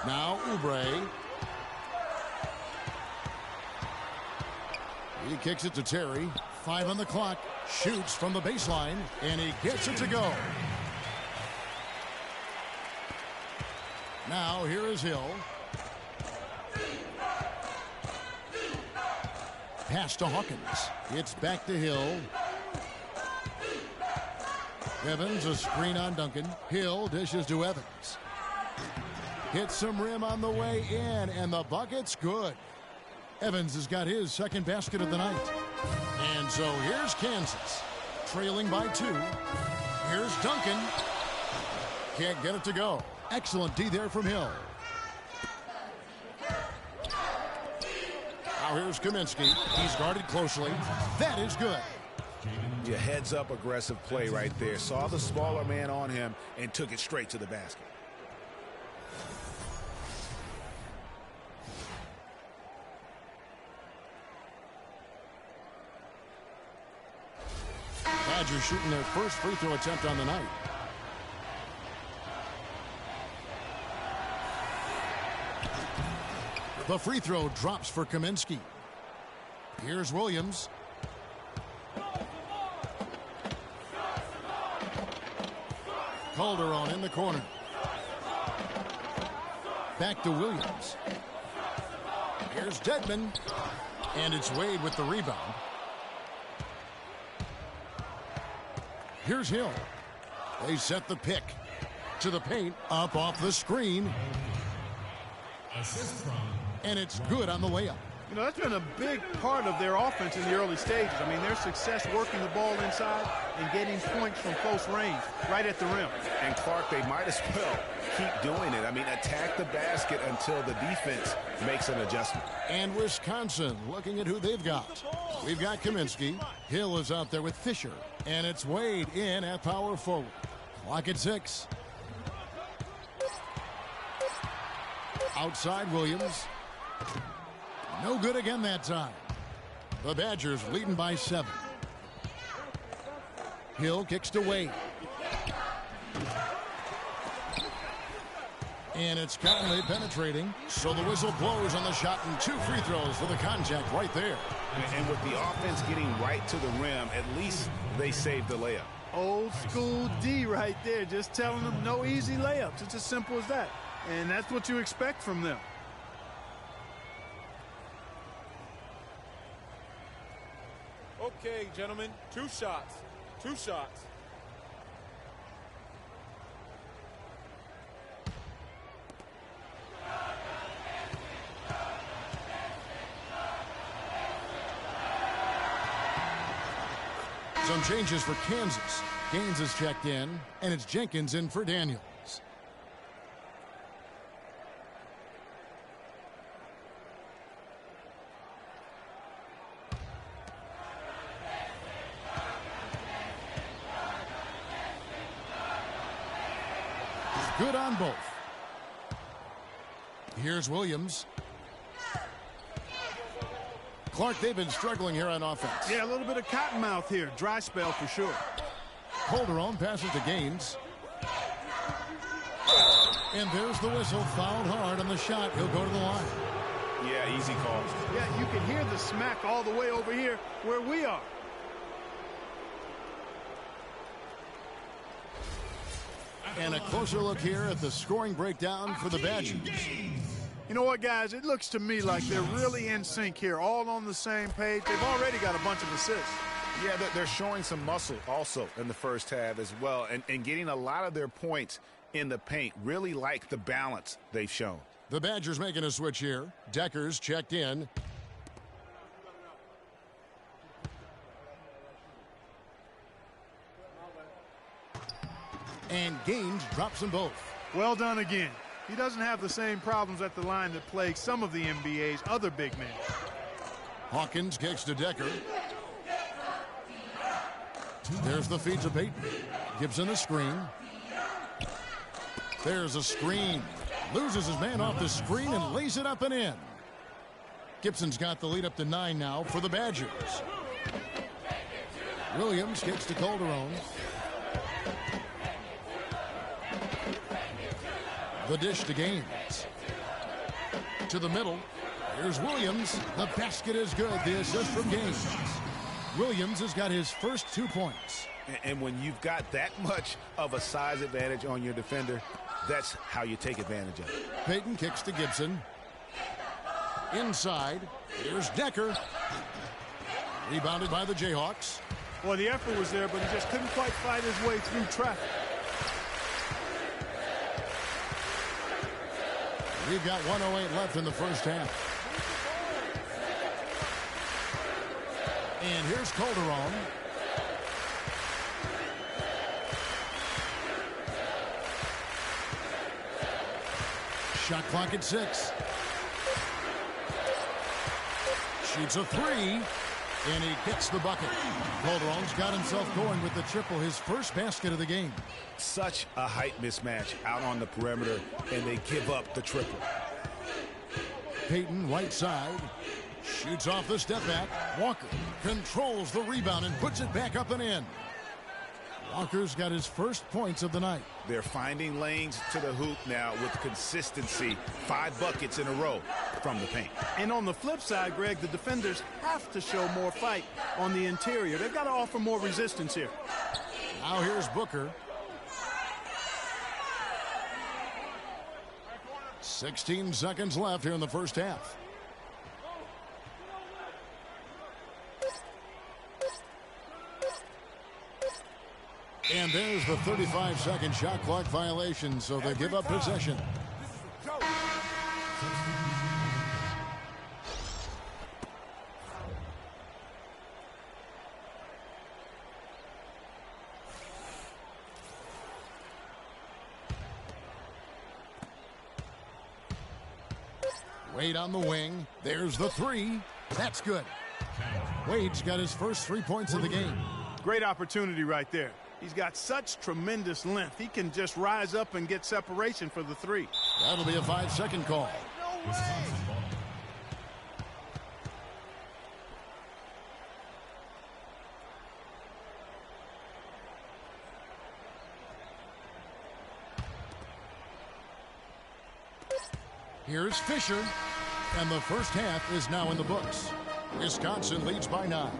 Now Oubre. He kicks it to Terry. 5 on the clock. Shoots from the baseline, and he gets it to go. Now here is Hill. Pass to Hawkins. It's back to Hill. Evans, a screen on Duncan. Hill dishes to Evans. Hits some rim on the way in, and the bucket's good. Evans has got his second basket of the night. And so here's Kansas, trailing by 2. Here's Duncan. Can't get it to go. Excellent D there from Hill. Now here's Kaminsky. He's guarded closely. That is good. Your heads-up aggressive play right there. Saw the smaller man on him and took it straight to the basket. Badgers shooting their first free throw attempt on the night. The free throw drops for Kaminsky. Here's Williams. Calderon in the corner. Back to Williams. Here's Dedman. And it's Wade with the rebound. Here's Hill. They set the pick. To the paint. Up off the screen. And it's good on the layup. You know, that's been a big part of their offense in the early stages. I mean, their success working the ball inside and getting points from close range, right at the rim. And Clark, they might as well keep doing it. I mean, attack the basket until the defense makes an adjustment. And Wisconsin looking at who they've got. We've got Kaminsky. Hill is out there with Fisher. And it's Wade in at power forward. Clock at 6. Outside Williams. No good again that time. The Badgers leading by 7. Hill kicks to Wade. And it's Conley penetrating. So the whistle blows on the shot and 2 free throws for the contact right there. And with the offense getting right to the rim, at least they saved the layup. Old school D right there, just telling them no easy layups. It's as simple as that. And that's what you expect from them. Okay, gentlemen, 2 shots. 2 shots. Some changes for Kansas. Gaines is checked in, and it's Jenkins in for Daniels. Good on both. Here's Williams. Clark, they've been struggling here on offense. Yeah, a little bit of cottonmouth here. Dry spell for sure. Calderon passes to Gaines. And there's the whistle. Fouled hard on the shot. He'll go to the line. Yeah, easy call. Yeah, you can hear the smack all the way over here where we are. And a closer look here at the scoring breakdown for the Badgers. You know what, guys? It looks to me like they're really in sync here, all on the same page. They've already got a bunch of assists. Yeah, they're showing some muscle also in the first half as well, and getting a lot of their points in the paint. Really like the balance they've shown. The Badgers making a switch here. Decker's checked in. And Gaines drops them both. Well done again. He doesn't have the same problems at the line that plague some of the NBA's other big men. Hawkins kicks to Decker. There's the feed to Payton. Gibson a screen. There's a screen. Loses his man off the screen and lays it up and in. Gibson's got the lead up to 9 now for the Badgers. Williams kicks to Calderon. The dish to Gaines. To the middle. Here's Williams. The basket is good. The assist from Gaines. Williams has got his first 2 points. And when you've got that much of a size advantage on your defender, that's how you take advantage of it. Payton kicks to Gibson. Inside. Here's Decker. Rebounded by the Jayhawks. Well, the effort was there, but he just couldn't quite fight his way through traffic. We've got 1:08 left in the first half. And here's Calderon. Shot clock at 6. Shoots a 3. And he gets the bucket. Calderon's got himself going with the triple, his first basket of the game. Such a height mismatch out on the perimeter, and they give up the triple. Payton, right side. Shoots off the step back. Walker controls the rebound and puts it back up and in. Walker's got his first points of the night. They're finding lanes to the hoop now with consistency. 5 buckets in a row from the paint. And on the flip side, Greg, the defenders have to show more fight on the interior. They've got to offer more resistance here. Now here's Booker. 16 seconds left here in the first half. And there's the 35-second shot clock violation, so they give up possession. Wade on the wing. There's the 3. That's good. Wade's got his first 3 points of the game. Great opportunity right there. He's got such tremendous length. He can just rise up and get separation for the 3. That'll be a 5-second call. Here's Fisher, and the first half is now in the books. Wisconsin leads by 9.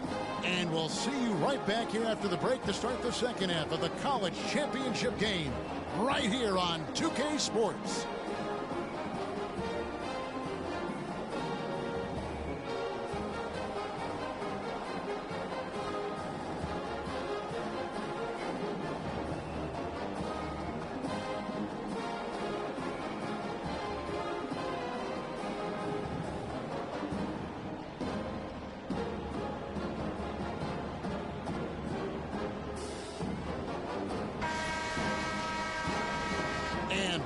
And we'll see you right back here after the break to start the second half of the college championship game right here on 2K Sports.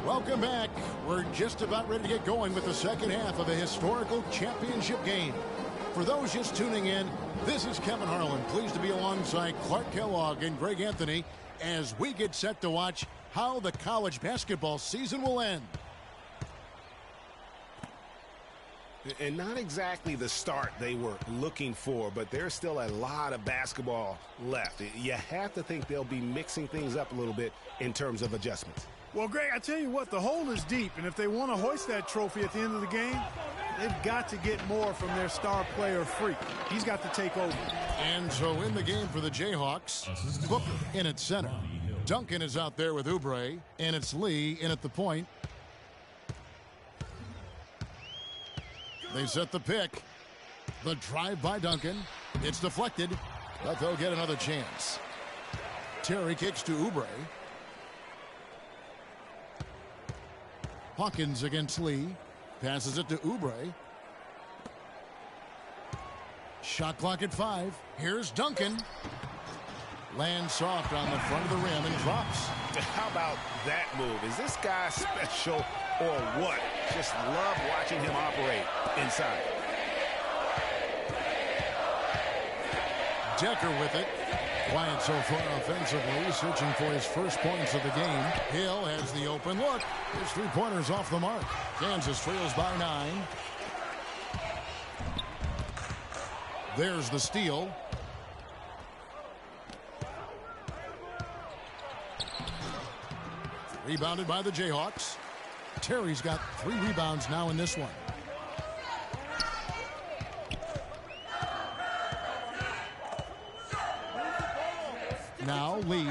Welcome back. We're just about ready to get going with the second half of a historical championship game. For those just tuning in, this is Kevin Harlan. Pleased to be alongside Clark Kellogg and Greg Anthony as we get set to watch how the college basketball season will end. And not exactly the start they were looking for, but there's still a lot of basketball left. You have to think they'll be mixing things up a little bit in terms of adjustments. Well, Greg, I tell you what, the hole is deep, and if they want to hoist that trophy at the end of the game, they've got to get more from their star player, Freak. He's got to take over. And so in the game for the Jayhawks, Booker in at center. Duncan is out there with Oubre, and it's Lee in at the point. They set the pick. The drive by Duncan. It's deflected, but they'll get another chance. Terry kicks to Oubre. Hawkins against Lee. Passes it to Oubre. Shot clock at 5. Here's Duncan. Lands soft on the front of the rim and drops. How about that move? Is this guy special or what? Just love watching him operate inside. Decker with it. Quiet so far offensively, searching for his first points of the game. Hill has the open look. His three-pointers off the mark. Kansas trails by 9. There's the steal. Rebounded by the Jayhawks. Terry's got 3 rebounds now in this one. Now Lee.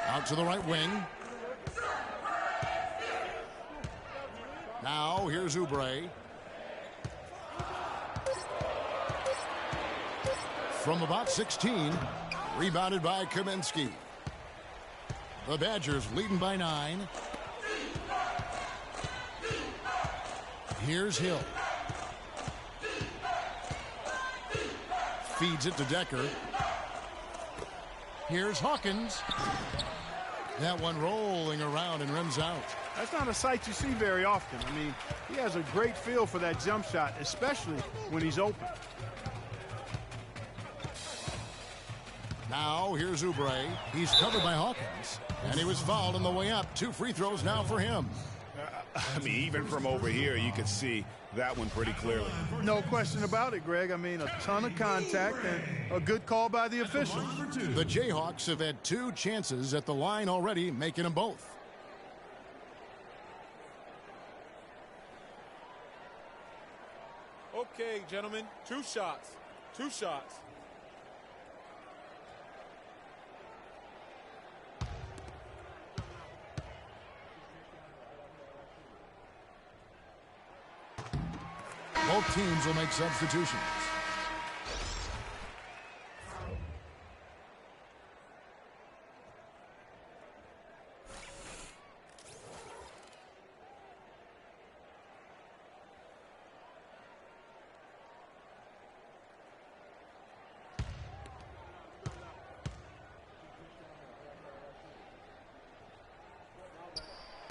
Out to the right wing. Now here's Oubre. From about 16. Rebounded by Kaminsky. The Badgers leading by 9. Here's Hill. Feeds it to Decker. Here's Hawkins. That one rolling around and rims out. That's not a sight you see very often. I mean, he has a great feel for that jump shot, especially when he's open. Now here's Oubre. He's covered by Hawkins. And he was fouled on the way up. 2 free throws now for him. I mean, even from over here, you could see that one pretty clearly. No question about it, Greg. I mean, a ton of contact and a good call by the officials. The Jayhawks have had 2 chances at the line already, making them both. Okay, gentlemen, 2 shots. 2 shots. Both teams will make substitutions.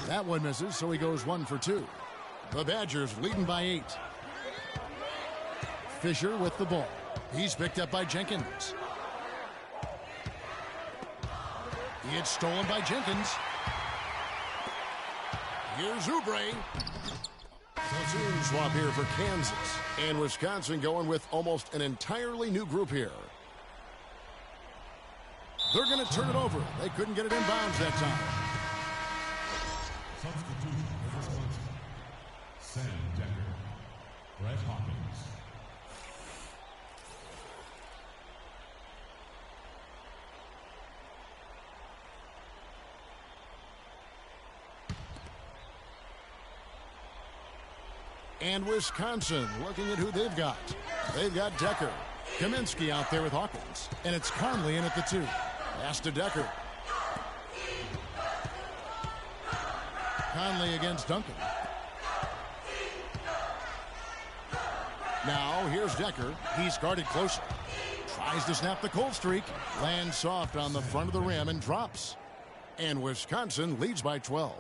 That one misses, so he goes 1 for 2. The Badgers leading by 8. Fisher with the ball. He's picked up by Jenkins. It's stolen by Jenkins. Here's Oubre. Platoon swap here for Kansas. And Wisconsin going with almost an entirely new group here. They're going to turn it over. They couldn't get it in bounds that time. Substitution for Wisconsin. Sam Decker. Brett Hawkins. And Wisconsin looking at who they've got. They've got Decker. Kaminsky out there with Hawkins. And it's Conley in at the 2. Pass to Decker. Conley against Duncan. Now here's Decker. He's guarded closely. Tries to snap the cold streak. Lands soft on the front of the rim and drops. And Wisconsin leads by 12.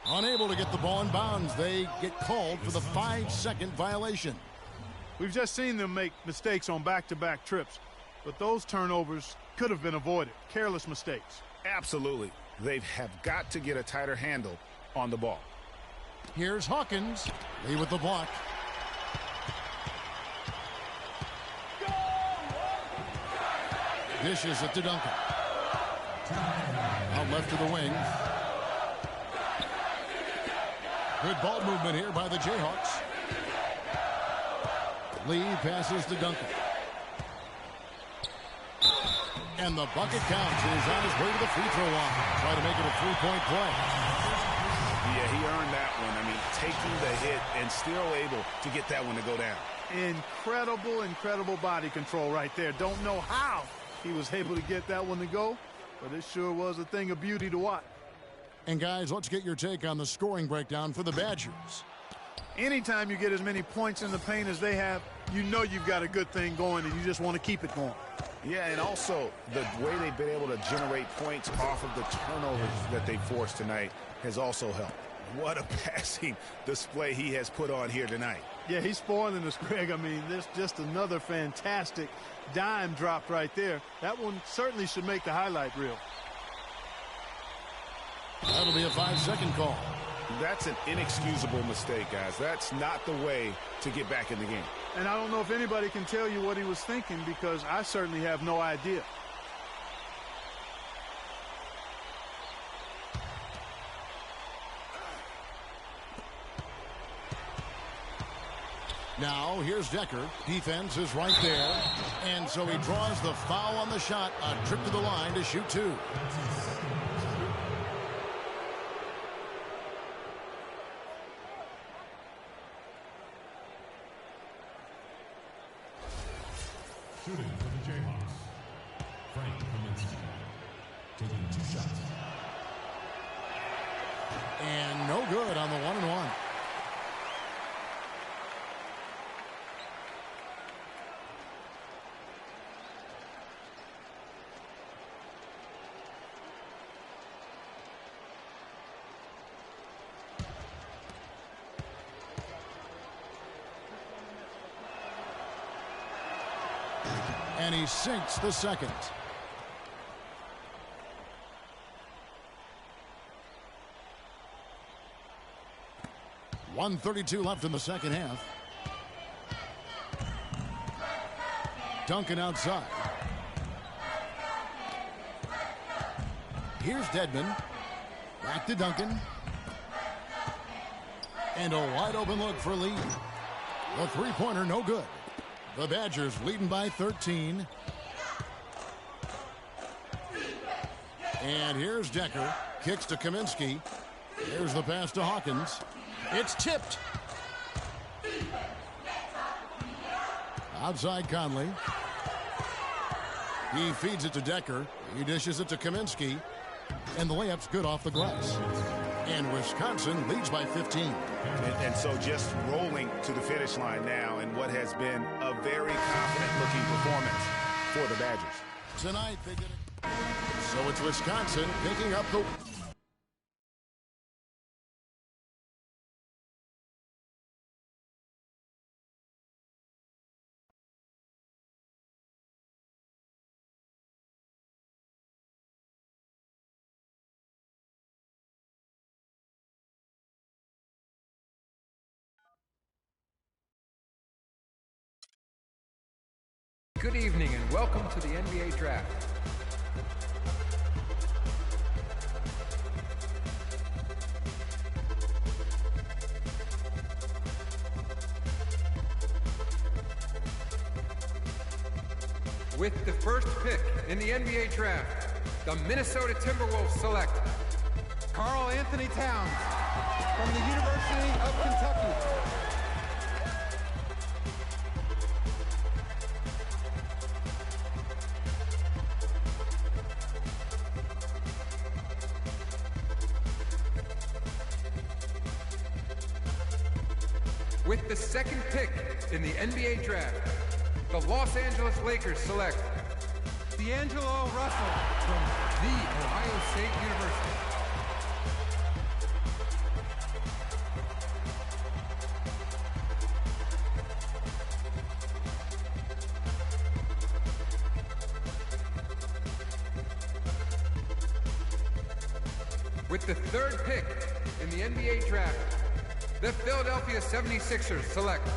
Unable to get the ball in bounds. They get called for the 5-second violation. We've just seen them make mistakes on back-to-back trips, but those turnovers could have been avoided. Careless mistakes. Absolutely. They have got to get a tighter handle on the ball. Here's Hawkins. Lee with the block. Dishes it to Duncan. Out left to the wing. Good ball movement here by the Jayhawks. Lee passes to Duncan. And the bucket counts. He's on his way to the free throw line. Try to make it a 3-point play. Yeah, he earned that one. I mean, taking the hit and still able to get that one to go down. Incredible body control right there. Don't know how he was able to get that one to go, but it sure was a thing of beauty to watch. And guys, let's get your take on the scoring breakdown for the Badgers. Anytime you get as many points in the paint as they have, you know you've got a good thing going and you just want to keep it going. Yeah, and also the way they've been able to generate points off of the turnovers that they forced tonight has also helped. What a passing display he has put on here tonight. Yeah, he's spoiling us, Greg. I mean, there's just another fantastic dime drop right there. That one certainly should make the highlight reel. That'll be a 5-second call. That's an inexcusable mistake, guys. That's not the way to get back in the game. And I don't know if anybody can tell you what he was thinking, because I certainly have no idea. Now, here's Decker. Defense is right there. And so he draws the foul on the shot. A trip to the line to shoot 2. Shooting for the Jayhawks, Frank Kaminsky, taking 2 shots. And no good on the 1-and-1. And he sinks the second. .132 left in the second half. Duncan outside. Here's Dedman. Back to Duncan. And a wide open look for Lee. The three-pointer no good. The Badgers leading by 13. And here's Decker. Kicks to Kaminsky. Here's the pass to Hawkins. It's tipped. Outside Conley. He feeds it to Decker. He dishes it to Kaminsky. And the layup's good off the glass. And Wisconsin leads by 15. And so just rolling to the finish line now in what has been a very confident-looking performance for the Badgers. Tonight they did it. So it's Wisconsin picking up the... Good evening and welcome to the NBA Draft. With the first pick in the NBA Draft, the Minnesota Timberwolves select Karl Anthony Towns from the University of Kentucky. With the second pick in the NBA draft, the Los Angeles Lakers select D'Angelo Russell from The Ohio State University. With the third pick in the NBA draft, the Philadelphia 76ers select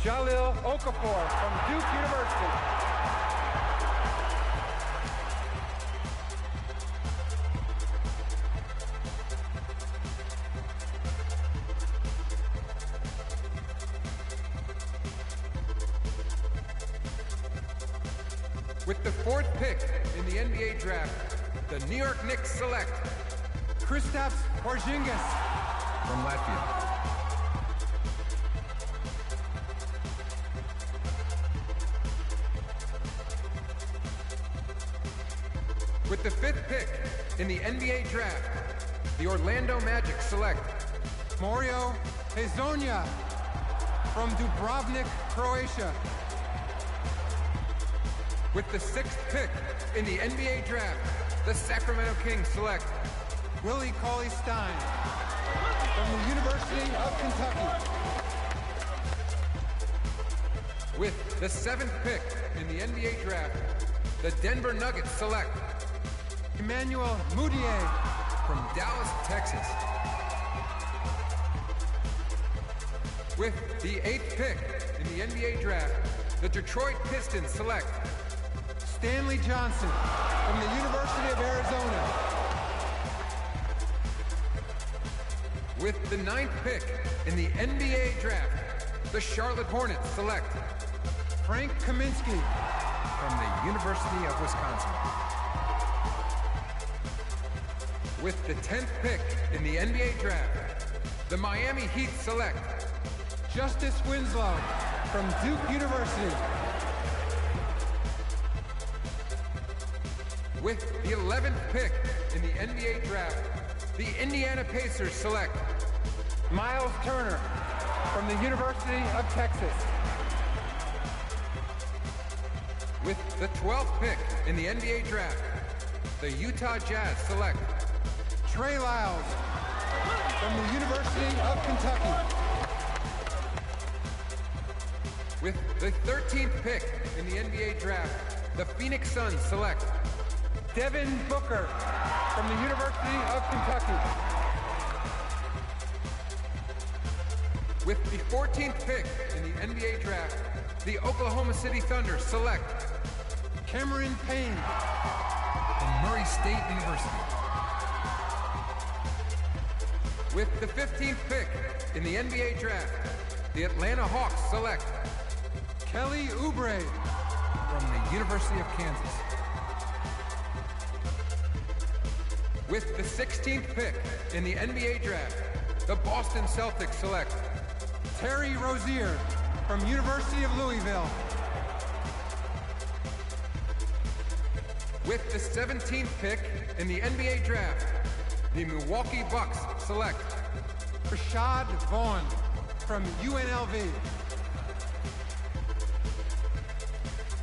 Jahlil Okafor from Duke University. With the fourth pick in the NBA draft, the New York Knicks select Kristaps Porzingis from Latvia. With the fifth pick in the NBA draft, the Orlando Magic select Mario Hezonja from Dubrovnik, Croatia. With the sixth pick in the NBA draft, the Sacramento Kings select Willie Cauley-Stein from the University of Kentucky. With the seventh pick in the NBA draft, the Denver Nuggets select Emmanuel Mudiay from Dallas, Texas. With the eighth pick in the NBA draft, the Detroit Pistons select Stanley Johnson from the University of Arizona. With the ninth pick in the NBA draft, the Charlotte Hornets select Frank Kaminsky from the University of Wisconsin. With the 10th pick in the NBA draft, the Miami Heat select Justice Winslow from Duke University. With the 11th pick in the NBA draft, the Indiana Pacers select Miles Turner from the University of Texas. With the 12th pick in the NBA draft, the Utah Jazz select Trey Lyles from the University of Kentucky. With the 13th pick in the NBA draft, the Phoenix Suns select Devin Booker from the University of Kentucky. With the 14th pick in the NBA draft, the Oklahoma City Thunder select Cameron Payne from Murray State University. With the 15th pick in the NBA draft, the Atlanta Hawks select Kelly Oubre from the University of Kansas. With the 16th pick in the NBA draft, the Boston Celtics select Terry Rozier from University of Louisville. With the 17th pick in the NBA draft, the Milwaukee Bucks select Rashad Vaughn from UNLV.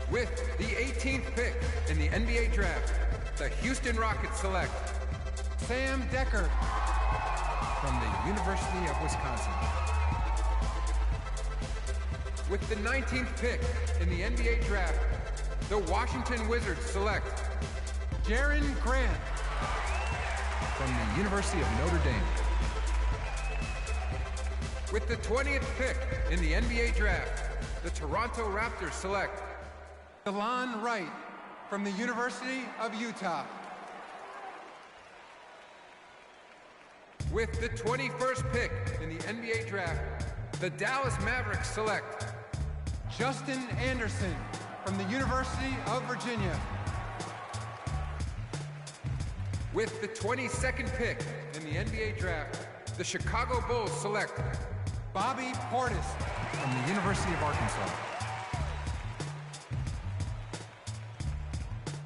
With the 18th pick in the NBA draft, the Houston Rockets select Sam Decker from the University of Wisconsin. With the 19th pick in the NBA draft, the Washington Wizards select Jaren Grant from the University of Notre Dame. With the 20th pick in the NBA draft, the Toronto Raptors select Delon Wright from the University of Utah. With the 21st pick in the NBA draft, the Dallas Mavericks select Justin Anderson from the University of Virginia. With the 22nd pick in the NBA draft, the Chicago Bulls select Bobby Portis from the University of Arkansas.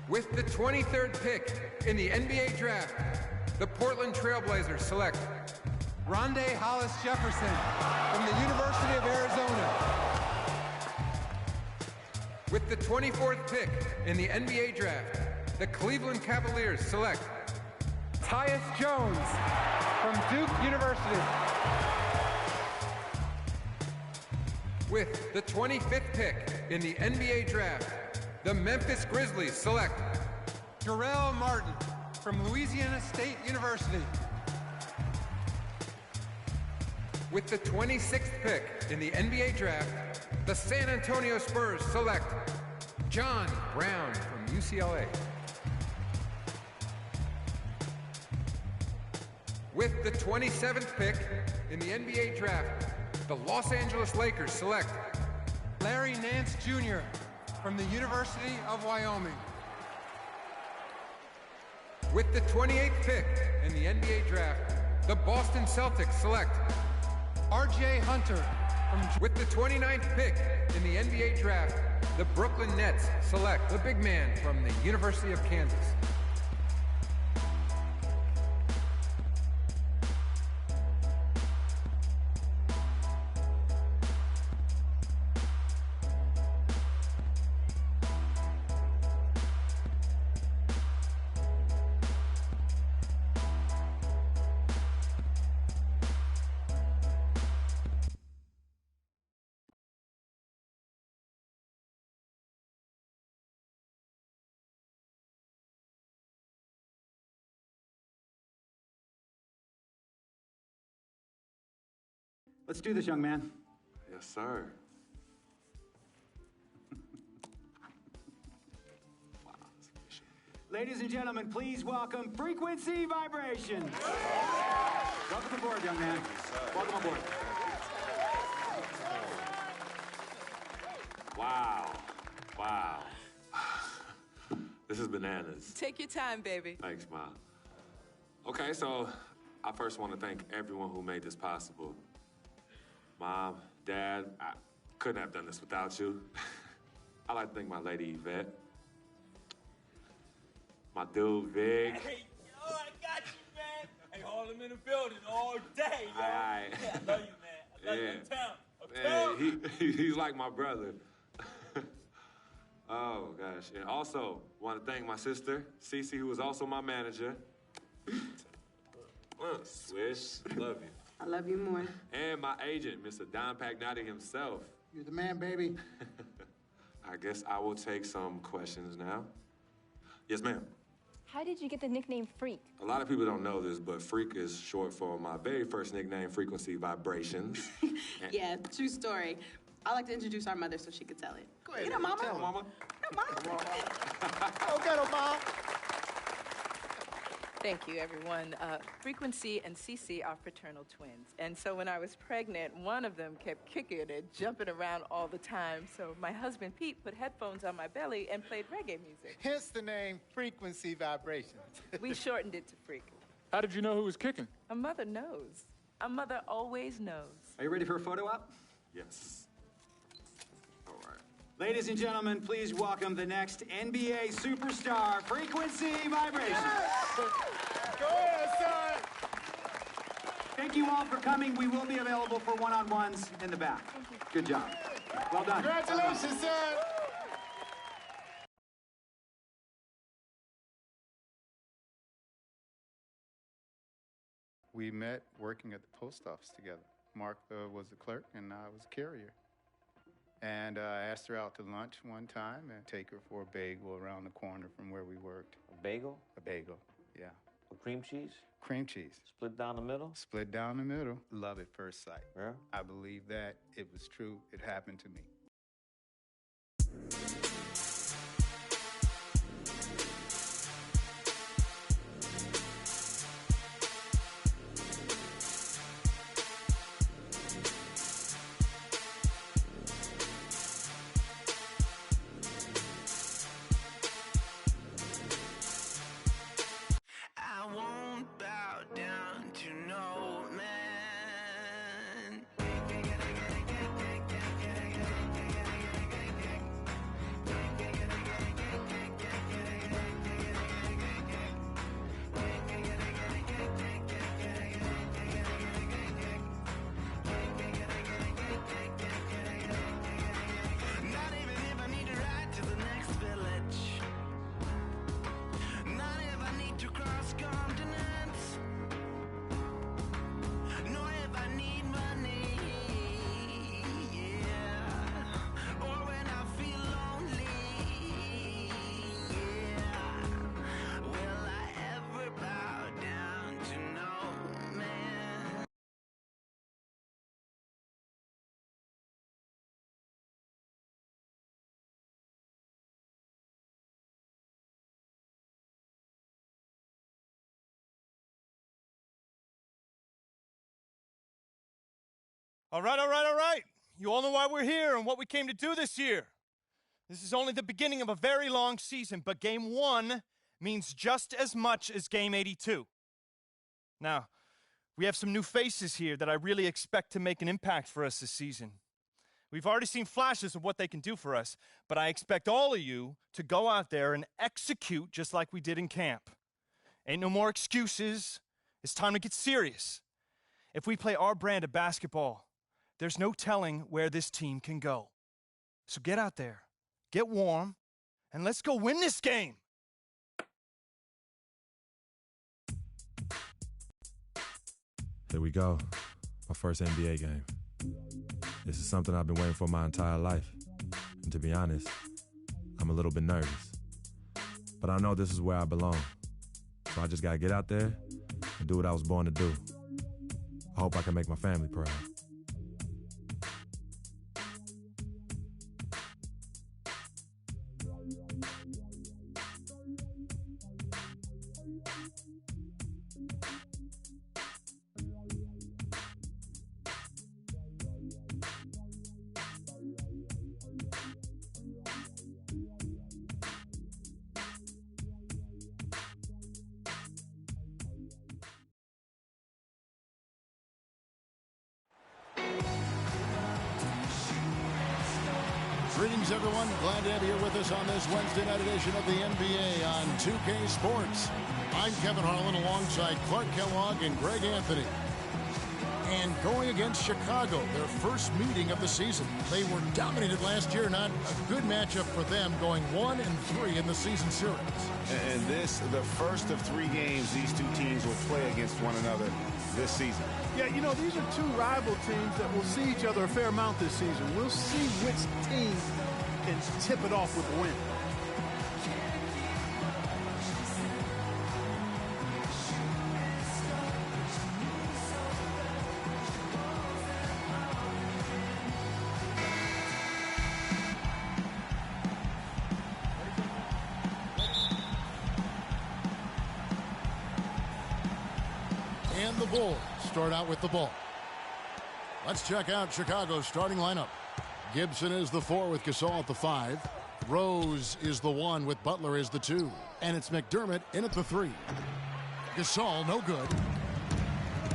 With the 23rd pick in the NBA draft, the Portland Trail Blazers select Rondé Hollis Jefferson from the University of Arizona. With the 24th pick in the NBA draft, the Cleveland Cavaliers select Tyus Jones from Duke University. With the 25th pick in the NBA draft, the Memphis Grizzlies select Jarrell Martin from Louisiana State University. With the 26th pick in the NBA draft, the San Antonio Spurs select John Brown from UCLA. With the 27th pick in the NBA draft, the Los Angeles Lakers select Larry Nance Jr. from the University of Wyoming. With the 28th pick in the NBA draft, the Boston Celtics select R.J. Hunter. With the 29th pick in the NBA draft, the Brooklyn Nets select the big man from the University of Kansas. Let's do this, young man. Yes, sir. Ladies and gentlemen, please welcome Frequency Vibrations. Welcome aboard, young man. Welcome aboard. Wow. Wow. This is bananas. Take your time, baby. Thanks, Mom. Okay, so I first want to thank everyone who made this possible. Mom, Dad, I couldn't have done this without you. I'd like to thank my lady, Yvette. My dude, Vic. Hey, yo, I got you, man. Hey, hold him in the building all day, yo. Aye. Yeah, I love you, man. I love you in town. He's like my brother. Oh, gosh. And also, want to thank my sister, Cece, who was also my manager. Swish, love you. I love you more. And my agent, Mr. Don Pagnotti himself. You're the man, baby. I guess I will take some questions now. Yes, ma'am. How did you get the nickname Freak? A lot of people don't know this, but Freak is short for my very first nickname, Frequency Vibrations. Yeah, true story. I like to introduce our mother so she could tell it. Go ahead. You know, Mama. Tell Mama. No, Mama. Okay, Mama. Thank you, everyone. Frequency and Cece are fraternal twins. And so when I was pregnant, one of them kept kicking and jumping around all the time. So my husband, Pete, put headphones on my belly and played reggae music. Hence the name Frequency Vibrations. We shortened it to Freak. How did you know who was kicking? A mother knows. A mother always knows. Are you ready for a photo op? Yes. All right. Ladies and gentlemen, please welcome the next NBA superstar, Frequency Vibrations. Go ahead, son. Thank you all for coming. We will be available for one-on-ones in the back. Good job. Well done. Congratulations, son. We met working at the post office together. Mark was the clerk and I was a carrier. And I asked her out to lunch one time and take her for a bagel around the corner from where we worked. A bagel? A bagel, yeah. With cream cheese? Cream cheese. Split down the middle? Split down the middle. Love at first sight. Yeah? I believe that it was true. It happened to me. All right. You all know why we're here and what we came to do this year. This is only the beginning of a very long season, but Game 1 means just as much as Game 82. Now, we have some new faces here that I really expect to make an impact for us this season. We've already seen flashes of what they can do for us, but I expect all of you to go out there and execute just like we did in camp. Ain't no more excuses. It's time to get serious. If we play our brand of basketball, there's no telling where this team can go. So get out there, get warm, and let's go win this game. Here we go. My first NBA game. This is something I've been waiting for my entire life. And to be honest, I'm a little bit nervous. But I know this is where I belong. So I just gotta get out there and do what I was born to do. I hope I can make my family proud. Greetings, everyone. Glad to have you here with us on this Wednesday night edition of the NBA on 2K Sports. I'm Kevin Harlan alongside Clark Kellogg and Greg Anthony. And going against Chicago, their first meeting of the season. They were dominated last year, not a good matchup for them, going 1-3 in the season series. And this, the first of 3 games these two teams will play against one another this season. Yeah, you know, these are two rival teams that will see each other a fair amount this season. We'll see which team can tip it off with a win. And the Bulls start out with the ball. Let's check out Chicago's starting lineup. Gibson is the 4 with Gasol at the 5. Rose is the 1 with Butler as the 2. And it's McDermott in at the 3. Gasol, no good.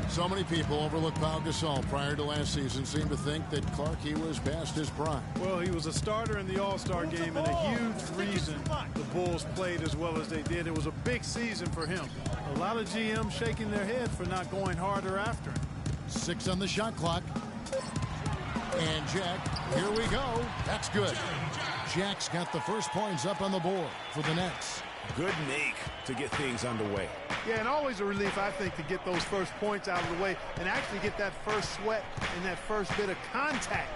So many people overlook Pau Gasol prior to last season. Seem to think that Clark, he was past his prime. Well, he was a starter in the All-Star game and a huge reason the Bulls played as well as they did. It was a big season for him. A lot of GMs shaking their head for not going harder after him. 6 on the shot clock. And Jack, here we go. That's good. Jack's got the first points up on the board for the Nets. Good make to get things underway. Yeah, and always a relief, I think, to get those first points out of the way and actually get that first sweat and that first bit of contact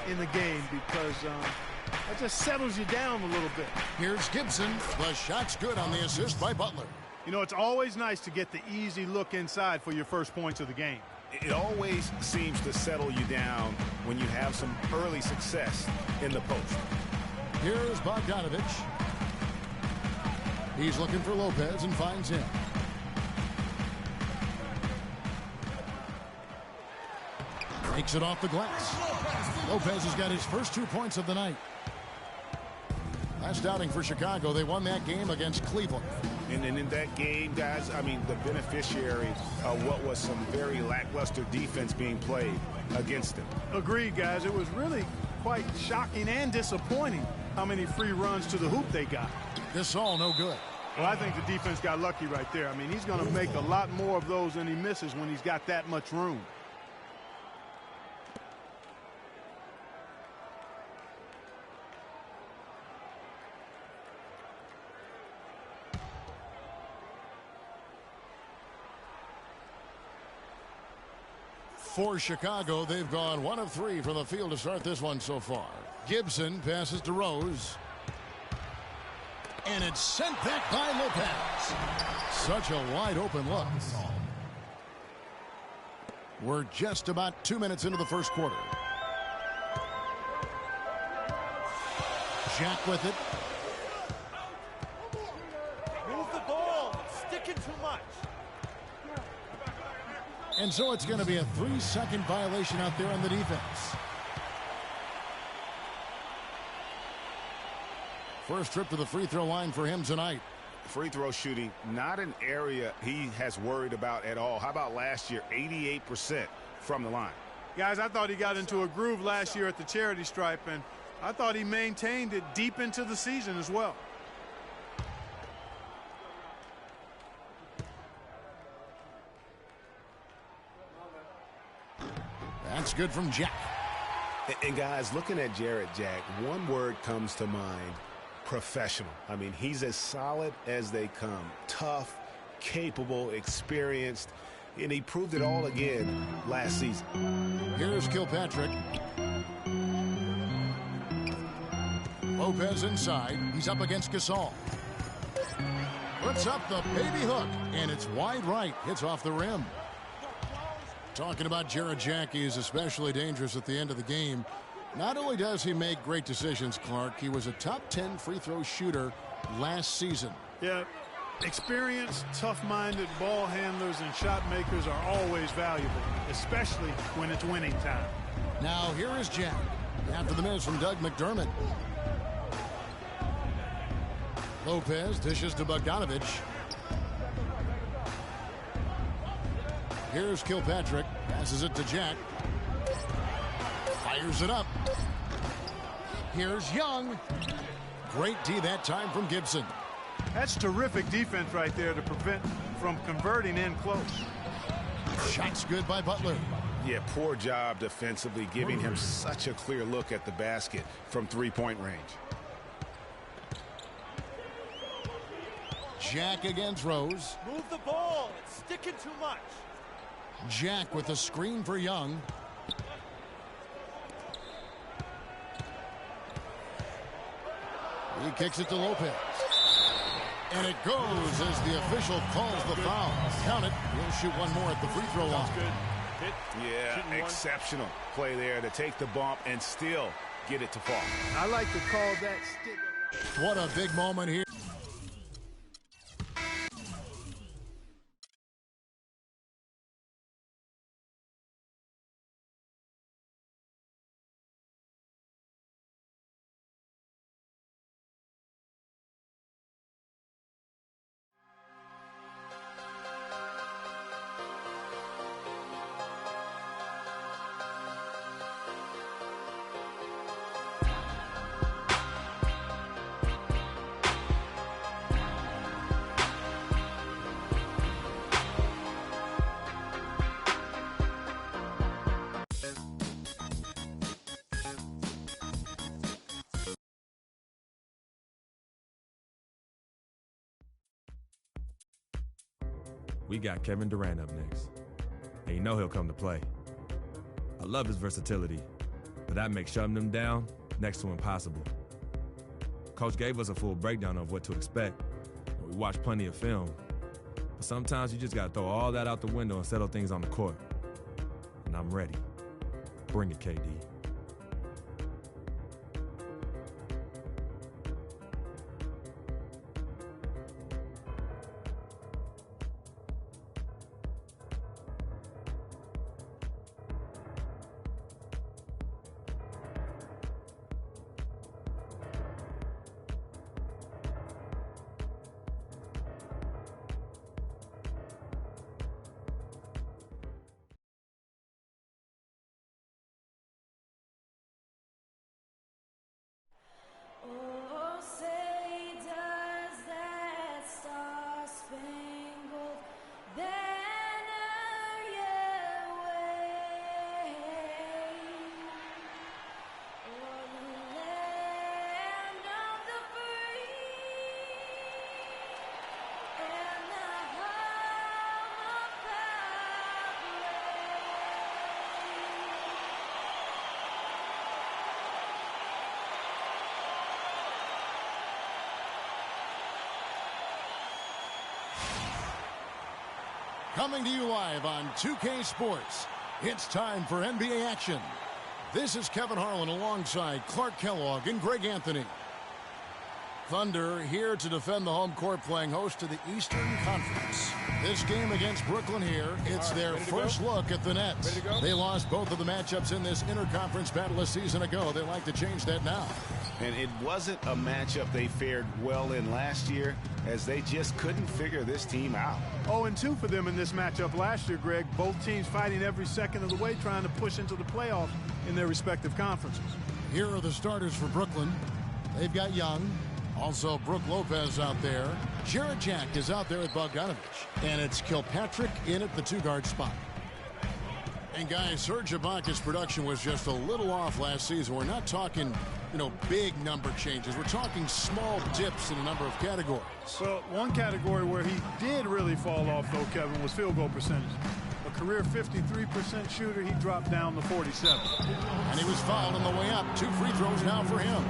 in the game, because that just settles you down a little bit. Here's Gibson. The shot's good on the assist by Butler. You know, it's always nice to get the easy look inside for your first points of the game. It always seems to settle you down when you have some early success in the post. Here's Bogdanovich. He's looking for Lopez and finds him. Takes it off the glass. Lopez has got his first 2 points of the night. Last outing for Chicago, they won that game against Cleveland. And in that game, guys, I mean, the beneficiary of what was some very lackluster defense being played against them. Agreed, guys. It was really quite shocking and disappointing how many free runs to the hoop they got. Gasol, no good. Well, I think the defense got lucky right there. I mean, he's going to make a lot more of those than he misses when he's got that much room. For Chicago, they've gone 1 of 3 from the field to start this one so far. Gibson passes to Rose. And it's sent back by Lopez. Such a wide open look. We're just about 2 minutes into the first quarter. Jack with it. Move the ball. It's sticking too much. And so it's going to be a 3-second violation out there on the defense. First trip to the free throw line for him tonight. Free throw shooting, not an area he has worried about at all. How about last year, 88% from the line? Guys, I thought he got into a groove last year at the charity stripe, and I thought he maintained it deep into the season as well. That's good from Jack. And guys, looking at Jarrett Jack, one word comes to mind: professional. I mean, he's as solid as they come. Tough, capable, experienced, and he proved it all again last season. Here's Kilpatrick. Lopez inside. He's up against Gasol. Puts up the baby hook, and it's wide right. Hits off the rim. Talking about Jarrett Jack, he is especially dangerous at the end of the game. Not only does he make great decisions, Clark, he was a top 10 free throw shooter last season. Yeah, experienced, tough-minded ball handlers and shot makers are always valuable, especially when it's winning time. Now here is Jack after the miss from Doug McDermott. Lopez dishes to Bogdanovich. Here's Kilpatrick. Passes it to Jack. Fires it up. Here's Young. Great D that time from Gibson. That's terrific defense right there to prevent from converting in close. Shot's good by Butler. Yeah, poor job defensively, giving him such a clear look at the basket from three-point range. Jack against Rose. Move the ball. It's sticking too much. Jack with a screen for Young. He kicks it to Lopez. And it goes as the official calls the foul. Count it. He'll shoot one more at the free throw line. Yeah, exceptional play there to take the bump and still get it to fall. I like to call that stick. What a big moment here. We got Kevin Durant up next. And you know he'll come to play. I love his versatility, but that makes shutting him down next to impossible. Coach gave us a full breakdown of what to expect. We watched plenty of film. But sometimes you just got to throw all that out the window and settle things on the court. And I'm ready. Bring it, KD. Coming to you live on 2K Sports, it's time for NBA action. This is Kevin Harlan alongside Clark Kellogg and Greg Anthony. Thunder here to defend the home court, playing host to the Eastern Conference. This game against Brooklyn here, it's their first look at the Nets. They lost both of the matchups in this interconference battle a season ago. They'd like to change that now. And it wasn't a matchup they fared well in last year, as they just couldn't figure this team out. 0-2 for them in this matchup last year, Greg. Both teams fighting every second of the way, trying to push into the playoffs in their respective conferences. Here are the starters for Brooklyn. They've got Young. Also, Brook Lopez out there. Jarrett Jack is out there at Bogdanovich. And it's Kilpatrick in at the two-guard spot. And, guys, Serge Ibaka's production was just a little off last season. We're not talking, big number changes. We're talking small dips in a number of categories. Well, one category where he did really fall off, though, Kevin, was field goal percentage. A career 53% shooter, he dropped down to 47. And he was fouled on the way up. 2 free throws now for him.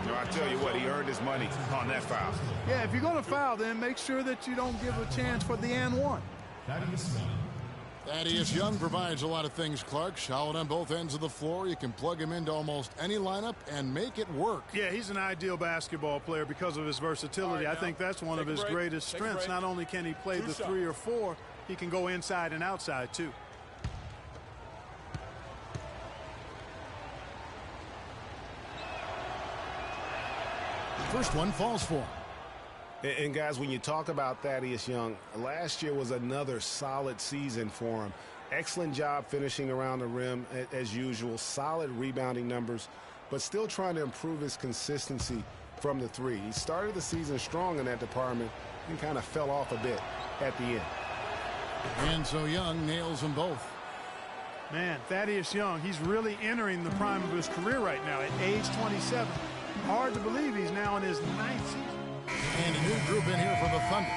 I tell you what, he earned his money on that foul. Yeah, if you're going to foul, then make sure that you don't give a chance for the and one. Thaddeus Young provides a lot of things, Clark. Solid on both ends of the floor. You can plug him into almost any lineup and make it work. Yeah, he's an ideal basketball player because of his versatility. I think that's one of his greatest strengths. Not only can he play the 3 or 4, he can go inside and outside, too. First one falls for him. And, guys, when you talk about Thaddeus Young, last year was another solid season for him. Excellent job finishing around the rim, as usual. Solid rebounding numbers, but still trying to improve his consistency from the 3. He started the season strong in that department and kind of fell off a bit at the end. And so Young nails them both. Man, Thaddeus Young, he's really entering the prime of his career right now at age 27. Hard to believe he's now in his 9th season. And a new group in here for the Thunder.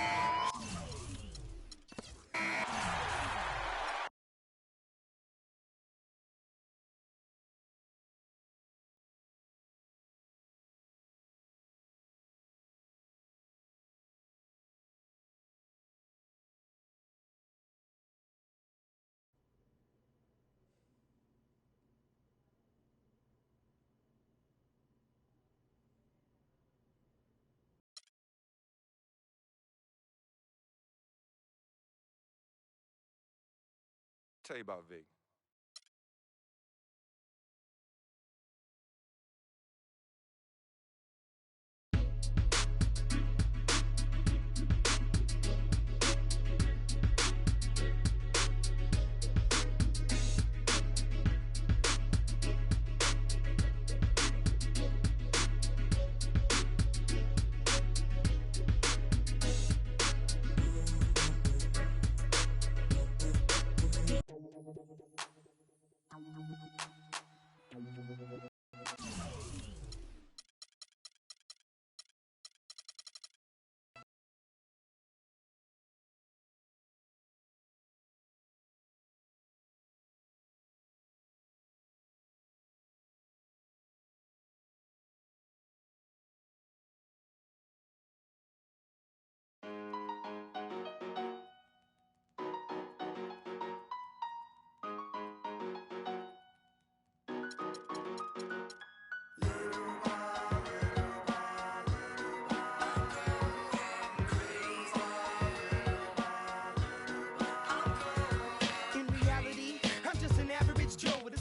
Tell you about Vic.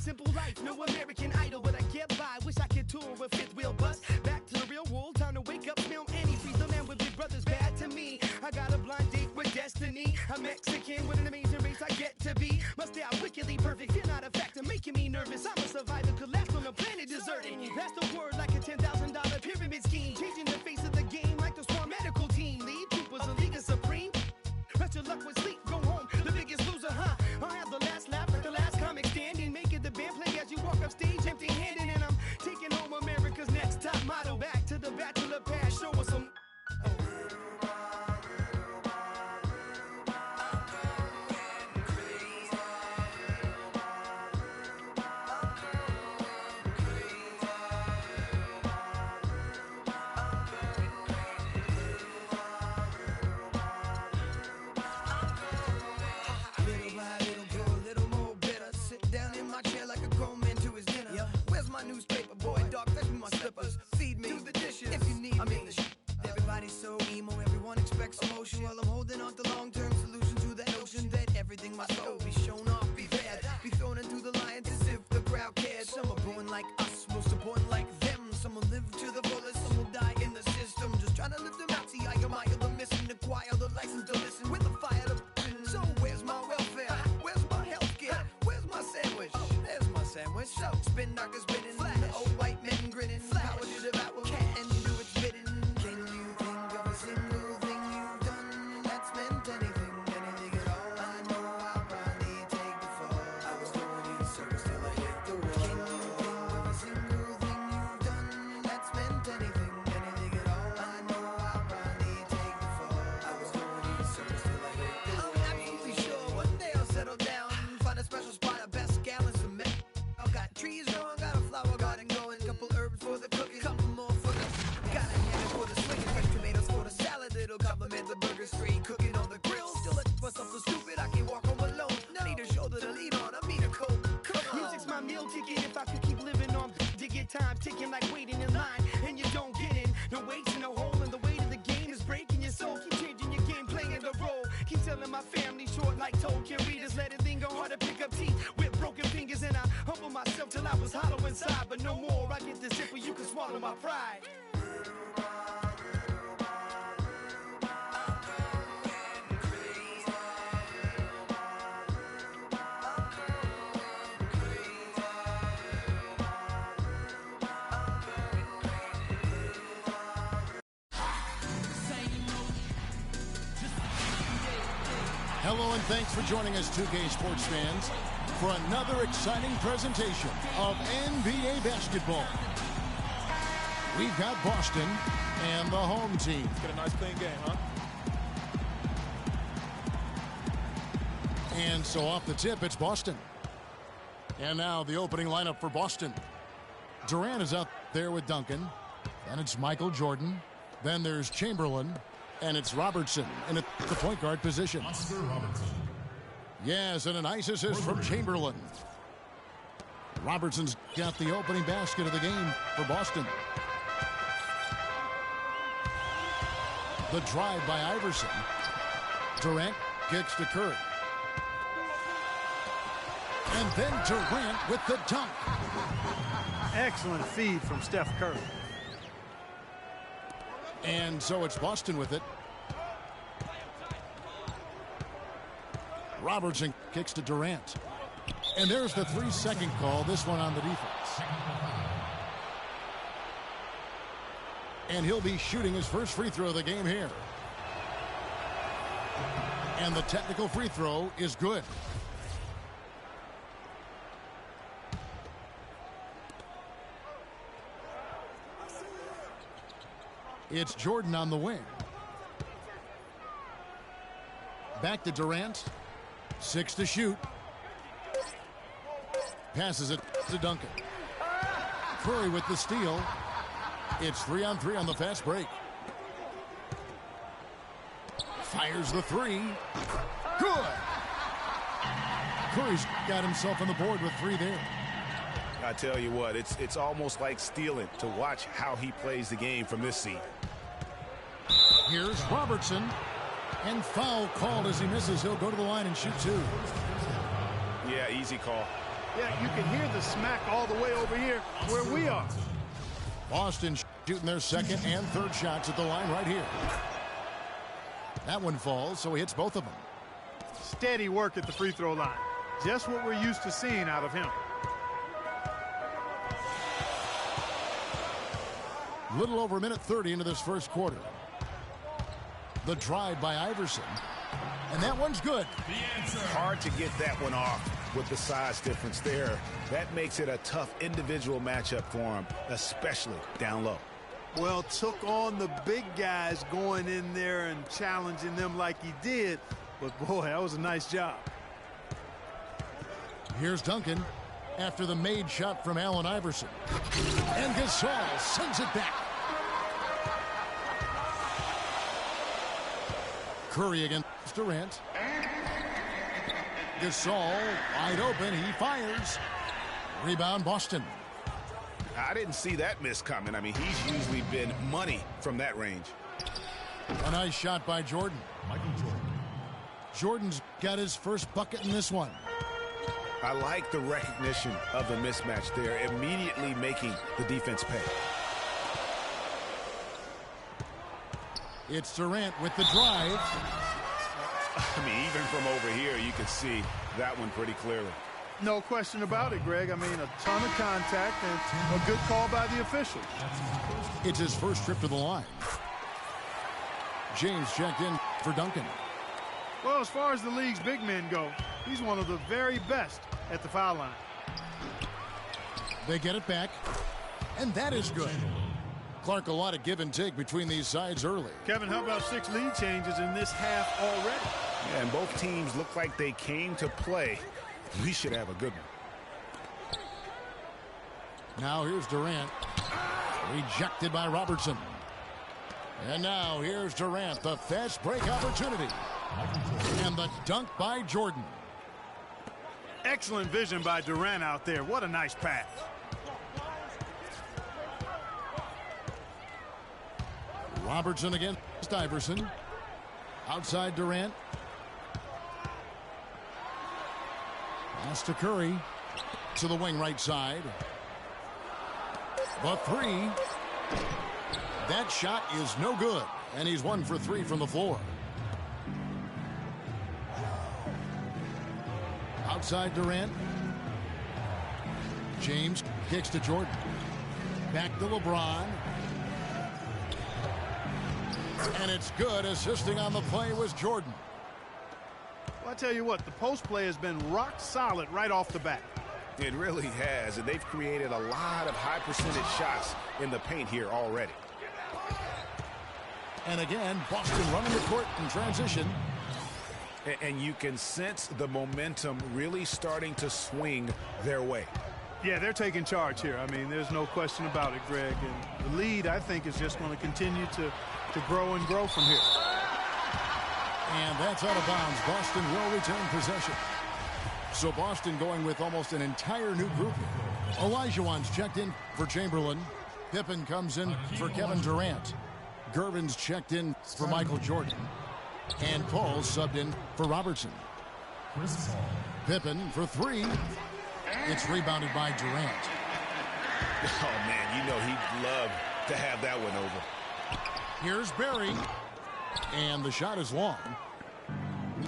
simple life, no American Idol, but I get by. Wish I could tour with fifth wheel bus. Back to the real world, time to wake up, film antifreeze. The man with big brothers bad to me. I got a blind date with destiny. I'm Mexican with an amazing race I get to be. Must stay out wickedly perfect, you're not a factor, making me nervous. I'm a survivor, collapsed on a planet deserted. That's the word like a $10,000 pyramid scheme. Changing the face of the game like the Swarm medical team. Lead troopers, a league of supreme. Rest your luck with sleep, go home. The biggest loser, huh? I'll have the last laugh like the last comic standing. Making the band play as you walk up stage empty-handed. And I'm taking home America's next top model. Back to the bachelor pad, show us some... all of my pride. Hello and thanks for joining us, 2K Sports fans, for another exciting presentation of NBA basketball. We've got Boston and the home team. Let's get a nice clean game, huh? And so off the tip, it's Boston. And now the opening lineup for Boston. Durant is out there with Duncan. Then it's Michael Jordan. Then there's Chamberlain. And it's Robertson in at the point guard position. Yes, and a nice assist from Chamberlain. Robertson's got the opening basket of the game for Boston. The drive by Iverson. Durant kicks to Curry. And then Durant with the dunk. Excellent feed from Steph Curry. And so it's Boston with it. Robertson kicks to Durant. And there's the 3-second call, this one on the defense. And he'll be shooting his first free throw of the game here. And the technical free throw is good. It's Jordan on the wing. Back to Durant. 6 to shoot. Passes it to Duncan. Curry with the steal. It's 3-on-3 on the fast break. Fires the 3. Good. Curry's got himself on the board with 3 there. I tell you what, it's almost like stealing to watch how he plays the game from this seat. Here's Robertson. And foul called as he misses. He'll go to the line and shoot 2. Yeah, easy call. Yeah, you can hear the smack all the way over here where we are. Boston shooting their second and third shots at the line right here. That one falls, so he hits both of them. Steady work at the free throw line. Just what we're used to seeing out of him. Little over a minute 30 into this first quarter. The drive by Iverson. And that one's good. Hard to get that one off with the size difference there. That makes it a tough individual matchup for him, especially down low. Well, took on the big guys going in there and challenging them like he did. But, boy, that was a nice job. Here's Duncan after the made shot from Allen Iverson. And Gasol sends it back. Curry against Durant. Gasol wide open. He fires. Rebound Boston. I didn't see that miss coming. I mean, he's usually been money from that range. A nice shot by Jordan. Michael Jordan. Jordan's got his first bucket in this one. I like the recognition of the mismatch there, immediately making the defense pay. It's Durant with the drive. I mean, even from over here, you can see that one pretty clearly. No question about it, Greg. I mean, a ton of contact and a good call by the official. It's his first trip to the line. James checked in for Duncan. Well, as far as the league's big men go, he's one of the very best at the foul line. They get it back, and that is good. Clark, a lot of give and take between these sides early. Kevin, how about 6 lead changes in this half already? Yeah, and both teams look like they came to play. We should have a good one. Now here's Durant. Rejected by Robertson. And now here's Durant, the fast break opportunity. And the dunk by Jordan. Excellent vision by Durant out there. What a nice pass. Robertson against Iverson. Outside Durant. Pass to Curry. To the wing right side. The 3. That shot is no good, and he's 1 for 3 from the floor. Outside Durant. James kicks to Jordan. Back to LeBron. And it's good. Assisting on the play was Jordan. Well, I tell you what, the post play has been rock solid right off the bat. It really has, and they've created a lot of high percentage shots in the paint here already. And again, Boston running the court in transition. And you can sense the momentum really starting to swing their way. Yeah, they're taking charge here. I mean, there's no question about it, Greg. And the lead, I think, is just going to continue to grow and grow from here. And that's out of bounds. Boston will retain possession. So Boston going with almost an entire new group here. Olajuwon's checked in for Chamberlain. Pippen comes in for Kevin Durant. Gervin's checked in for Michael Jordan. And Paul subbed in for Robertson. Pippen for 3. It's rebounded by Durant. Oh, man, you know he'd love to have that one over. Here's Barry. And the shot is long.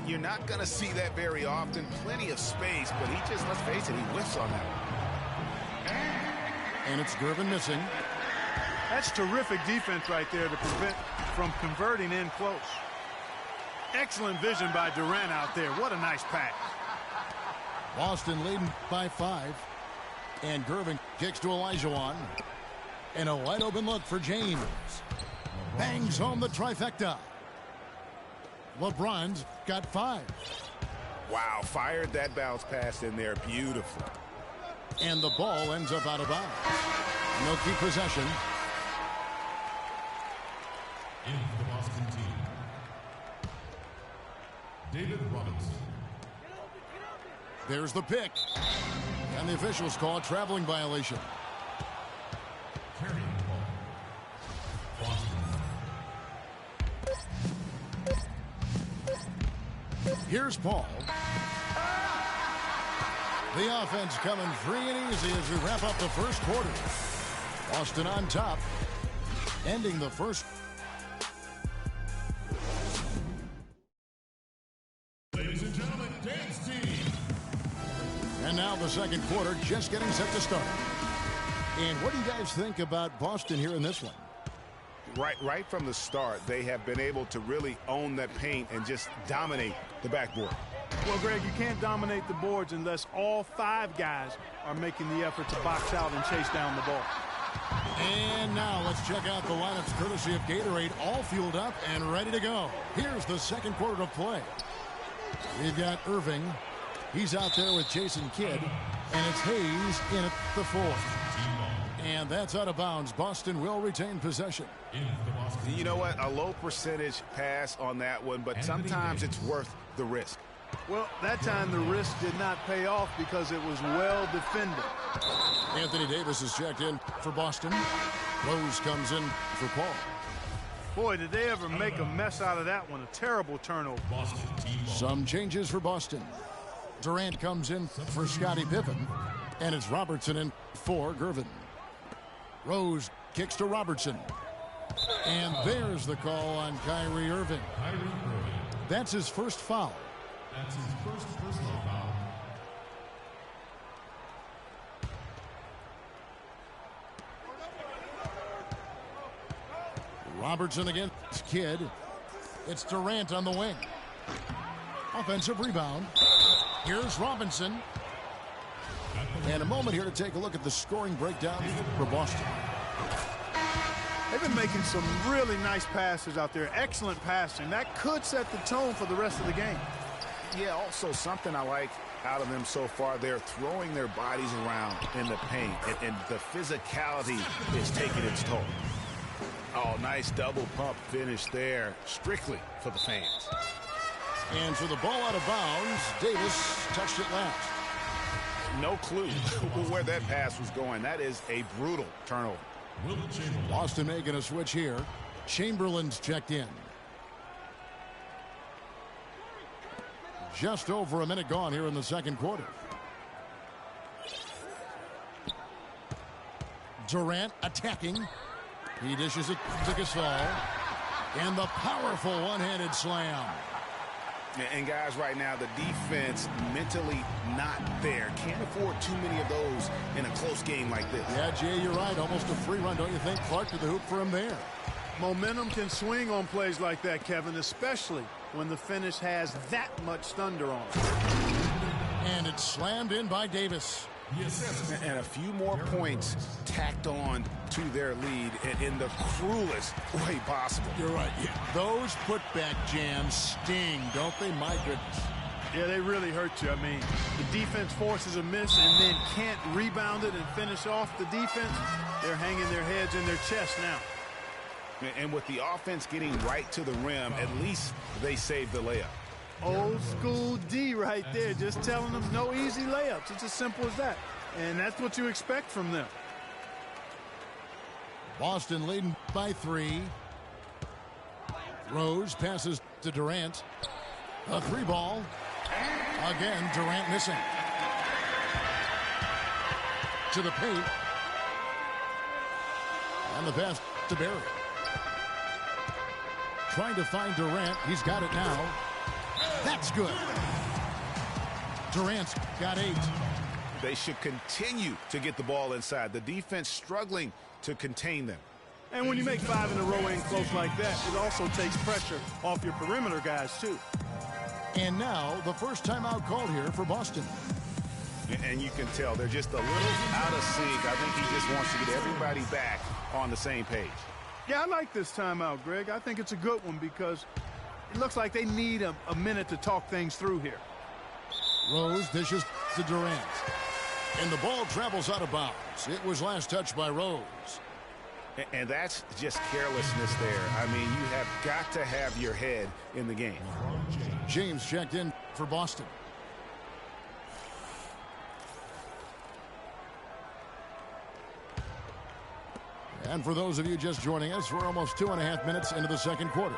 You're not going to see that very often. Plenty of space, but he just, let's face it, he whiffs on that one. And it's Gervin missing. That's terrific defense right there to prevent from converting in close. Excellent vision by Durant out there. What a nice pass. Boston leading by 5. And Gervin kicks to Olajuwon. And a wide open look for James. Bangs home the trifecta. LeBron's got 5. Wow, fired that bounce pass in there. Beautiful. And the ball ends up out of bounds. No keep possession. In for the Boston team, David Robinson. There's the pick. And the officials call a traveling violation. Carrying ball. Boston. Here's Paul. The offense coming free and easy as we wrap up the first quarter. Boston on top. Ending the first. Ladies and gentlemen, dance team. And now the second quarter just getting set to start. And what do you guys think about Boston here in this one? Right from the start, they have been able to really own that paint and just dominate the backboard. Well, Greg, you can't dominate the boards unless all 5 guys are making the effort to box out and chase down the ball. And now let's check out the lineups courtesy of Gatorade, all fueled up and ready to go. Here's the second quarter of play. We've got Irving. He's out there with Jason Kidd. And it's Hayes in at the 4th. And that's out of bounds. Boston will retain possession. You know what? A low percentage pass on that one, but sometimes it's worth the risk. Well, that time the risk did not pay off because it was well defended. Anthony Davis is checked in for Boston. Rose comes in for Paul. Boy, did they ever make a mess out of that one. A terrible turnover. Some changes for Boston. Durant comes in for Scottie Pippen. And it's Robertson in for Gervin. Rose kicks to Robertson. And there's the call on Kyrie Irving. That's his first foul. That's his first personal foul. Robertson against Kidd. It's Durant on the wing. Offensive rebound. Here's Robinson. And a moment here to take a look at the scoring breakdown for Boston. They've been making some really nice passes out there. Excellent passing. That could set the tone for the rest of the game. Yeah, also something I like out of them so far, they're throwing their bodies around in the paint, and the physicality is taking its toll. Oh, nice double pump finish there, strictly for the fans. And for the ball out of bounds, Davis touched it last. No clue where that pass was going. That is a brutal turnover. Boston making a switch here. Chamberlain's checked in. Just over a minute gone here in the second quarter. Durant attacking. He dishes it to Gasol. And the powerful one-handed slam. And guys, right now, the defense mentally not there. Can't afford too many of those in a close game like this. Yeah, Jay, you're right. Almost a free run, don't you think? Clark to the hoop for him there. Momentum can swing on plays like that, Kevin, especially when the finish has that much thunder on it. And it's slammed in by Davis. Yes. And a few more points tacked on to their lead in the cruelest way possible. You're right. Yeah. Those putback jams sting, don't they? My goodness. Yeah, they really hurt you. I mean, the defense forces a miss and then can't rebound it and finish off the defense. They're hanging their heads in their chest now. And with the offense getting right to the rim, at least they saved the layup. Old school D right there, just telling them no easy layups. It's as simple as that. And that's what you expect from them. Boston leading by 3. Rose passes to Durant. A 3-ball. Again, Durant missing. To the paint. And the pass to Barry. Trying to find Durant. He's got it now. That's good. Durant's got 8. They should continue to get the ball inside. The defense struggling to contain them. And when you make 5 in a row in close like that, it also takes pressure off your perimeter guys, too. And now the first timeout called here for Boston. And you can tell they're just a little out of sync. I think he just wants to get everybody back on the same page. Yeah, I like this timeout, Greg. I think it's a good one because it looks like they need a minute to talk things through here. Rose dishes to Durant. And the ball travels out of bounds. It was last touched by Rose. And that's just carelessness there. I mean, you have got to have your head in the game. James checked in for Boston. And for those of you just joining us, we're almost 2.5 minutes into the second quarter.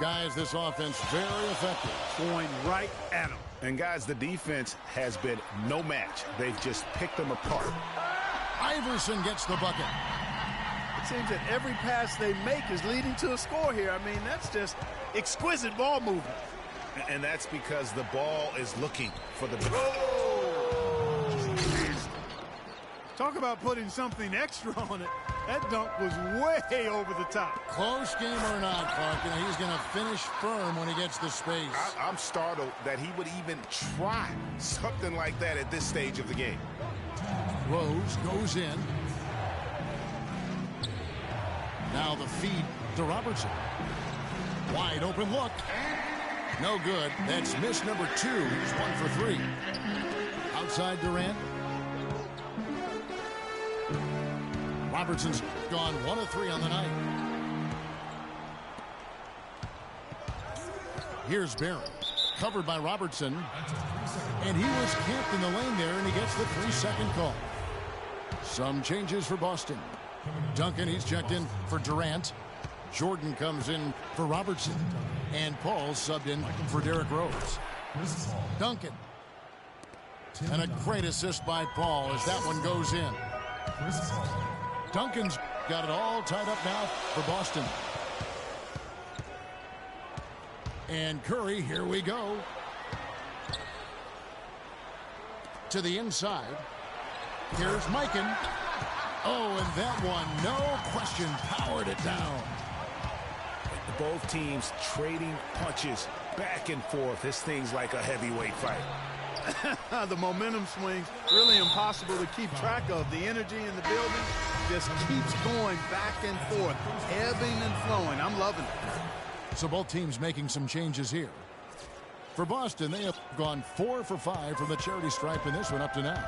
Guys, this offense very effective. Going right at them. And guys, the defense has been no match. They've just picked them apart. Iverson gets the bucket. It seems that every pass they make is leading to a score here. I mean, that's just exquisite ball movement. And that's because the ball is looking for the... Talk about putting something extra on it. That dunk was way over the top. Close game or not, Clark, he's going to finish firm when he gets the space. I'm startled that he would even try something like that at this stage of the game. Rose goes in. Now the feed to Robertson. Wide open look. No good. That's miss number 2. He's 1 for 3. Outside Durant. Robertson's gone 1 of 3 on the night. Here's Barry. Covered by Robertson. And he was camped in the lane there, and he gets the 3-second call. Some changes for Boston. Duncan, he's checked in for Durant. Jordan comes in for Robertson. And Paul subbed in for Derrick Rose. Duncan. And a great assist by Paul as that one goes in. Duncan's got it all tied up now for Boston. And Curry, here we go. To the inside. Here's Mikan. Oh, and that one, no question, powered it down. Both teams trading punches back and forth. This thing's like a heavyweight fight. The momentum swings really impossible to keep track of. The energy in the building just keeps going back and forth, ebbing and flowing. I'm loving it. So both teams making some changes here. For Boston, they have gone 4 for 5 from the charity stripe in this one up to now.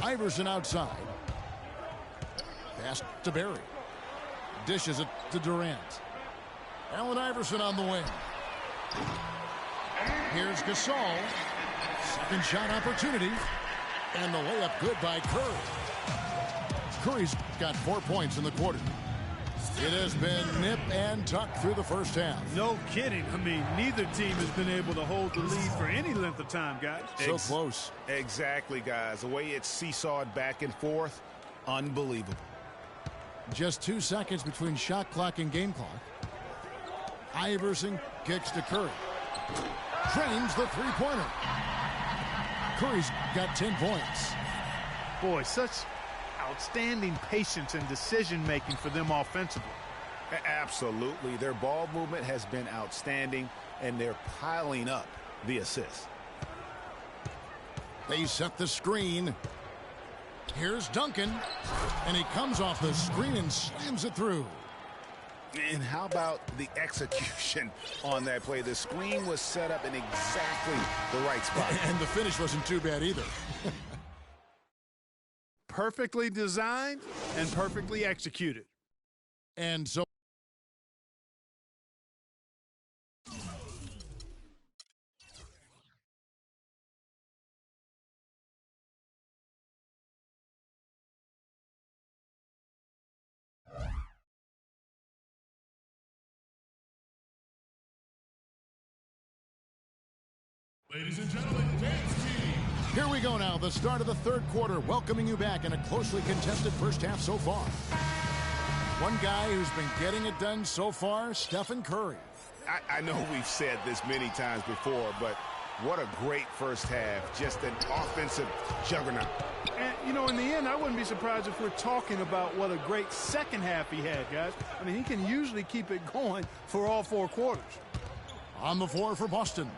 Iverson outside. Pass to Barry. Dishes it to Durant. Allen Iverson on the wing. Here's Gasol. Second shot opportunity. And the layup good by Curry. Curry's got 4 points in the quarter. It has been nip and tuck through the first half. No kidding. I mean, neither team has been able to hold the lead for any length of time, guys. So close. Exactly, guys. The way it's seesawed back and forth, unbelievable. Just 2 seconds between shot clock and game clock. Iverson kicks to Curry. Drains the three-pointer. Curry's got 10 points. Boy, such outstanding patience and decision-making for them offensively. Absolutely. Their ball movement has been outstanding, and they're piling up the assists. They set the screen. Here's Duncan, and he comes off the screen and slams it through. And how about the execution on that play? The screen was set up in exactly the right spot. And the finish wasn't too bad either. Perfectly designed and perfectly executed. And so Ladies and gentlemen, dance team. Here we go now, the start of the third quarter, welcoming you back in a closely contested first half so far. One guy who's been getting it done so far, Stephen Curry. I know we've said this many times before, but what a great first half. Just an offensive juggernaut. And, you know, in the end, I wouldn't be surprised if we're talking about what a great second half he had, guys. I mean, he can usually keep it going for all 4 quarters. On the floor for Boston.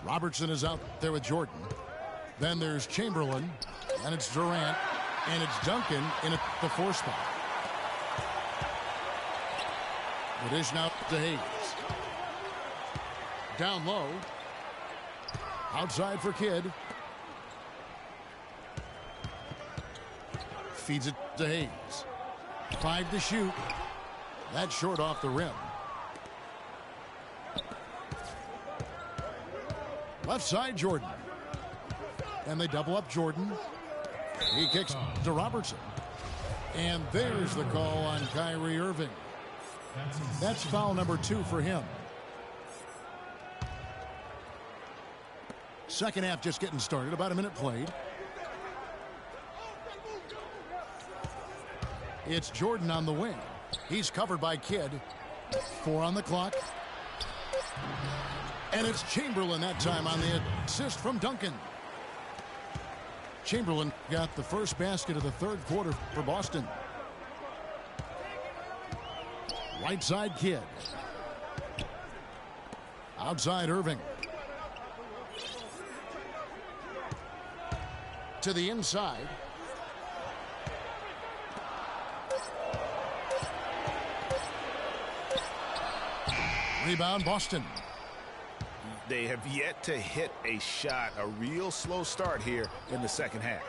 Robertson is out there with Jordan. Then there's Chamberlain, and it's Durant, and it's Duncan in at the 4 spot. The dish now to Hayes. Down low. Outside for Kidd. Feeds it to Hayes. 5 to shoot. That's short off the rim. Left side, Jordan. And they double up Jordan. He kicks to Robertson. And there's the call on Kyrie Irving. That's foul number 2 for him. Second half just getting started. About a minute played. It's Jordan on the wing. He's covered by Kidd. 4 on the clock. And it's Chamberlain that time on the assist from Duncan. Chamberlain got the first basket of the third quarter for Boston. Right side Kidd. Outside Irving. To the inside. Rebound Boston. They have yet to hit a shot. A real slow start here in the second half.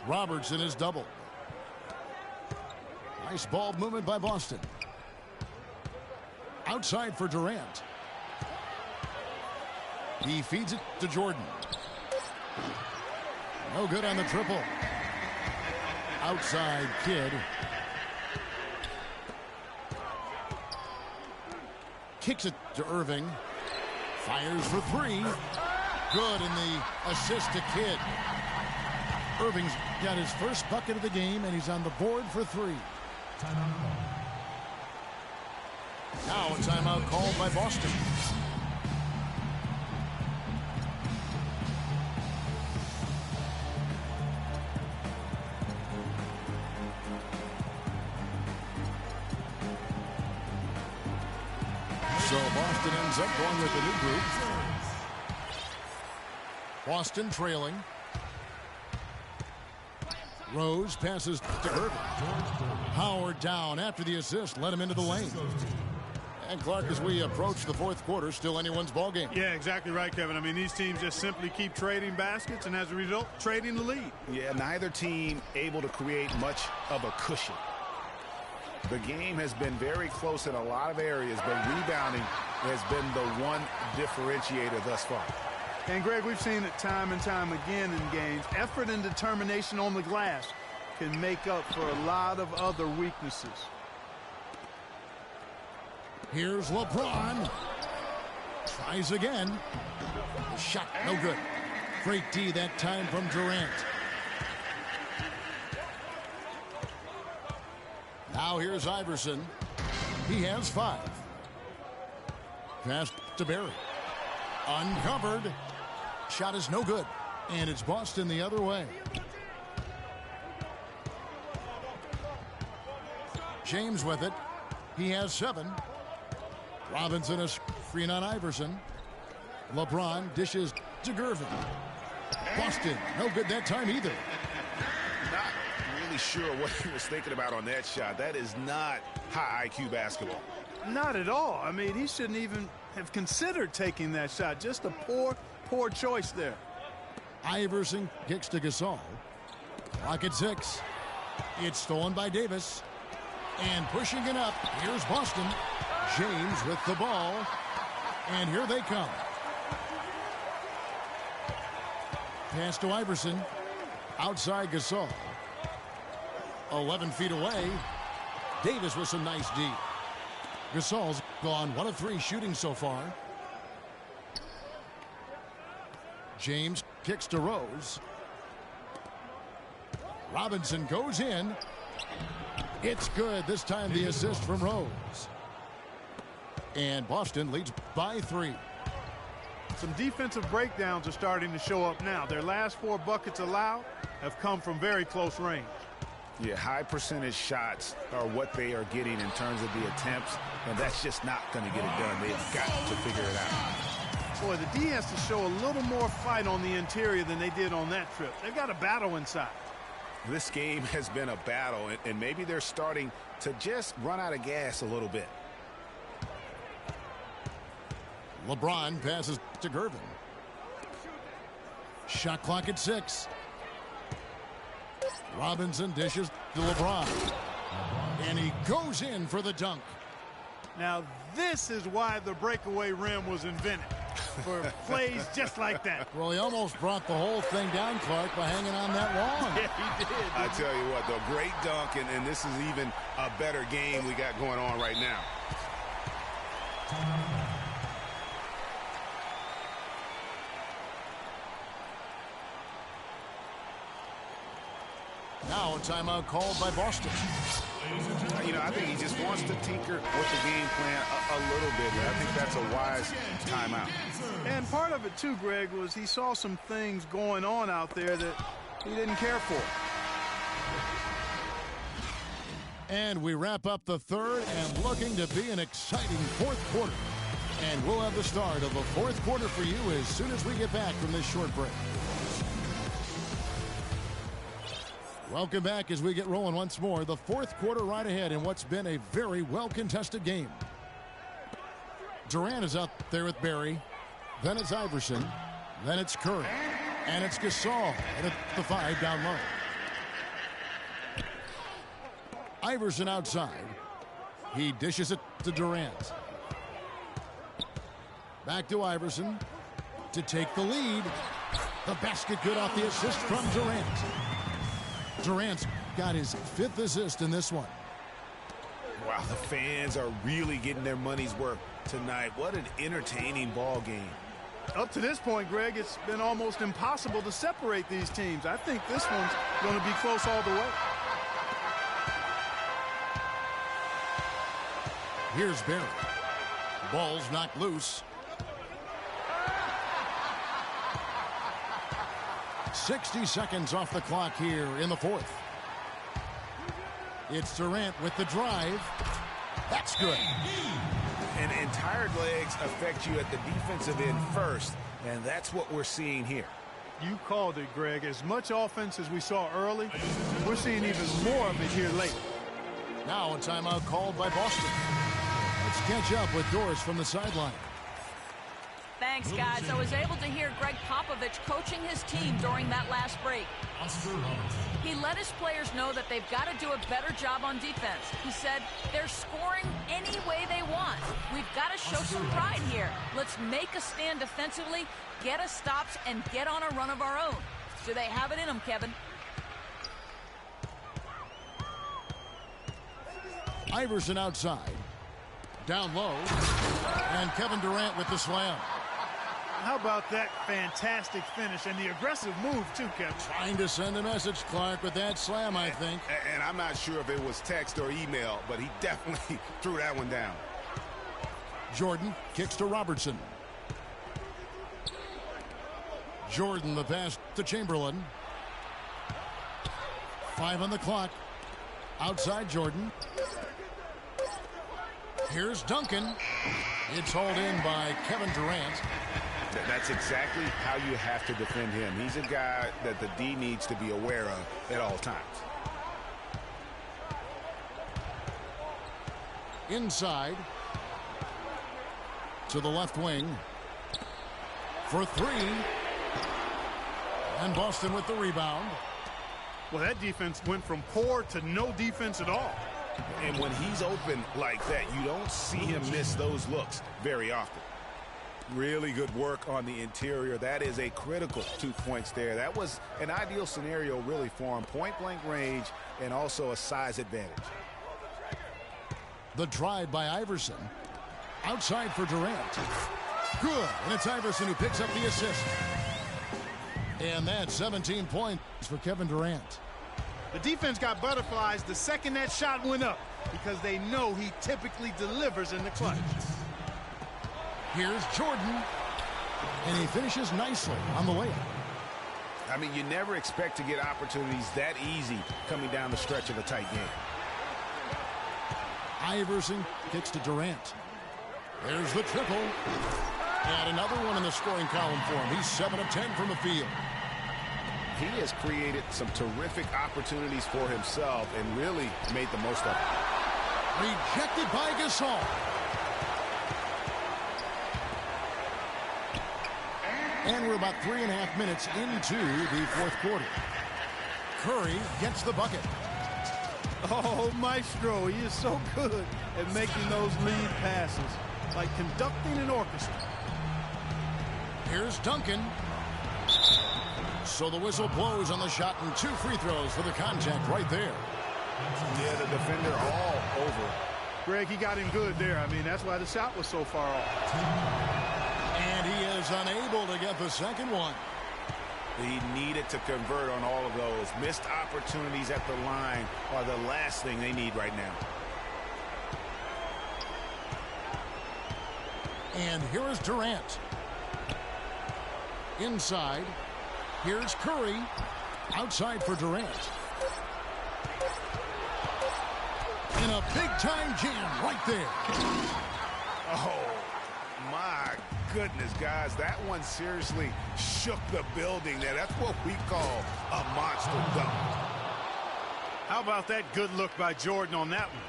Robertson is doubled. Nice ball movement by Boston. Outside for Durant. He feeds it to Jordan. No good on the triple. Outside Kidd. Kicks it to Irving. Fires for 3. Good, and the assist to Kidd. Irving's got his first bucket of the game, and he's on the board for 3. Now a timeout called by Boston. So Boston ends up going with the new group. Boston trailing. Rose passes to Irving. Howard down after the assist, let him into the lane. And Clark, as we approach the fourth quarter, still anyone's ball game. Yeah, exactly right, Kevin. I mean, these teams just simply keep trading baskets, and as a result, trading the lead. Yeah, neither team able to create much of a cushion. The game has been very close in a lot of areas, but rebounding has been the one differentiator thus far. And, Greg, we've seen it time and time again in games. Effort and determination on the glass can make up for a lot of other weaknesses. Here's LeBron. Tries again. The shot, no good. Great D that time from Durant. Now here's Iverson. He has 5. Pass to Barry. Uncovered. Shot is no good. And it's Boston the other way. James with it. He has 7. Robinson is screen on Iverson. LeBron dishes to Gervin. Boston, no good that time either. Not really sure what he was thinking about on that shot. That is not high IQ basketball. Not at all. I mean, he shouldn't even have considered taking that shot. Just a poor choice there. Iverson kicks to Gasol. Clock at 6. It's stolen by Davis. And pushing it up, here's Boston. James with the ball. And here they come. Pass to Iverson. Outside Gasol. 11 feet away. Davis with some nice D. Gasol's gone 1 of 3 shooting so far. James kicks to Rose. Robinson goes in. It's good. This time the assist from Rose. And Boston leads by 3. Some defensive breakdowns are starting to show up now. Their last 4 buckets allowed have come from very close range. Yeah, high percentage shots are what they are getting in terms of the attempts, and that's just not going to get it done. They've got to figure it out. Boy, the D has to show a little more fight on the interior than they did on that trip. They've got a battle inside. This game has been a battle, and maybe they're starting to just run out of gas a little bit. LeBron passes to Gervin. Shot clock at 6. Robinson dishes to LeBron. And he goes in for the dunk. Now, this is why the breakaway rim was invented. For plays just like that. Well, he almost brought the whole thing down, Clark, by hanging on that long. Yeah, he did. I tell you what, though, great dunk, and this is even a better game we got going on right now. Now a timeout called by Boston. You know, I think he just wants to tinker with the game plan a little bit. I think that's a wise timeout. And part of it, too, Greg, was he saw some things going on out there that he didn't care for. And we wrap up the third and looking to be an exciting fourth quarter. And we'll have the start of the fourth quarter for you as soon as we get back from this short break. Welcome back as we get rolling once more. The fourth quarter right ahead in what's been a very well-contested game. Durant is out there with Barry. Then it's Iverson. Then it's Curry. And it's Gasol. And at the 5 down low. Iverson outside. He dishes it to Durant. Back to Iverson to take the lead. The basket good off the assist from Durant. Durant's got his 5th assist in this one. Wow, the fans are really getting their money's worth tonight. What an entertaining ball game. Up to this point, Greg, it's been almost impossible to separate these teams. I think this one's going to be close all the way. Here's Barry. Ball's knocked loose. 60 seconds off the clock here in the fourth. It's Durant with the drive. That's good. And tired legs affect you at the defensive end first, and that's what we're seeing here. You called it, Greg. As much offense as we saw early, we're seeing even more of it here late. Now a timeout called by Boston. Let's catch up with Doris from the sideline. Thanks, guys. I was able to hear Greg Popovich coaching his team during that last break. He let his players know that they've got to do a better job on defense. He said, they're scoring any way they want. We've got to show some pride here. Let's make a stand defensively, get us stops, and get on a run of our own. Do they have it in them, Kevin? Iverson outside. Down low. And Kevin Durant with the slam. How about that fantastic finish and the aggressive move, too, Kevin? Trying to send a message, Clark, with that slam, I think. And I'm not sure if it was text or email, but he definitely threw that one down. Jordan kicks to Robertson. Jordan the pass to Chamberlain. 5 on the clock. Outside Jordan. Here's Duncan. It's hauled in by Kevin Durant. That's exactly how you have to defend him. He's a guy that the D needs to be aware of at all times. Inside. To the left wing. For 3. And Boston with the rebound. Well, that defense went from poor to no defense at all. And when he's open like that, you don't see him miss those looks very often. Really good work on the interior. That is a critical 2 points there. That was an ideal scenario really for him. Point-blank range and also a size advantage. The drive by Iverson. Outside for Durant. Good. And it's Iverson who picks up the assist. And that's 17 points for Kevin Durant. The defense got butterflies the second that shot went up because they know he typically delivers in the clutch. Here's Jordan. And he finishes nicely on the layup. I mean, you never expect to get opportunities that easy coming down the stretch of a tight game. Iverson kicks to Durant. There's the triple. And another one in the scoring column for him. He's 7 of 10 from the field. He has created some terrific opportunities for himself and really made the most of it. Rejected by Gasol. And we're about 3.5 minutes into the fourth quarter. Curry gets the bucket. Oh, Maestro, he is so good at making those lead passes, like conducting an orchestra. Here's Duncan. So the whistle blows on the shot and 2 free throws for the contact right there. Yeah, the defender all over. Greg, he got him good there. I mean, that's why the shot was so far off. And he is unable to get the second one. He needed to convert on all of those. Missed opportunities at the line are the last thing they need right now. And here is Durant. Inside. Here's Curry. Outside for Durant. And a big-time jam right there. Oh, my goodness, guys. That one seriously shook the building there. That's what we call a monster dunk. How about that good look by Jordan on that one?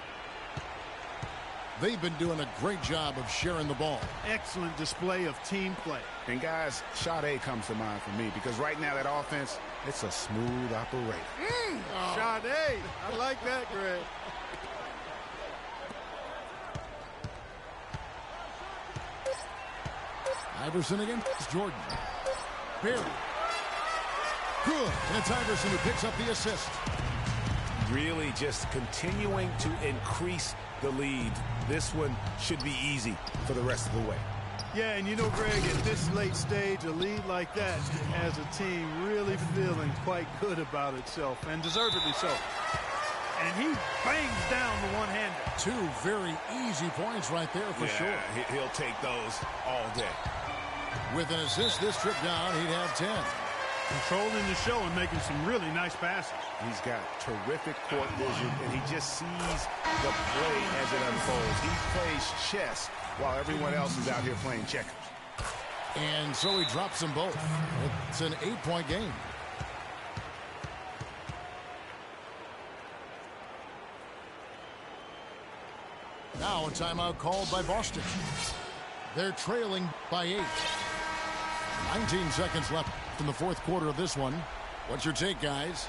They've been doing a great job of sharing the ball. Excellent display of team play. And, guys, shot A comes to mind for me because right now that offense, it's a smooth operation. Shot A. I like that, Greg. Iverson against Jordan. Barry. Good. And it's Iverson who picks up the assist. Really just continuing to increase the lead. This one should be easy for the rest of the way. Yeah, and you know, Greg, at this late stage, a lead like that has a team really feeling quite good about itself, and deservedly so. And he bangs down the one-hander. 2 very easy points right there for sure. He'll take those all day. With an assist this trip down, he'd have 10. Controlling the show and making some really nice passes. He's got terrific court vision, and he just sees the play as it unfolds. He plays chess while everyone else is out here playing checkers. And so he drops them both. It's an 8-point game. Now a timeout called by Boston. They're trailing by 8. 19 seconds left in the fourth quarter of this one. What's your take, guys?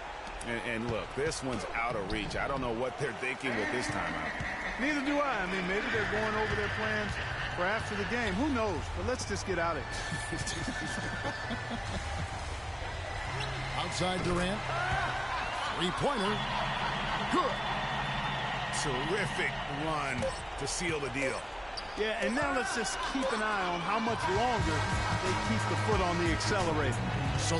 And look, this one's out of reach. I don't know what they're thinking with this timeout. Neither do I. I mean, maybe they're going over their plans for after the game. Who knows? But let's just get out of here. Outside Durant. 3-pointer. Good. Terrific run to seal the deal. Yeah, and now let's just keep an eye on how much longer they keep the foot on the accelerator. So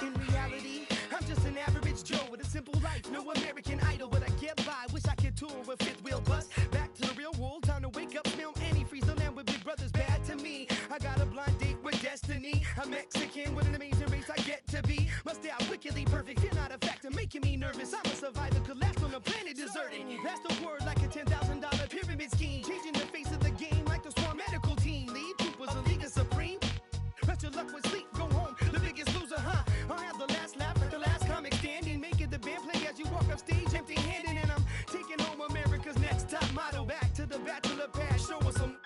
In reality, I'm just an average Joe with a simple life. No American Idol, but I get by. Wish I could tour with fifth wheel bus. Back to the real world, time to wake up, smell antifreeze. The land with big brothers bad to me. I got a blind date with destiny. I'm Mexican with an amazing race I get to be. Must stay out wickedly perfect. You're not a factor, making me nervous. I'm a survivor, collapsed on the planet deserted. That's the word like a $10,000 pyramid scheme. Changing the face of the game like the Swarm medical team. Lead troopers, a league of supreme. Rest your luck with sleep, go home. The biggest loser, huh? I'll have the last laugh like the last comic standing. Make it the band play as you walk up stage empty-handed. And I'm taking home America's next top model. Back to the bachelor pad, show us some.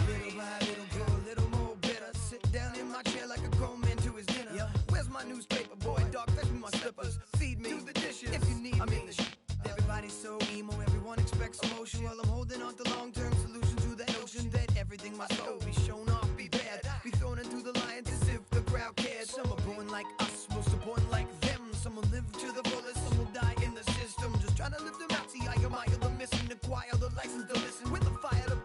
Little by little, go a little more better. Sit down in my chair like a grown man to his dinner. Where's my newspaper, boy? Dog, fetch me my slippers. Feed me. Do the dishes if you need me. Everybody's so emo, everyone expects emotion. While I'm holding on to long-term solution to that notion that everything must go, be shown off, be bad, be thrown into the lions as if the crowd cares. Some are born like us, most are born like them. Some will live to the fullest, some will die in the system. Just trying to live them out, see I admire the missing, acquire the license to listen with the fire to.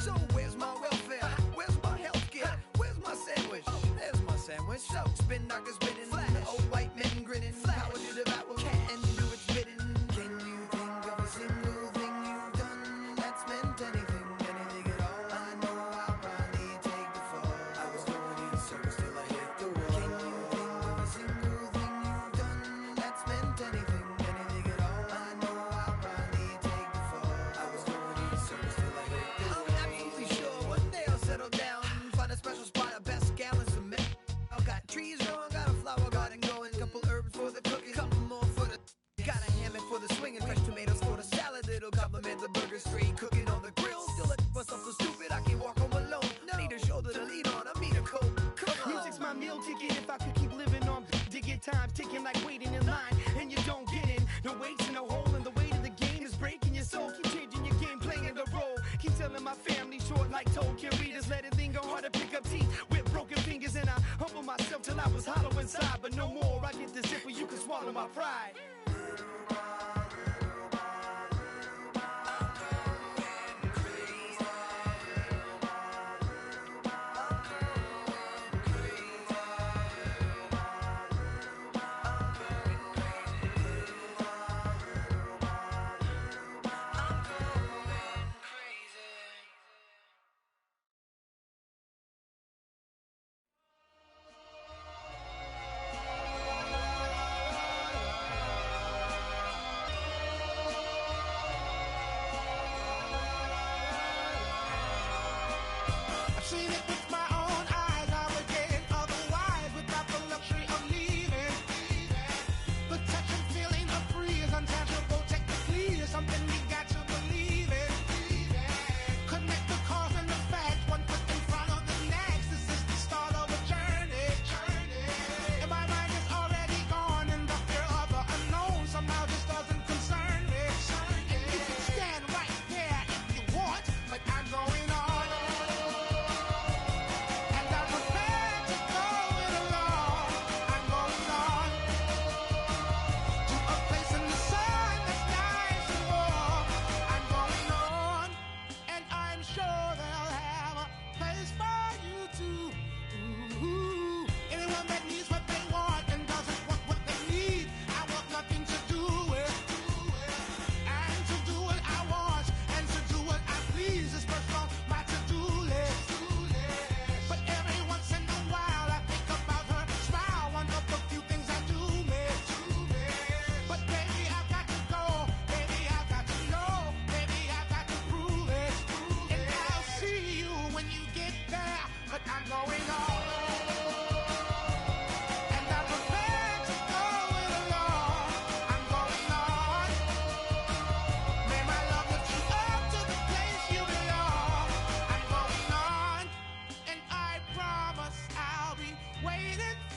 So where's my welfare? Where's my healthcare? Where's my sandwich? There's my sandwich. So spin doctors spinning, old white men grinning. Power to devour, can't do its bidding. Can you think of a single thing you've done that's meant anything, anything at all? I know I'll probably take the fall. I was going in circles till I hit the wall. Can you think of a single thing you've done that's meant anything, anything at all? I know I'll probably take the fall. I was going in circles till I hit the wall. I'm absolutely sure one day I'll settle down, find a special spot, a best gallons of milk. I've got trees growing, got a flower garden going, couple herbs for the cooking, couple more for the. Got a hammock for the swinging, fresh tomatoes for the salad. It'll compliment the burger, straight cooking on the grill. Still let myself so stupid I can't walk home alone. Need a shoulder to lean on, I need a coat. Come on. Music's my meal ticket. If I could keep living on digging times ticking like waiting in line, and you don't get in. No weights in a hole, and the weight of the game is breaking your soul. Keep changing your game, playing the role. Keep telling my family short like Tolkien readers. Let it linger hard to pick up teeth with broken fingers, and I humble myself till I was hollow inside. But no more, I get the zipper, you can swallow my pride.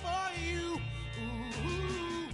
for you. Ooh.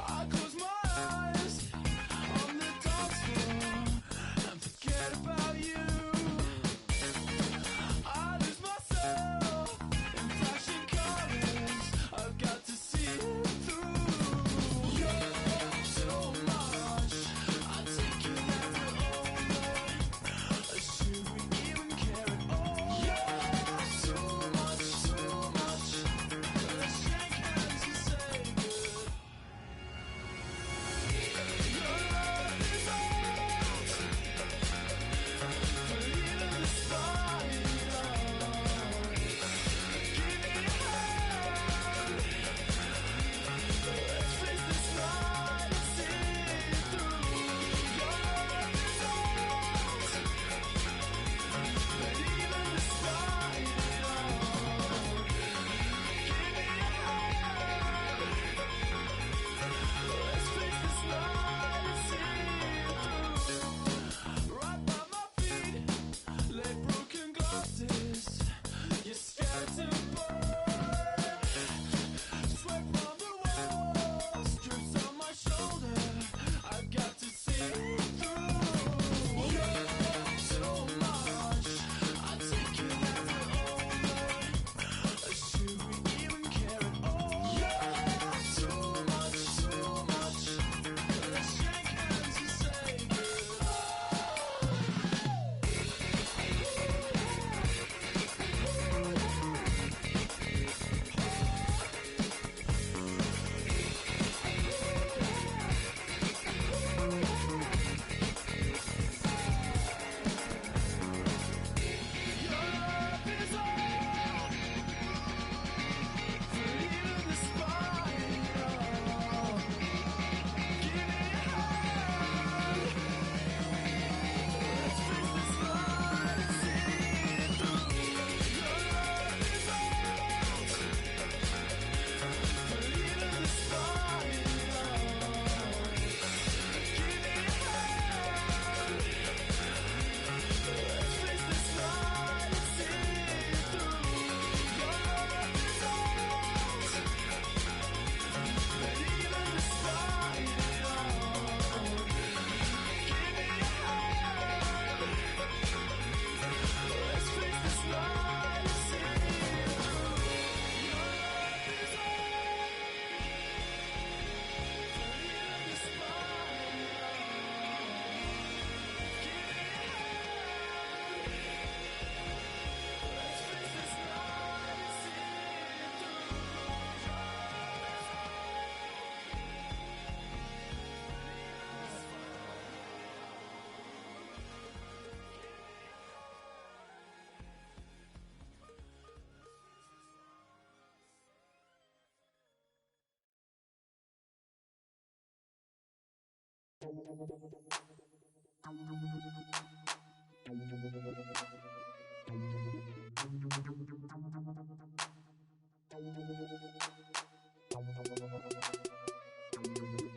I close my eyes on the dance floor and forget about you. I lose myself in flashing colors. I've got to see it through. You're so much. I take you never over. Should we even care at all? You're so much, so much. Let's shake hands and say good. Right by my feet, lay broken glasses. Your skeleton boy, sweat from the walls, drips on my shoulder. I've got to see it through. You're so much. I take you never over. Should we even care at all? You're so much, so much. Let's shake hands and say goodbye.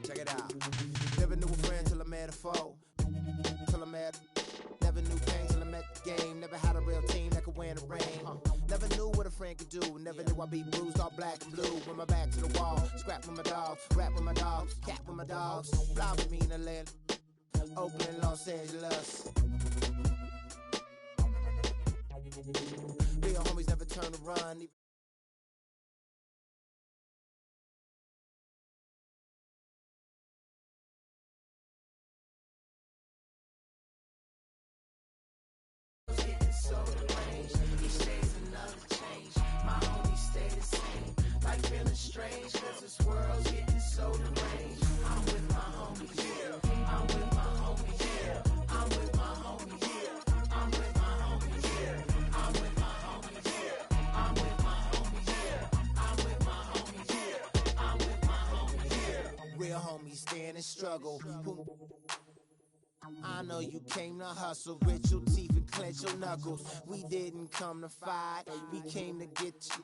Check it out. Never knew a friend till I met a foe. Till I met, never friend could do. Never knew I'd be bruised, all black and blue. With my back to the wall, scrap with my dogs, rap with my dogs, cat with my dogs. Fly with me in the land, Oakland, Los Angeles. Real homies never turn to run. So deranged, each day's another change. My homies stay the same, like feeling strange, cause this world's getting so deranged. I'm with my homies, yeah. I'm with my homies, yeah. I'm with my homies, yeah. I'm with my homies, yeah. I'm with my homies, yeah. I'm with my homies, yeah. I'm with my homies, yeah. I'm with my homies, yeah. Real homies stand and struggle. I know you came to hustle, grit your teeth and clench your knuckles. We didn't come to fight, we came to get you.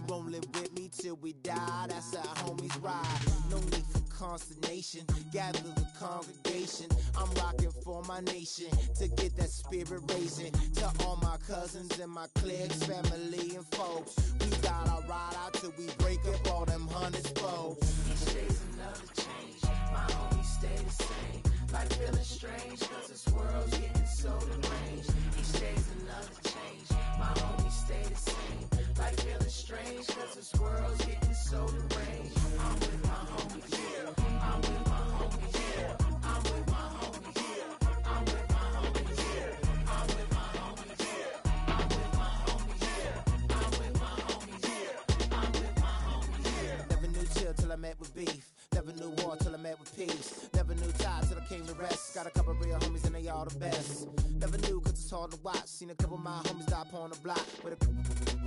Rolling with me till we die, that's how homies ride. No need for consternation, gather the congregation. I'm rocking for my nation, to get that spirit raising. To all my cousins and my cliques, family and folks. We got our ride out till we break up all them hundreds folks. Each day's another change, my homies stay the same. Like feeling strange, cause this world's getting so deranged. Each day's another change, my homies stay the same. Like feeling strange, cause this world's getting so deranged. I'm with my homies, yeah. I'm with my homies, yeah. I'm with my homies, yeah. I'm with my homies, yeah. I'm with my homies, yeah. I'm with my homies, yeah. I'm with my homies, yeah. I'm with my homies, yeah. Never knew chill till I met with beef. Never knew war till I met with peace. Never knew tie till I came to rest. Got a couple real homies and they all the best. Never knew cause it's hard to watch. Seen a couple of my homies die upon the block. With a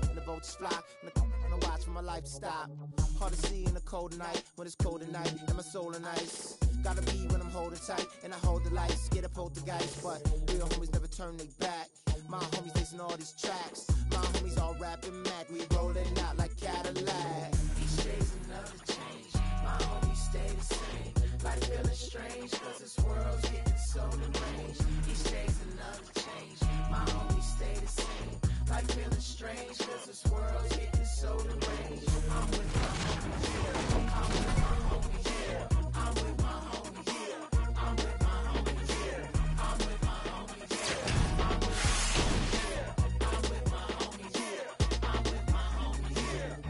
and the vultures fly. And I watch for my life to stop. Hard to see in the cold night. When it's cold at night and my soul in ice. Gotta be when I'm holding tight. And I hold the lights. Get a poltergeist. But real homies never turn they back. My homies listen all these tracks. My homies all rapping Mac. We rolling out like Cadillac. Each day's another change. My homies stay the same. Like feeling strange, cause this world's getting so deranged. Each day's another change. My homies stay the same. Like feeling strange, cause this world's getting so deranged. I'm with my homies, yeah. I'm with my homies, yeah. I'm with my homies, yeah. I'm with my homies, yeah. I'm with my homies, yeah. I'm with my homies, yeah. I'm with my homies, yeah. I'm with my homies, yeah.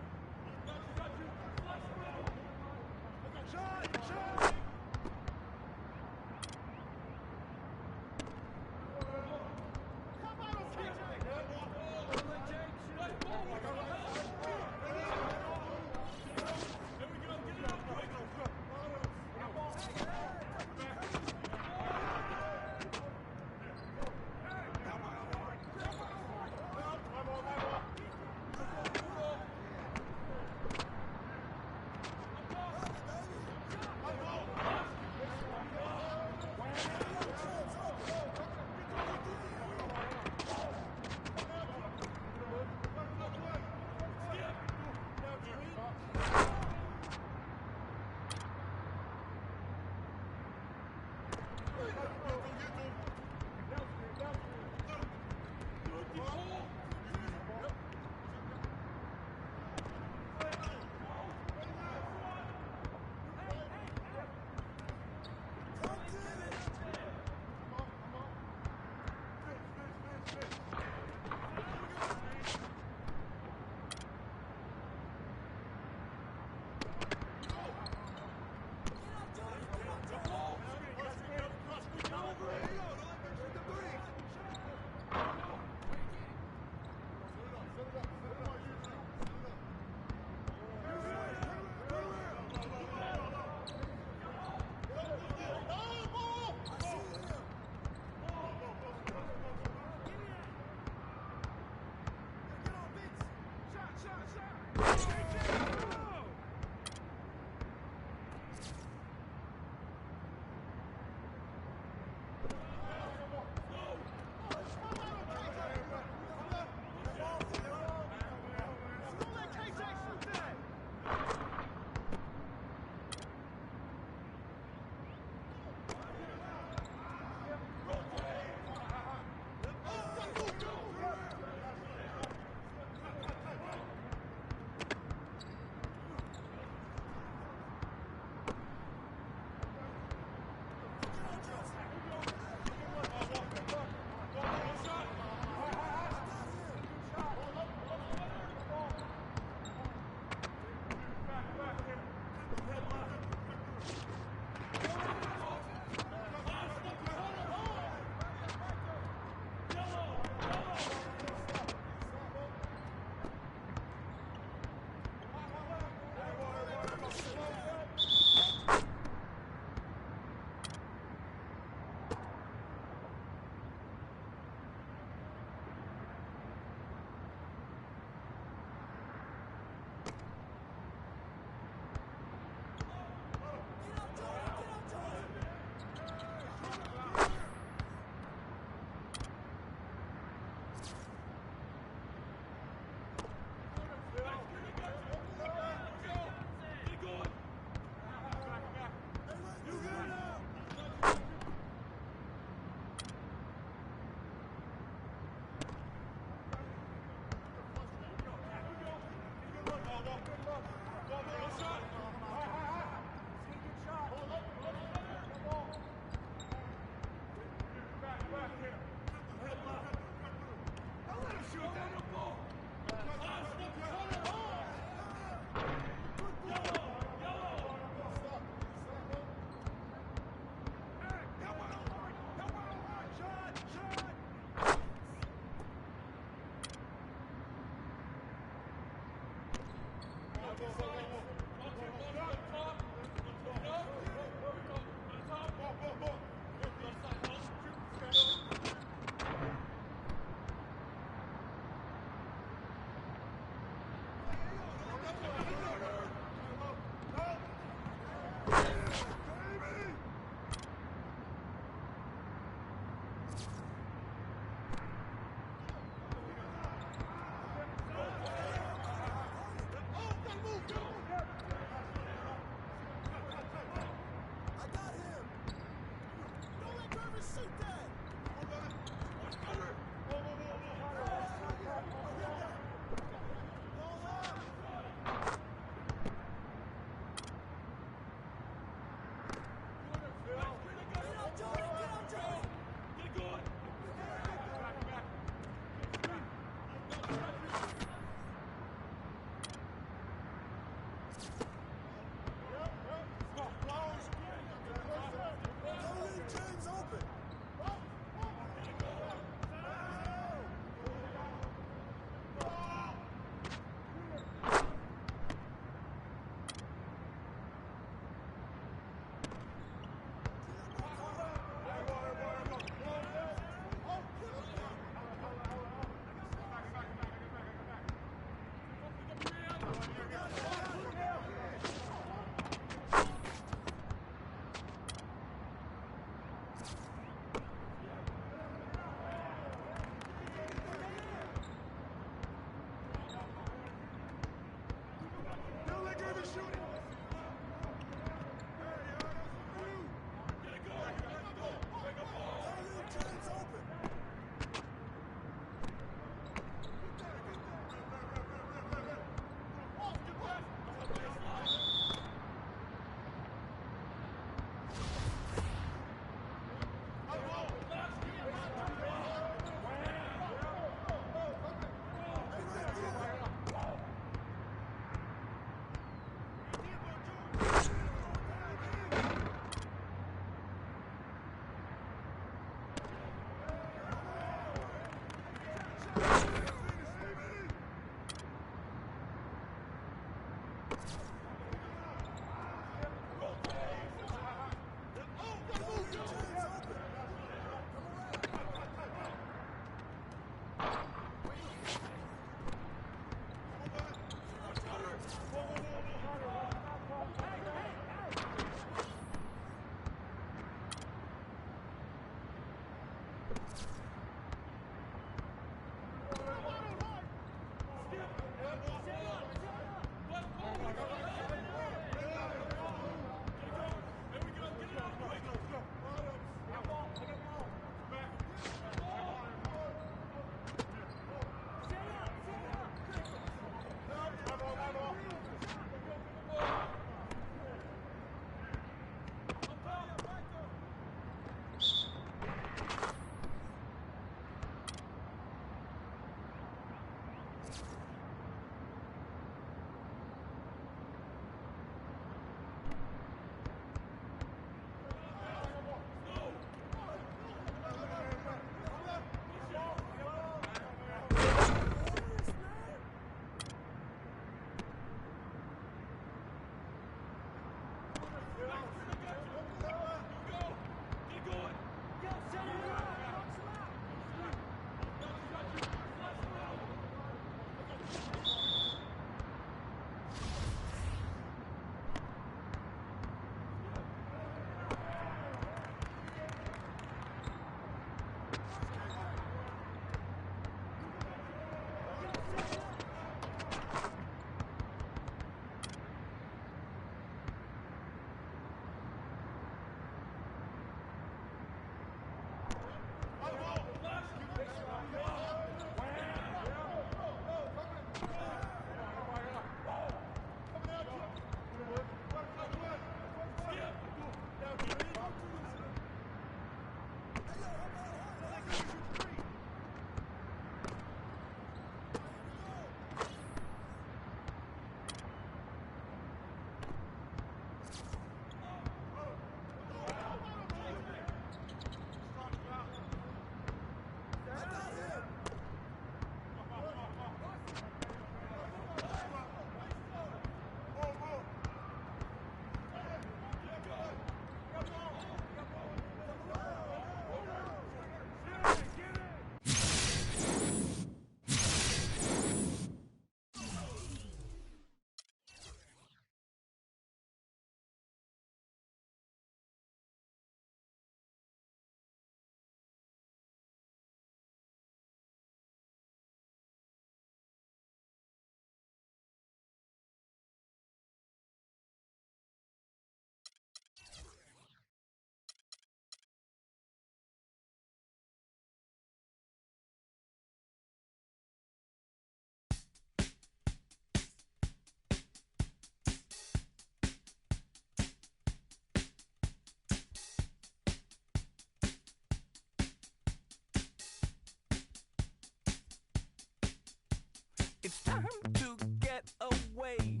time to get away.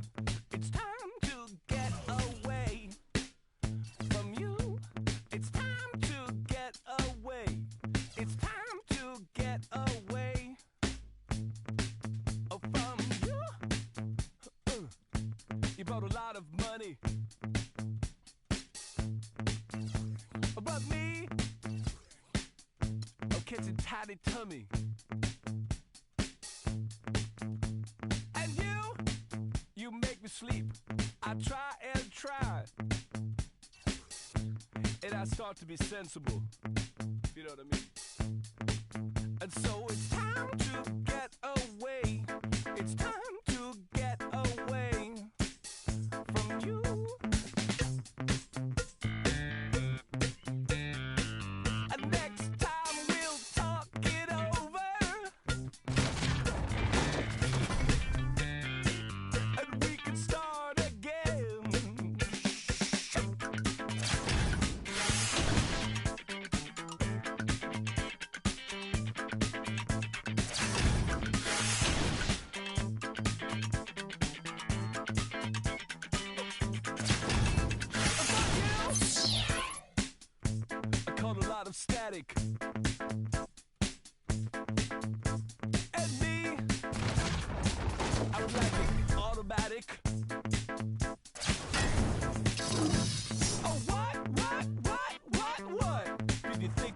It's time to get away from you. It's time to get away. It's time to get away from you. You brought a lot of money, but me, I'm catching tiny tummy. And you make me sleep. I try and try, and I start to be sensible. You know what I mean? And so it's time to get away. It's time to get away from you. And next time we'll talk it over, and we can start again. I caught a lot of static. And me, I was like an automatic. Oh, what? Did you think?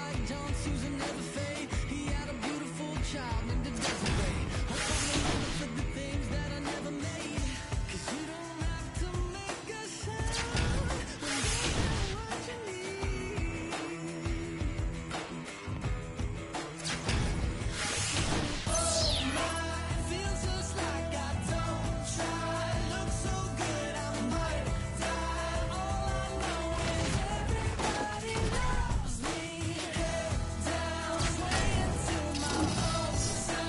like John Susan never fade. He had a beautiful child named Desiree. I probably for the things that I never made. 'Cause you don't have to make a sound when you know what you need. Oh my, it feels just like I don't try. Look so good, I might die. All I know is everybody loves me. Head down, swaying to my own sound.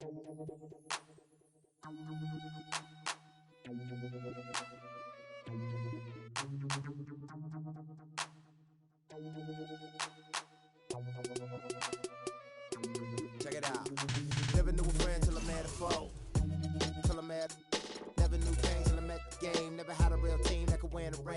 Check it out. Never knew a friend till I met a foe. Never knew pain till I met the game. Never had a real team that could win the rain.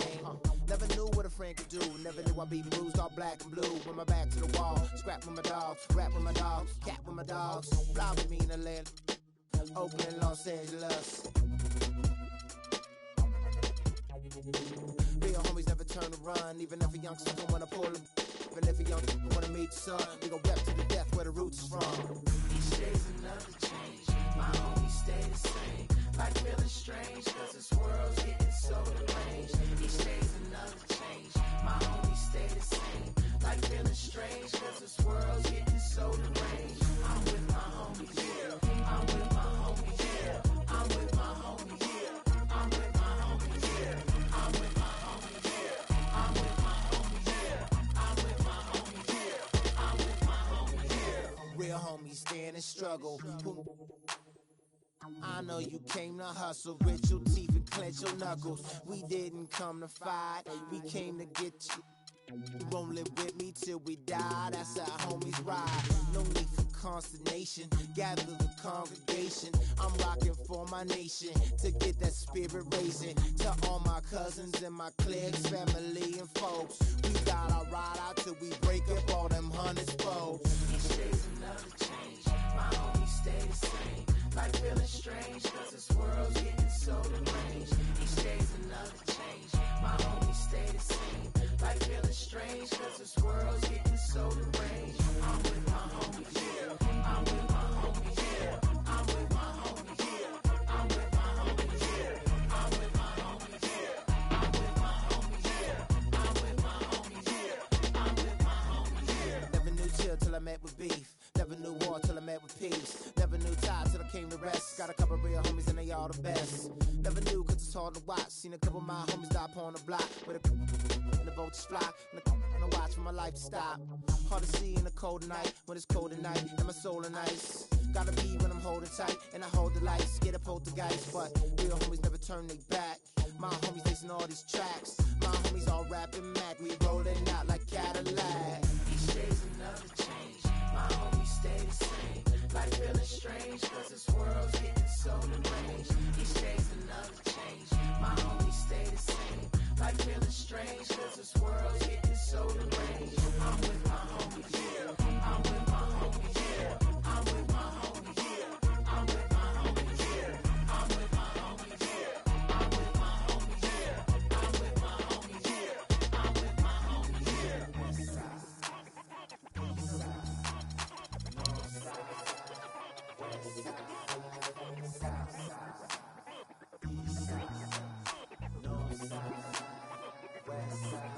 Never knew what a friend could do. Never knew I'd be bruised all black and blue. With my back to the wall. Scrap with my dogs. Rap with my dogs. Cat with my dogs. Fly with me in the land. Oakland, Los Angeles. Real homies never turn to run. Even if a youngster don't wanna pull it. Even if a youngster wanna meet the sun. We gon' rep to the death where the roots is from. Each day's another change. My homies stay the same. Like feeling strange, cause this world's getting so deranged. Each day's another change. My homies stay the same. Like feeling strange, cause this world's getting so deranged. I'm with my homies, yeah. I'm with my homies, yeah. I'm with my homies, yeah. I'm with my homies, yeah. I'm with my homies, yeah. I'm with my homies, yeah. I'm with my homies, yeah. I'm with my homies, yeah. Real homies stand and struggle. I know you came to hustle, grit your teeth and clench your knuckles. We didn't come to fight, we came to get you. Rolling with me till we die, that's how homies ride. No need for consternation, gather the congregation. I'm rocking for my nation, to get that spirit raising. To all my cousins and my cliques, family and folks. We gotta ride out till we break up all them hundreds folks. Each day's another change, my homies stay the same. Like feeling strange, cause this world's getting so deranged. Each day's another change, my homies stay the same. Like feeling strange, cause this world's getting so deranged. I'm with my homies, yeah. I'm with my homies, yeah. I'm with my homies, yeah. I'm with my homies, yeah. I'm with my homies, yeah. I'm with my homies, yeah. I'm with my homies, yeah. I'm with my homies, yeah. Never knew chill till I met with beef. Never knew war till I met with peace. Never knew tie till I came to rest. Got a couple real homies and they all the best. Never knew cause it's hard to watch. Seen a couple of my homies die upon the block. With a and the vultures fly. And I watch for my life to stop. Hard to see in the cold night. When it's cold at night and my soul and ice. Gotta be when I'm holding tight. And I hold the lights. Get a poltergeist. But real homies never turn they back. My homies listen all these tracks. My homies all rapping Mac. We rolling out like Cadillac. Each day's another change. My homies stay the same. Like feeling strange, cause this world's getting so deranged. Each day's another change. My homies stay the same. Like feeling strange, cause this world's getting so deranged. I'm with my homies, yeah. I'm with my homies, yeah. I'm with my homies, yeah. I'm with my homies, yeah. I'm with my homies, yeah. I'm with my homies, yeah. I'm with my homies, yeah. I'm with my homies, yeah. West side, east side, north side, west side, south side, east side, north side, west side.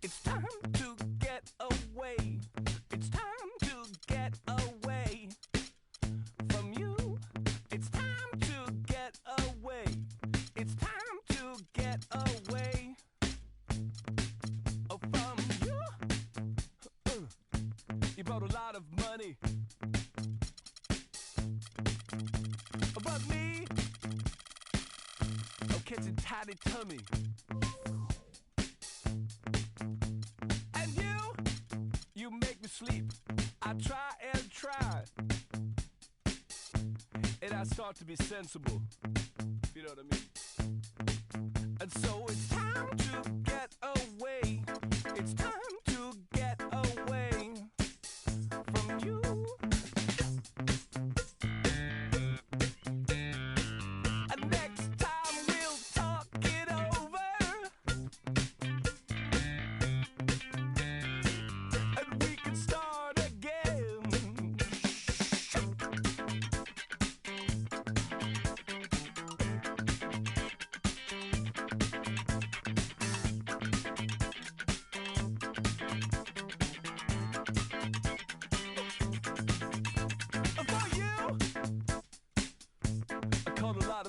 It's time to get away. It's time to get away from you. It's time to get away. It's time to get away from you. You brought a lot of money, but me, I'm catching tiny tummy. You make me sleep. I try and try, and I start to be sensible. You know what I mean? And so it's time to get away. It's time to get away from you.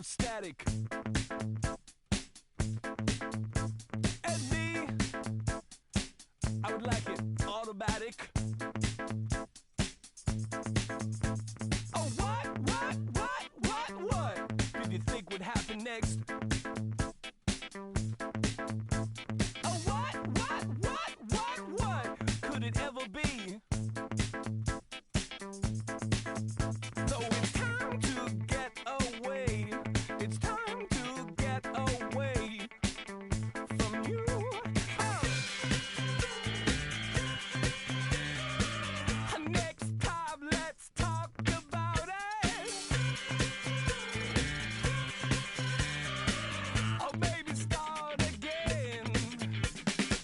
of static. And me, I would like it automatic. Oh, what did you think would happen next? Oh, what could it ever be? So it's time to get away. It's time to get away from you. Next time, let's talk about it. Or maybe start again.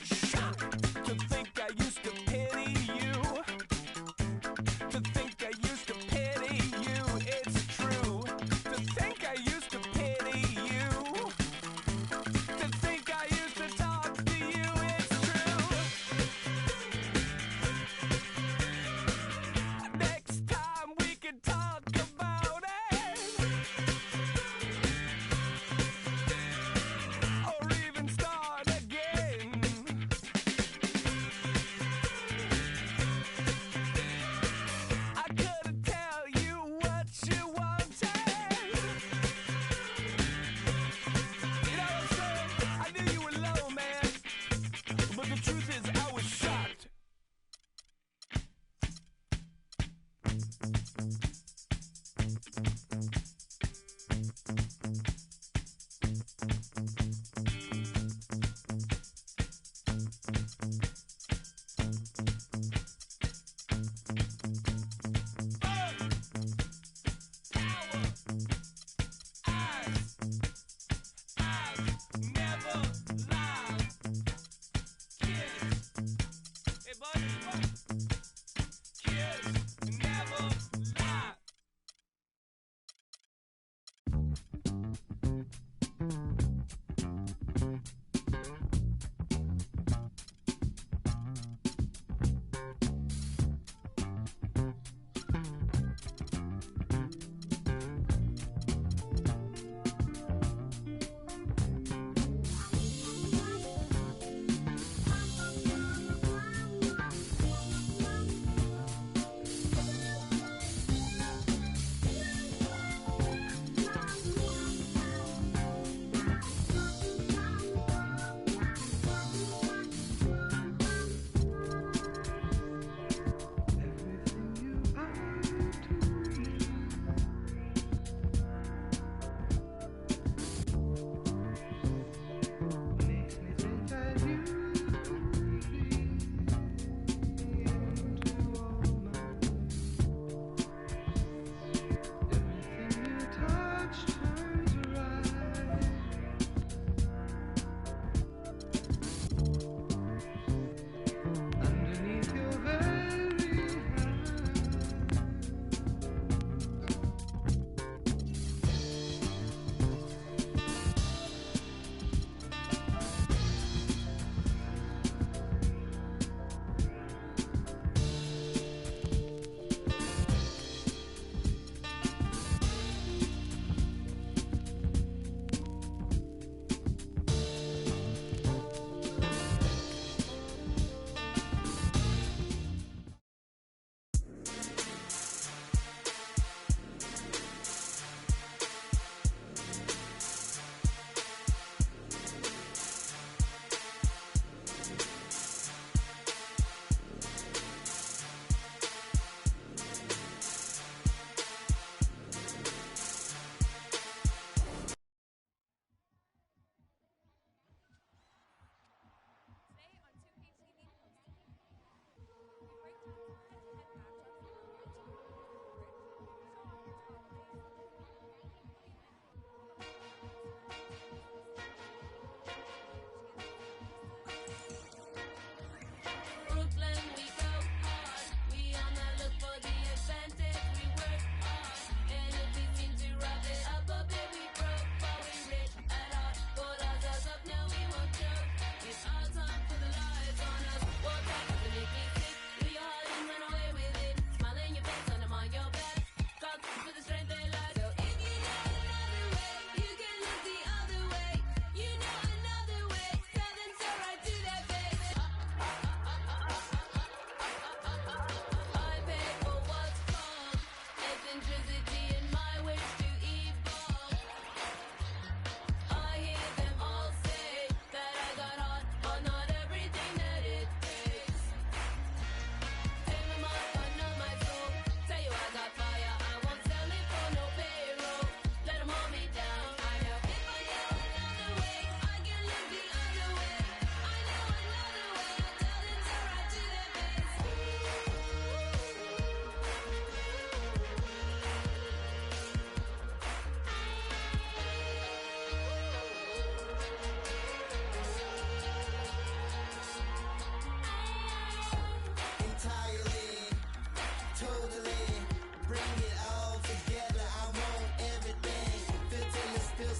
Shocked to think I used to pity you. To think I used to pity you. It's true. To think I used to pity you. To think I used to talk to you. It's true. Next time we can talk about it. Or even start again. I couldn't tell you what you wanted. You know what I'm saying? I knew you were low, man. But the truth is, I was shocked. Never lie. Kids. Hey, buddy. Kids never lie.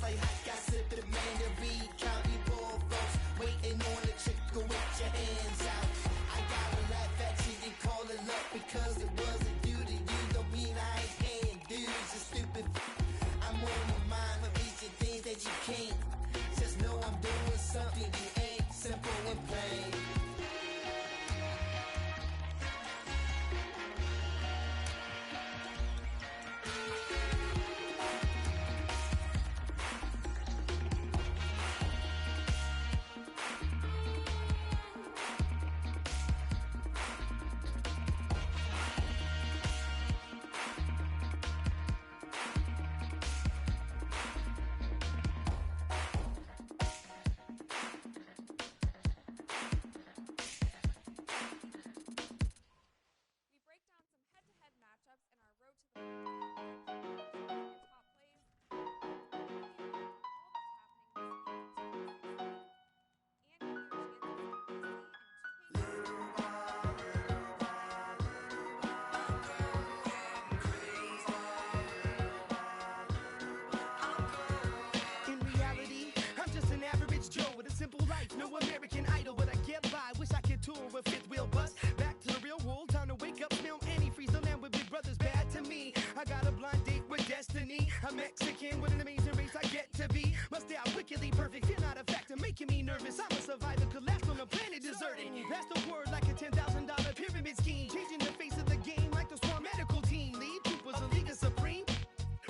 like hot gossip at a mandarin. County poor folks waiting on the chick to with your hands out. I gotta laugh at you and call it luck because it wasn't due to you. Don't mean I ain't paying dues. You stupid. I'm on my mind for reaching things that you can't. Just know I'm doing something you ain't. Simple and plain. In reality, I'm just an average Joe with a simple life, no American Idol, but I get by. Wish I could tour with fifth wheel bus. Back to the real world, time to wake up, smell antifreeze. The land with big brothers bad to me. I got a blind date with destiny. I'm Mexican with an amazing race I get to be. Must stay out wickedly perfect, you're not a factor, making me nervous. I'm a survivor, collapsed on the planet deserted. Pass the word like a $10,000 pyramid scheme. Changing the face of the game like the Swarm medical team. Lead Coopers, a league of supreme.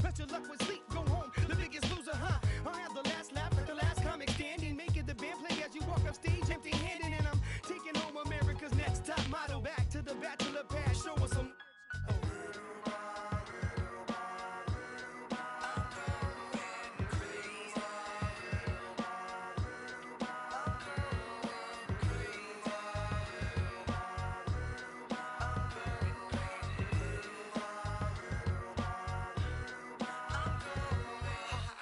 Rest your luck with sleep, go home, the biggest loser, huh? I'll have the last laugh at the last comic standing. Make it the band play as you walk up stage empty-handed. And I'm taking home America's next top model. Back to the bachelor pad, show us some.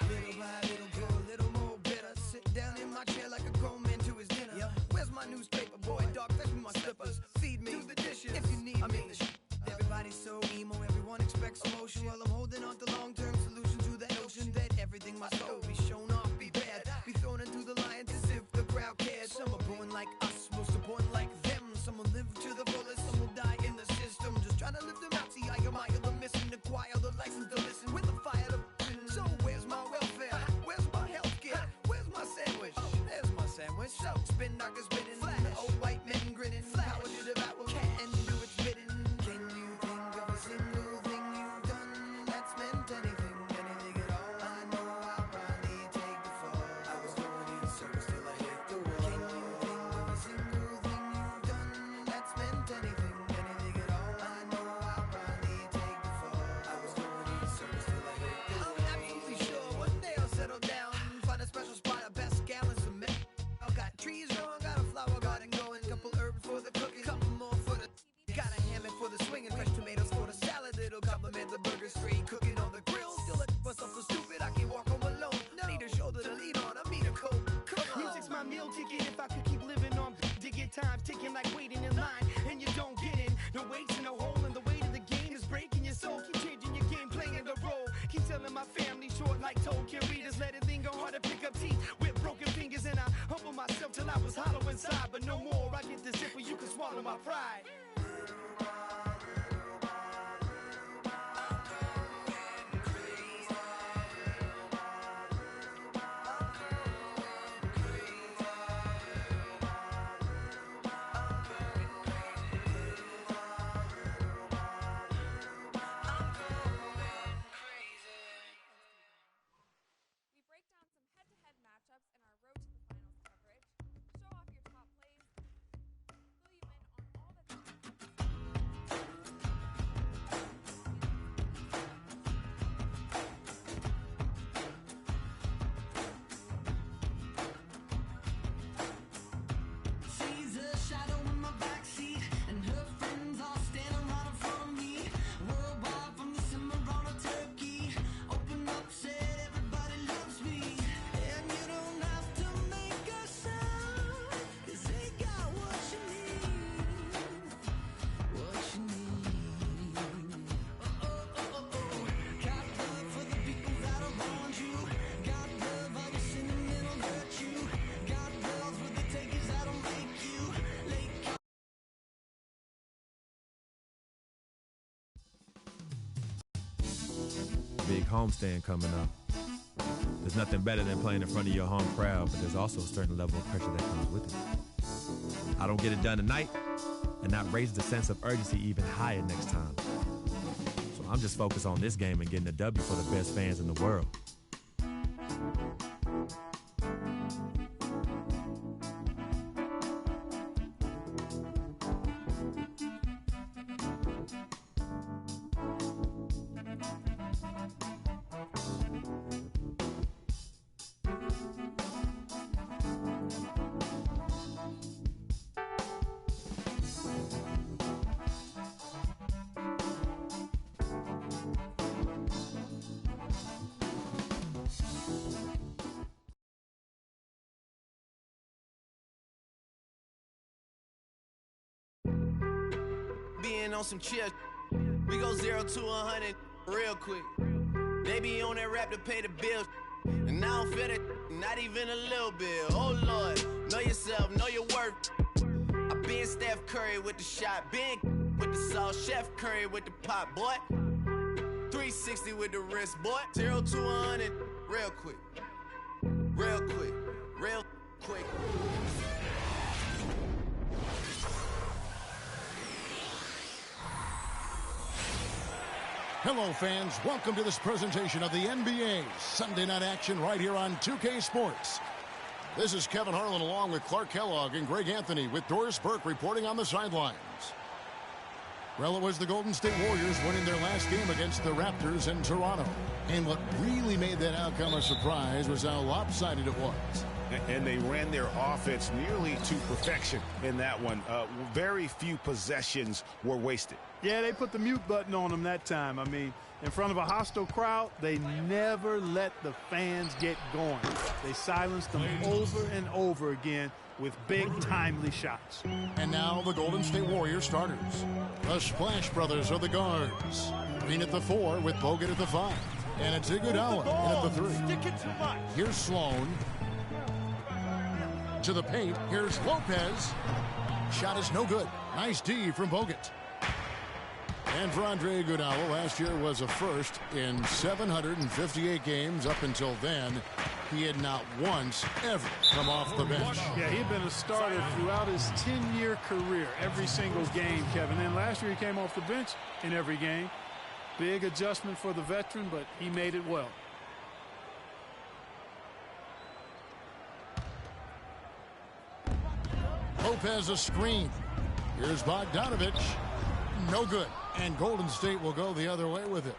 Little by little, go a little more better. Sit down in my chair like a grown man to his dinner. Where's my newspaper, boy? Dog, fetch me my slippers. Feed me, do the dishes if you need me. Everybody's so emo, everyone expects emotion. While I'm holding on to long-term solutions to that notion that everything must go, be shown off, be bad, be thrown into the lions as if the crowd cares. Some are born like us, most are born like them. Some will live to the fullest, some will die in the system. Just trying to live them out, see I admire the missing, acquire the license to listen with the fire to. So where's my welfare? Where's my healthcare? Where's my sandwich? There's my sandwich. So spin knockers spinning, old white men grinning. Power to devour cat and do its bidding. Can you think of a single thing you've done that's meant anything, anything at all? I know I'll probably take the fall. I was going in circles till I hit the wall. Can you think of a single thing you've done that's meant anything, anything at all? I know I'll probably take the fall. I was going in circles till I hit the wall. I'm absolutely sure one day I'll settle down, find a special spot, a best gallons of milk. I got trees growing, got a flower garden going, couple herbs for the cooking, couple more for the. Got a hammock for the swinging, fresh tomatoes for the salad. It'll compliment the burger, straight cooking on the grill. Still a myself so stupid I can't walk home alone. Need a shoulder to lean on, I need a coat. Music's my meal ticket. If I could keep living on digging times ticking like waiting in line, and you don't get in. No weights in no hole, and the weight of the game is breaking your soul. Keep changing your game, playing the role. Keep telling my family short like Tolkien readers. Let it linger hard to pick up teeth with broken fingers, and I humble myself till I was hollow inside. But no more, I get the zipper, you can swallow my pride. Open up, said everybody loves me, and you don't have to big homestand coming up. There's nothing better than playing in front of your home crowd, but there's also a certain level of pressure that comes with it. I don't get it done tonight, and that raises the sense of urgency even higher next time. So I'm just focused on this game and getting a W for the best fans in the world. Being on some chill, we go 0 to 100 real quick. They be on that rap to pay the bills, and I don't feel it, not even a little bit. Oh Lord, know yourself, know your worth. I been Steph Curry with the shot, been with the sauce, Chef Curry with the pot, boy. 360 with the wrist, boy. 0 to 100 real quick, real quick, real quick. Hello, fans. Welcome to this presentation of the NBA Sunday Night Action right here on 2K Sports. This is Kevin Harlan along with Clark Kellogg and Greg Anthony with Doris Burke reporting on the sidelines. Well, it was the Golden State Warriors winning their last game against the Raptors in Toronto. And what really made that outcome a surprise was how lopsided it was. And they ran their offense nearly to perfection in that one. Very few possessions were wasted. Yeah, they put the mute button on them that time. I mean, in front of a hostile crowd, they never let the fans get going. They silenced them over and over again with big, timely shots. And now the Golden State Warriors starters. The Splash Brothers are the guards. Green at the 4 with Bogut at the 5. And it's Iguodala in at the 3. Stick it too much. Here's Sloan. To the paint. Here's Lopez. Shot is no good. Nice D from Bogut. And for Andre Iguodala, last year was a first in 758 games. Up until then, he had not once ever come off the bench. Yeah, he'd been a starter throughout his 10-year career, every single game, Kevin. And last year he came off the bench in every game. Big adjustment for the veteran, but he made it well. Lopez a screen. Here's Bogdanovich. No good. And Golden State will go the other way with it.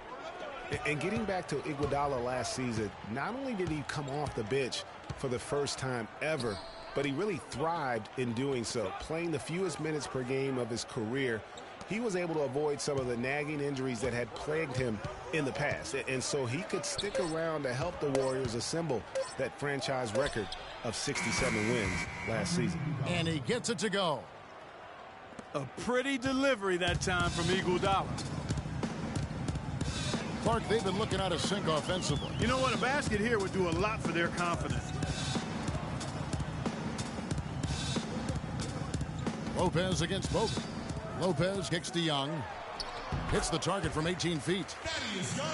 And getting back to Iguodala last season, not only did he come off the bench for the first time ever, but he really thrived in doing so. Playing the fewest minutes per game of his career, he was able to avoid some of the nagging injuries that had plagued him in the past. And so he could stick around to help the Warriors assemble that franchise record of 67 wins last season. And he gets it to go. A pretty delivery that time from Iguodala. Clark, they've been looking out of sync offensively. You know what? A basket here would do a lot for their confidence. Lopez against Bogut. Lopez kicks to Young. Hits the target from 18 feet.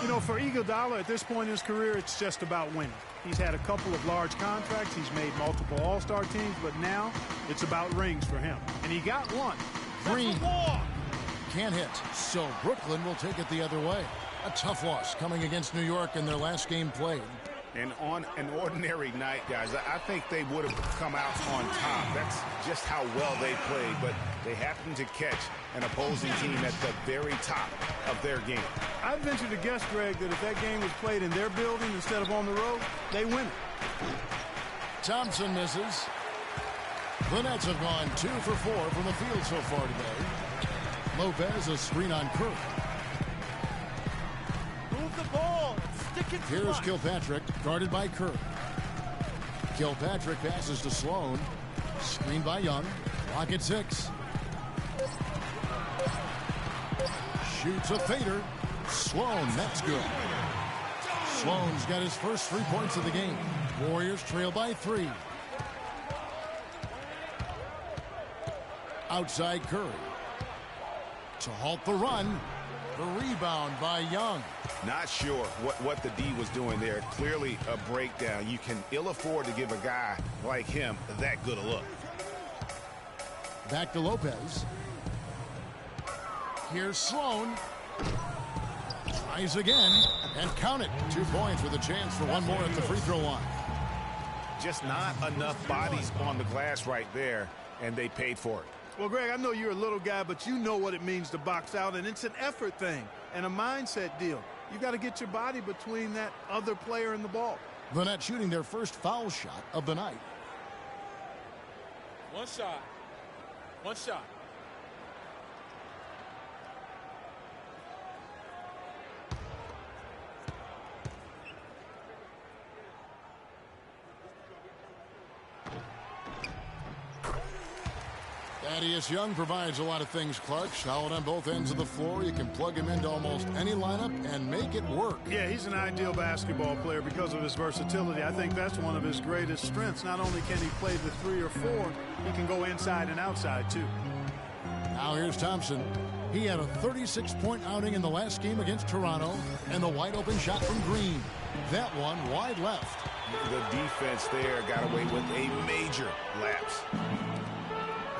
You know, for Iguodala at this point in his career, it's just about winning. He's had a couple of large contracts. He's made multiple All-Star teams, but now it's about rings for him. And he got one. Green can't hit, so Brooklyn will take it the other way. A tough loss coming against New York in their last game played. And on an ordinary night, guys, I think they would have come out on top. That's just how well they played, but they happened to catch an opposing team at the very top of their game. I'd venture to guess, Greg, that if that game was played in their building instead of on the road, they win it. Thompson misses. The Nets have gone 2 for 4 from the field so far today. Lopez a screen on Kirk. Move the ball. Stick it too Here's much. Kilpatrick, guarded by Kirk. Kilpatrick passes to Sloan. Screened by Young. Clock at 6. Shoots a fader. Sloan, that's good. Sloan's got his first 3 points of the game. Warriors trail by 3. Outside Curry. To halt the run. The rebound by Young. Not sure what the D was doing there. Clearly a breakdown. You can ill afford to give a guy like him that good a look. Back to Lopez. Here's Sloan. Tries again, and count it. 2 points with a chance for one more at the free throw line. Just not enough bodies on the glass right there, and they paid for it. Well, Greg, I know you're a little guy, but you know what it means to box out, and it's an effort thing and a mindset deal. You got to get your body between that other player and the ball. The Nets shooting their first foul shot of the night. One shot. One shot. Thaddeus Young provides a lot of things, Clark. Solid on both ends of the floor. You can plug him into almost any lineup and make it work. Yeah, he's an ideal basketball player because of his versatility. I think that's one of his greatest strengths. Not only can he play the 3 or 4, he can go inside and outside, too. Now here's Thompson. He had a 36-point outing in the last game against Toronto, and the wide-open shot from Green. That one wide left. The defense there got away with a major lapse.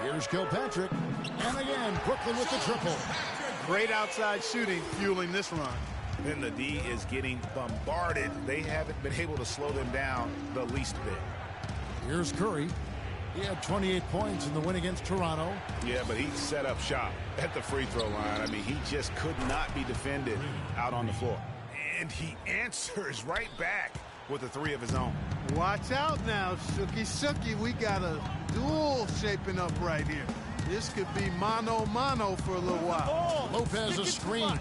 Here's Kilpatrick, and again, Brooklyn with the triple. Great outside shooting fueling this run. Then the D is getting bombarded. They haven't been able to slow them down the least bit. Here's Curry. He had 28 points in the win against Toronto. Yeah, but he set up shop at the free throw line. I mean, he just could not be defended out on the floor. And he answers right back with a 3 of his own. Watch out now, Shooky. We got a duel shaping up right here. This could be mano-mano for a little while. Lopez a screen.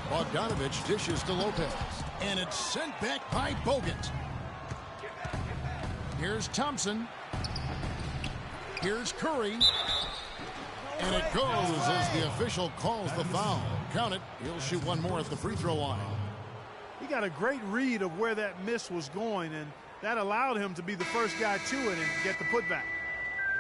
Bogdanovich dishes to Lopez. And it's sent back by Bogut. Here's Thompson. Here's Curry. And it goes as the official calls the foul. Count it. He'll shoot one more at the free throw line. He got a great read of where that miss was going, and that allowed him to be the first guy to it and get the putback.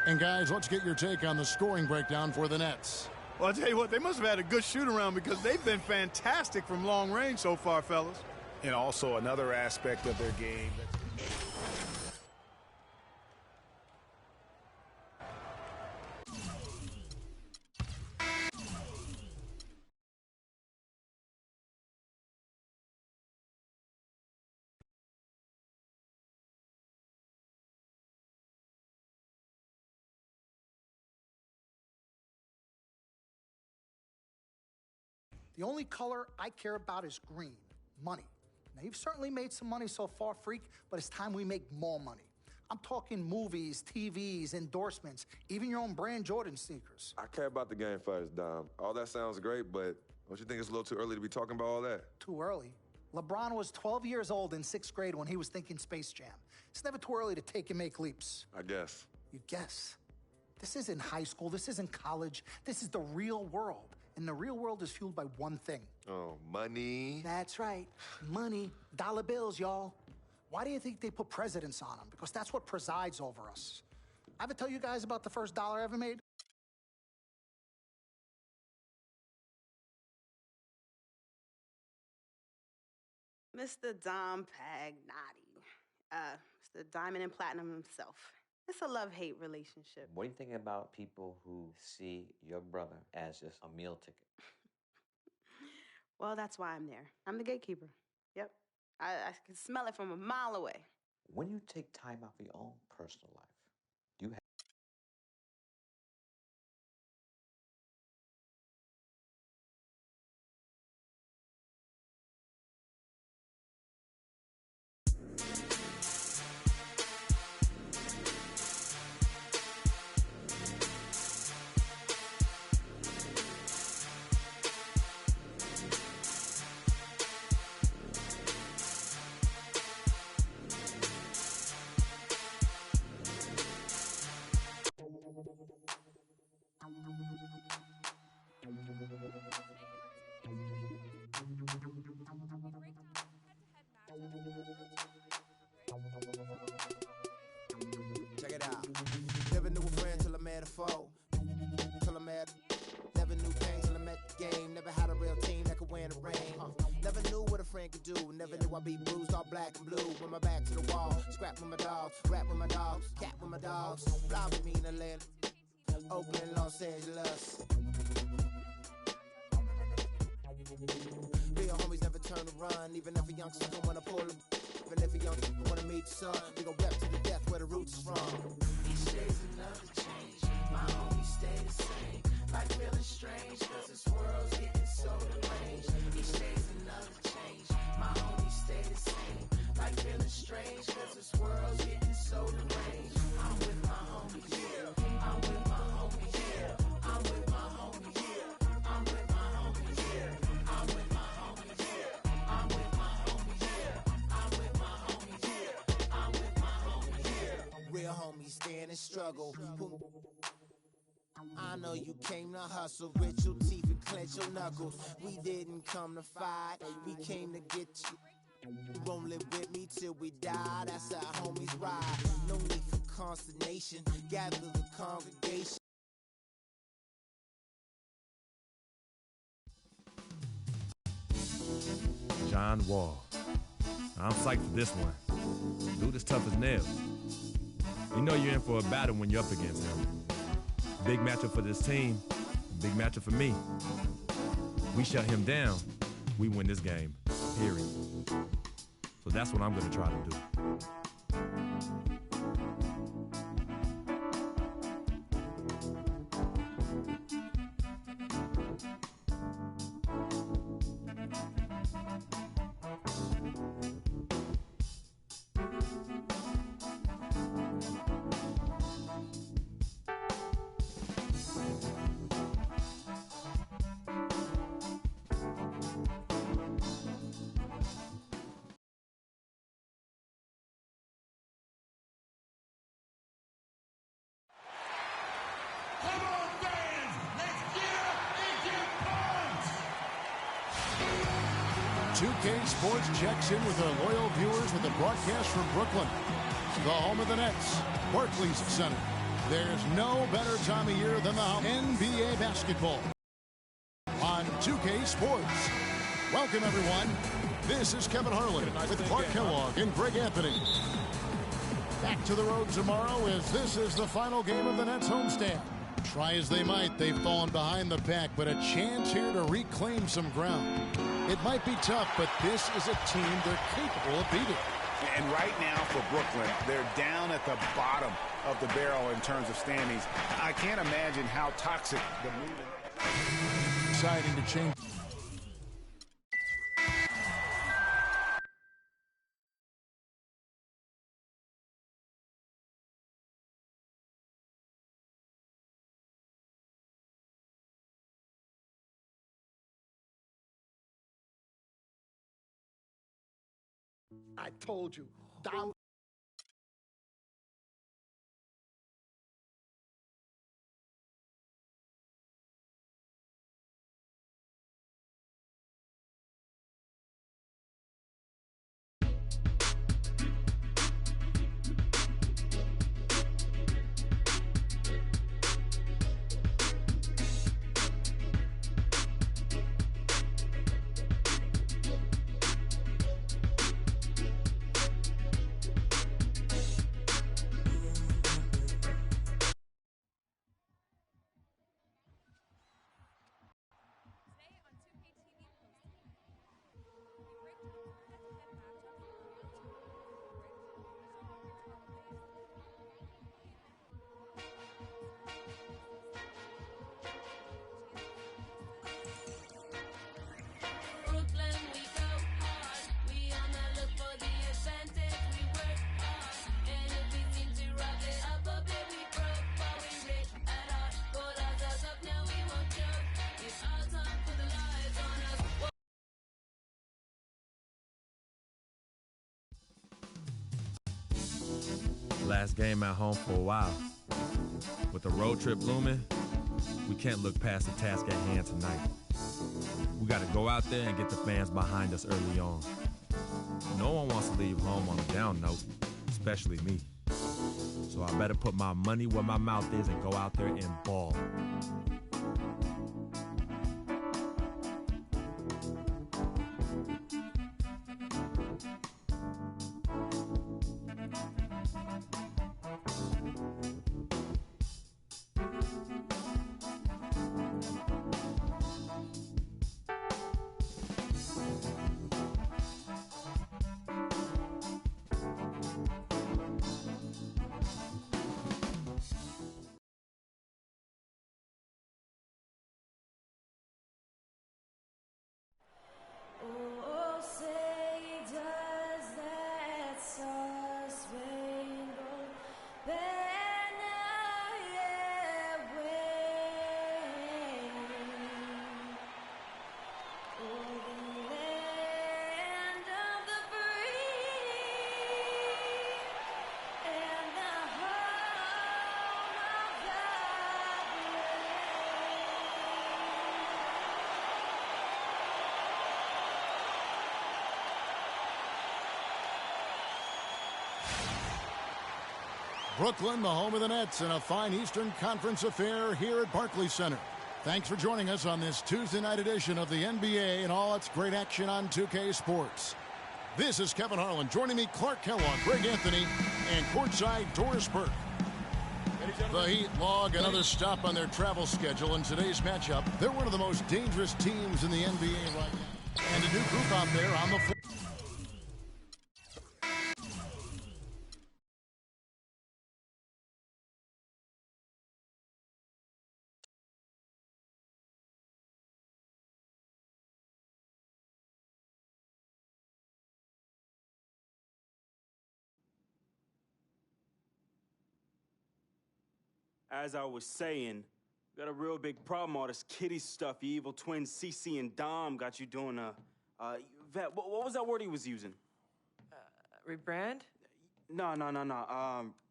And guys, let's get your take on the scoring breakdown for the Nets. Well, I'll tell you what, they must have had a good shoot-around because they've been fantastic from long range so far, fellas. And also another aspect of their game. The only color I care about is green, money. Now, you've certainly made some money so far, Freak, but it's time we make more money. I'm talking movies, TVs, endorsements, even your own brand Jordan sneakers. I care about the game first, Dom. All that sounds great, but don't you think it's a little too early to be talking about all that? Too early? LeBron was 12 years old in 6th grade when he was thinking Space Jam. It's never too early to take and make leaps. I guess. You guess? This isn't high school. This isn't college. This is the real world. And the real world is fueled by one thing. Oh, money. That's right. Money. Dollar bills, y'all. Why do you think they put presidents on them? Because that's what presides over us. I ever tell you guys about the first dollar I ever made? Mr. Dom Pagnotti. Mr. Diamond and Platinum himself. It's a love-hate relationship. What do you think about people who see your brother as just a meal ticket? Well, that's why I'm there. I'm the gatekeeper. Yep. I can smell it from a mile away. When you take time out for your own personal life, do you have... Check it out. Never knew a friend till I met a foe. Till I met. Never knew pain till game. Never had a real team that could win the rain. Never knew what a friend could do. Never knew I'd be bruised all black and blue. With my back to the wall, scrap with my dogs, rap with my dogs, cat with my dogs. Fly with me in Atlanta, Oakland, Los Angeles. Real homies never turn to run, even if a youngster don't wanna pull them. Even if a youngster don't wanna meet the sun, we gon' rap to the death where the roots is from. Each day's another change, my homies stay the same. Like feeling strange, cause this world's getting so deranged. Each day's another change, my homies stay the same. Like feeling strange, cause this world's getting so deranged. I'm with my homies, yeah. I'm with my homies, yeah. I'm with my homies, yeah. I'm with my homies, yeah. I'm with my homies, yeah. I'm with my homies, yeah. I'm with my homies, yeah. I'm with my homies, yeah. Real homies stand and struggle. I know you came to hustle, grit your teeth and clench your knuckles. We didn't come to fight, we came to get you. Rolling with me till we die, that's how homies ride. No need for consternation, gather the congregation. John Wall. I'm psyched for this one. Dude is tough as nails. You know you're in for a battle when you're up against him. Big matchup for this team, big matchup for me. We shut him down, we win this game, period. So that's what I'm gonna try to do. Come on, fans! Let's get up and get pumped! 2K Sports checks in with our loyal viewers with a broadcast from Brooklyn, the home of the Nets, Barclays Center. There's no better time of year than the NBA basketball on 2K Sports. Welcome, everyone. This is Kevin Harlan with Clark Kellogg and Greg Anthony. Back to the road tomorrow as this is the final game of the Nets homestand. Try as they might, they've fallen behind the pack, but a chance here to reclaim some ground. It might be tough, but this is a team they're capable of beating. And right now for Brooklyn, they're down at the bottom of the barrel in terms of standings. I can't imagine how toxic the move is. Deciding to change. I told you, Dom. Last game at home for a while. With the road trip looming, we can't look past the task at hand tonight. We got to go out there and get the fans behind us early on. No one wants to leave home on a down note, especially me. So I better put my money where my mouth is and go out there and ball. Brooklyn, the home of the Nets, in a fine Eastern Conference affair here at Barclays Center. Thanks for joining us on this Tuesday night edition of the NBA and all its great action on 2K Sports. This is Kevin Harlan. Joining me, Clark Kellogg, Greg Anthony, and courtside Doris Burke. The Heat log another stop on their travel schedule in today's matchup. They're one of the most dangerous teams in the NBA right now. And a new group out there on the floor. As I was saying, got a real big problem. All this kitty stuff. Your evil twins, CC and Dom, got you doing Vet, what was that word he was using? Rebrand? No.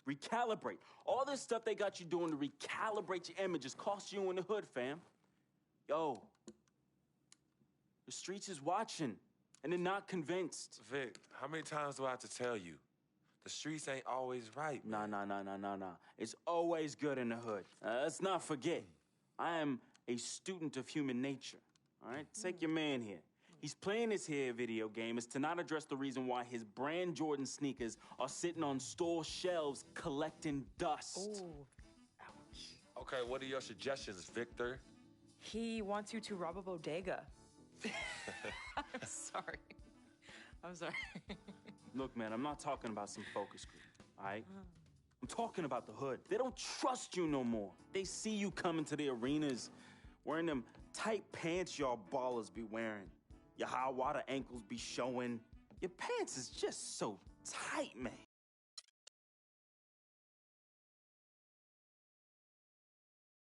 Recalibrate. All this stuff they got you doing to recalibrate your images costs you in the hood, fam. Yo, the streets is watching, and they're not convinced. Vic, how many times do I have to tell you? The streets ain't always right. Nah. It's always good in the hood. Let's not forget, I am a student of human nature, all right? Take your man here. He's playing this here video game is to not address the reason why his brand Jordan sneakers are sitting on store shelves collecting dust. Ooh. Okay, what are your suggestions, Victor? He wants you to rob a bodega. I'm sorry. Look, man, I'm not talking about some focus group, all right? I'm talking about the hood. They don't trust you no more. They see you coming to the arenas wearing them tight pants y'all ballers be wearing. Your high water ankles be showing. Your pants is just so tight, man.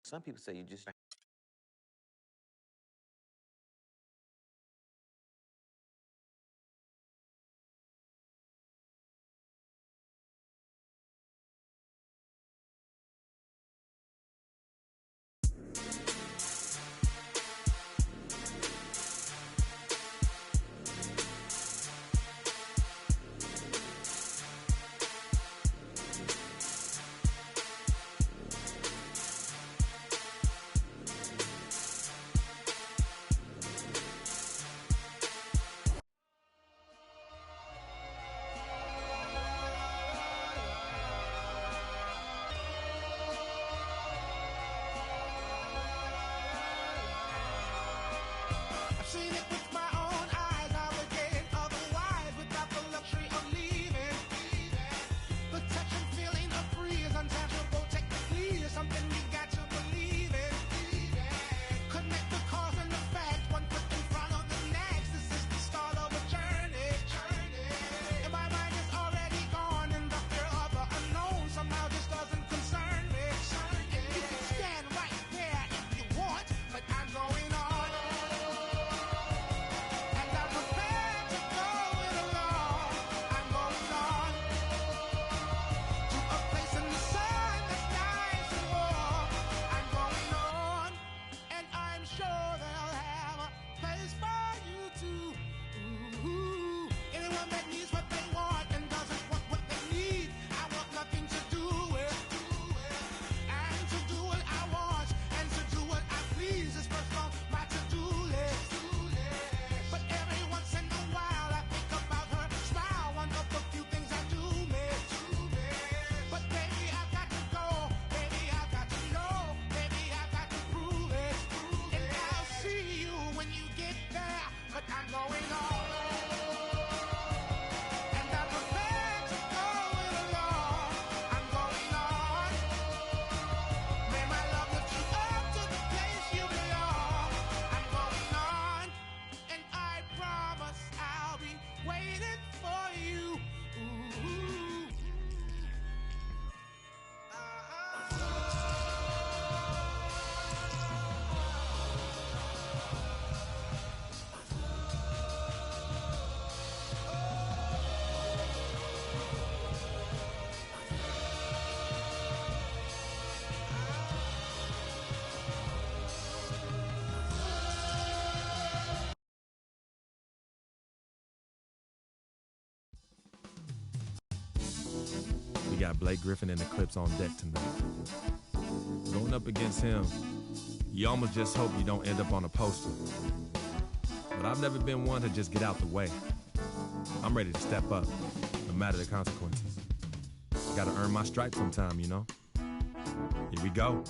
Some people say you just... I've seen it with my own eyes. I would get otherwise without the luxury of leaving. The touch and feeling of free is untangible. Technically, it's something we got to believe in. Connect the cause and the fact. One foot in front of the next. This is the start of a journey. And my mind is already gone, and the fear of the unknown somehow just doesn't concern me. You can stand right there if you want, but I'm going on. got Blake Griffin and the Clips on deck tonight. Going up against him, you almost just hope you don't end up on a poster. But I've never been one to just get out the way. I'm ready to step up, no matter the consequences. Gotta earn my stripes sometime, you know? Here we go.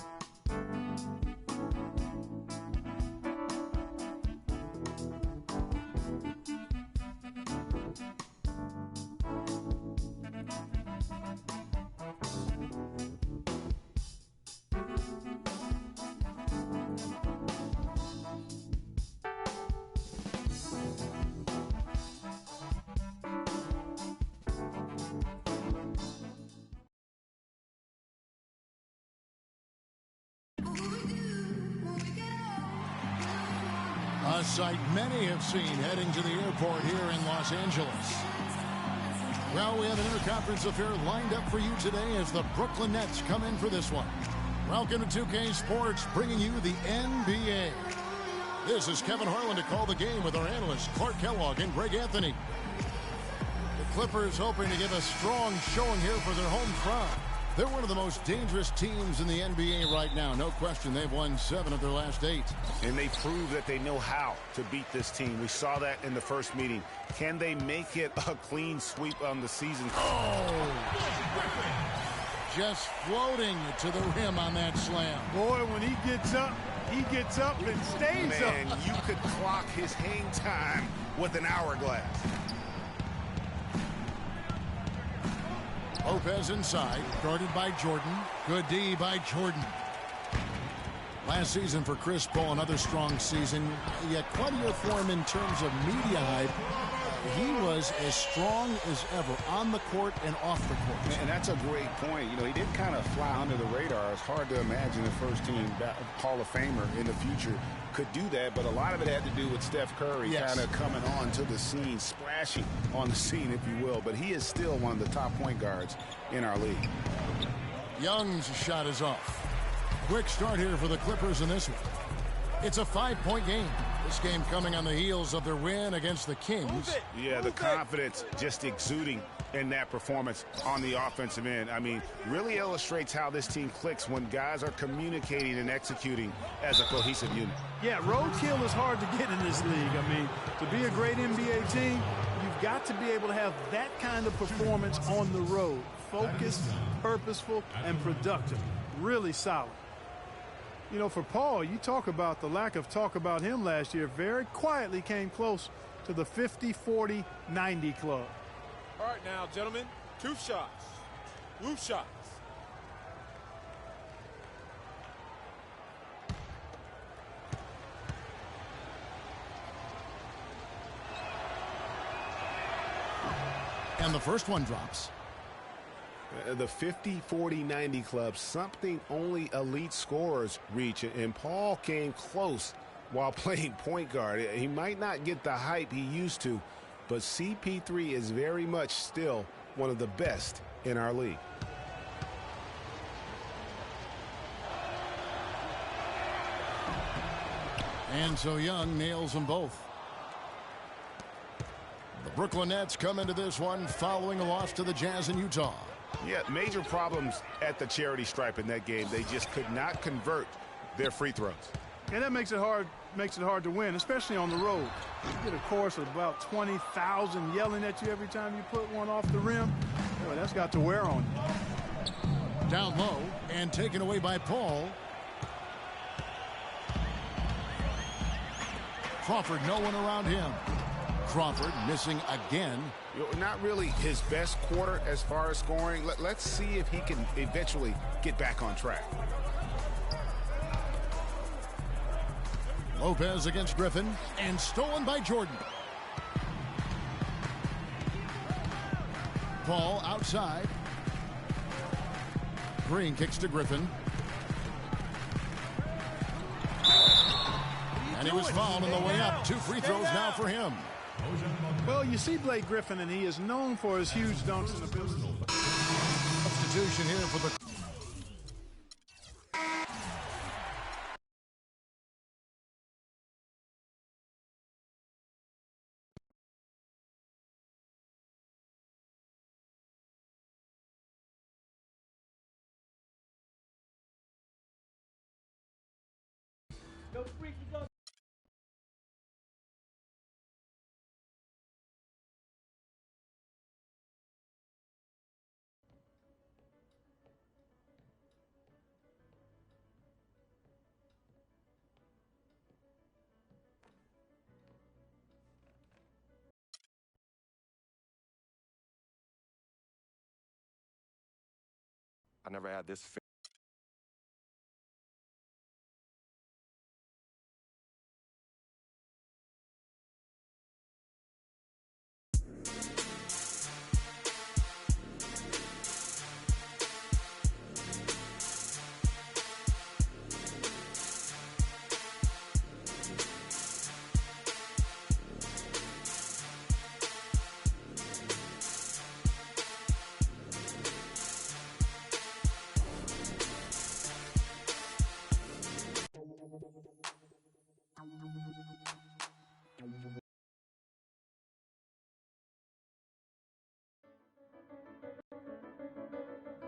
A sight many have seen heading to the airport here in Los Angeles. Well, we have an interconference affair lined up for you today as the Brooklyn Nets come in for this one. Welcome to 2K Sports, bringing you the NBA. This is Kevin Harlan to call the game with our analysts Clark Kellogg and Greg Anthony. The Clippers hoping to give a strong showing here for their home crowd. They're one of the most dangerous teams in the NBA right now. No question, they've won 7 of their last 8. And they prove that they know how to beat this team. We saw that in the first meeting. Can they make it a clean sweep on the season? Oh! Just floating to the rim on that slam. Boy, when he gets up and stays up. Man, you could clock his hang time with an hourglass. Lopez inside, guarded by Jordan. Good D by Jordan. Last season for Chris Paul, another strong season. Yet quite a year for him in terms of media hype. He was as strong as ever on the court and off the court. And that's a great point. You know, he did kind of fly under the radar. It's hard to imagine a first-team Hall of Famer in the future could do that, but a lot of it had to do with Steph Curry kind of coming on to the scene, splashing on the scene, if you will. But he is still one of the top point guards in our league. Young's shot is off. Quick start here for the Clippers in this one. It's a 5-point game. This game coming on the heels of their win against the Kings. Yeah, the confidence just exuding in that performance on the offensive end. I mean, really illustrates how this team clicks when guys are communicating and executing as a cohesive unit. Yeah, roadkill is hard to get in this league. I mean, to be a great NBA team, you've got to be able to have that kind of performance on the road. Focused, purposeful, and productive. Really solid. You know, for Paul, you talk about the lack of talk about him last year. Very quietly came close to the 50-40-90 club. All right, now, gentlemen, 2 shots. Loose shots. And the first one drops. The 50-40-90 club, something only elite scorers reach, and Paul came close while playing point guard. He might not get the hype he used to, but CP3 is very much still one of the best in our league. And so Young nails them both. The Brooklyn Nets come into this one following a loss to the Jazz in Utah. Yeah, major problems at the charity stripe in that game. They just could not convert their free throws. And that makes it hard to win, especially on the road. You get a chorus of about 20,000 yelling at you every time you put one off the rim. Boy, that's got to wear on you. Down low and taken away by Paul. Crawford, no one around him. Crawford missing again. Not really his best quarter as far as scoring. Let's see if he can eventually get back on track. Lopez against Griffin and stolen by Jordan. Paul outside. Green kicks to Griffin. And he was fouled on the way up. 2 free throws now for him. Well, you see Blake Griffin, and he is known for his huge dunks in the pistol. Substitution here for the I never had this.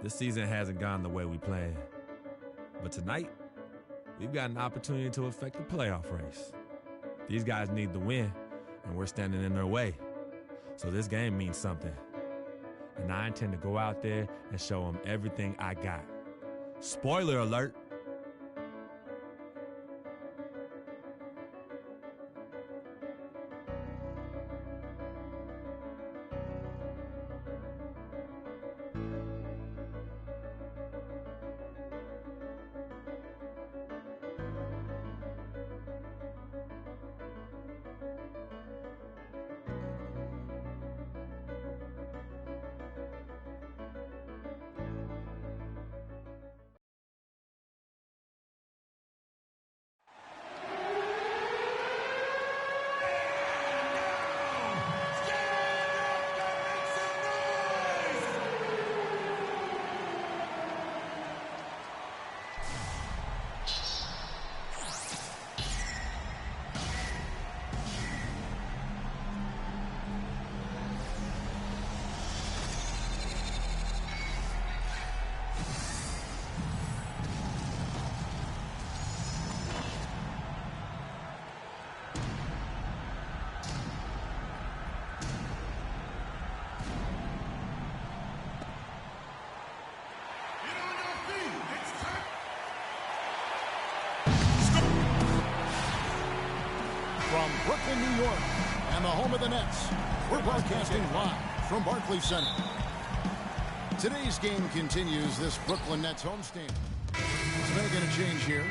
This season hasn't gone the way we planned. But tonight, we've got an opportunity to affect the playoff race. These guys need the win, and we're standing in their way. So this game means something. And I intend to go out there and show them everything I got. Spoiler alert. From Brooklyn, New York, and the home of the Nets, we're broadcasting live from Barclays Center. Today's game continues this Brooklyn Nets homestand. Is that going to change here?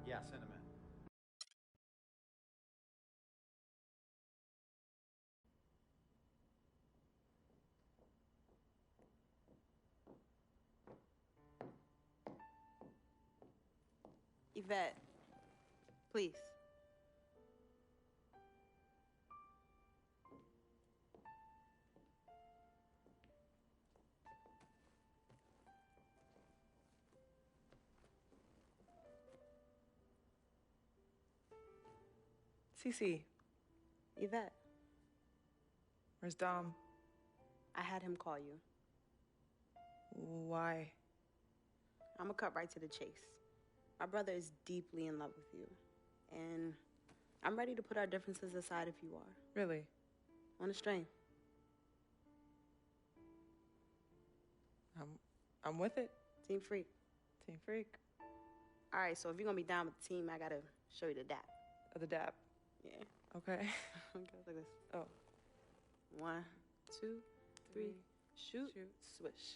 Yeah, send him in. Yvette, please. Cece, Yvette, where's Dom? I had him call you. Why? I'm gonna cut right to the chase. My brother is deeply in love with you. And I'm ready to put our differences aside if you are. Really? On a string. I'm with it. Team freak. Team freak. All right, so if you're gonna be down with the team, I gotta show you the dap. The dap. Yeah. Okay. Okay, like this. Oh. 1, 2, 3, shoot, swish.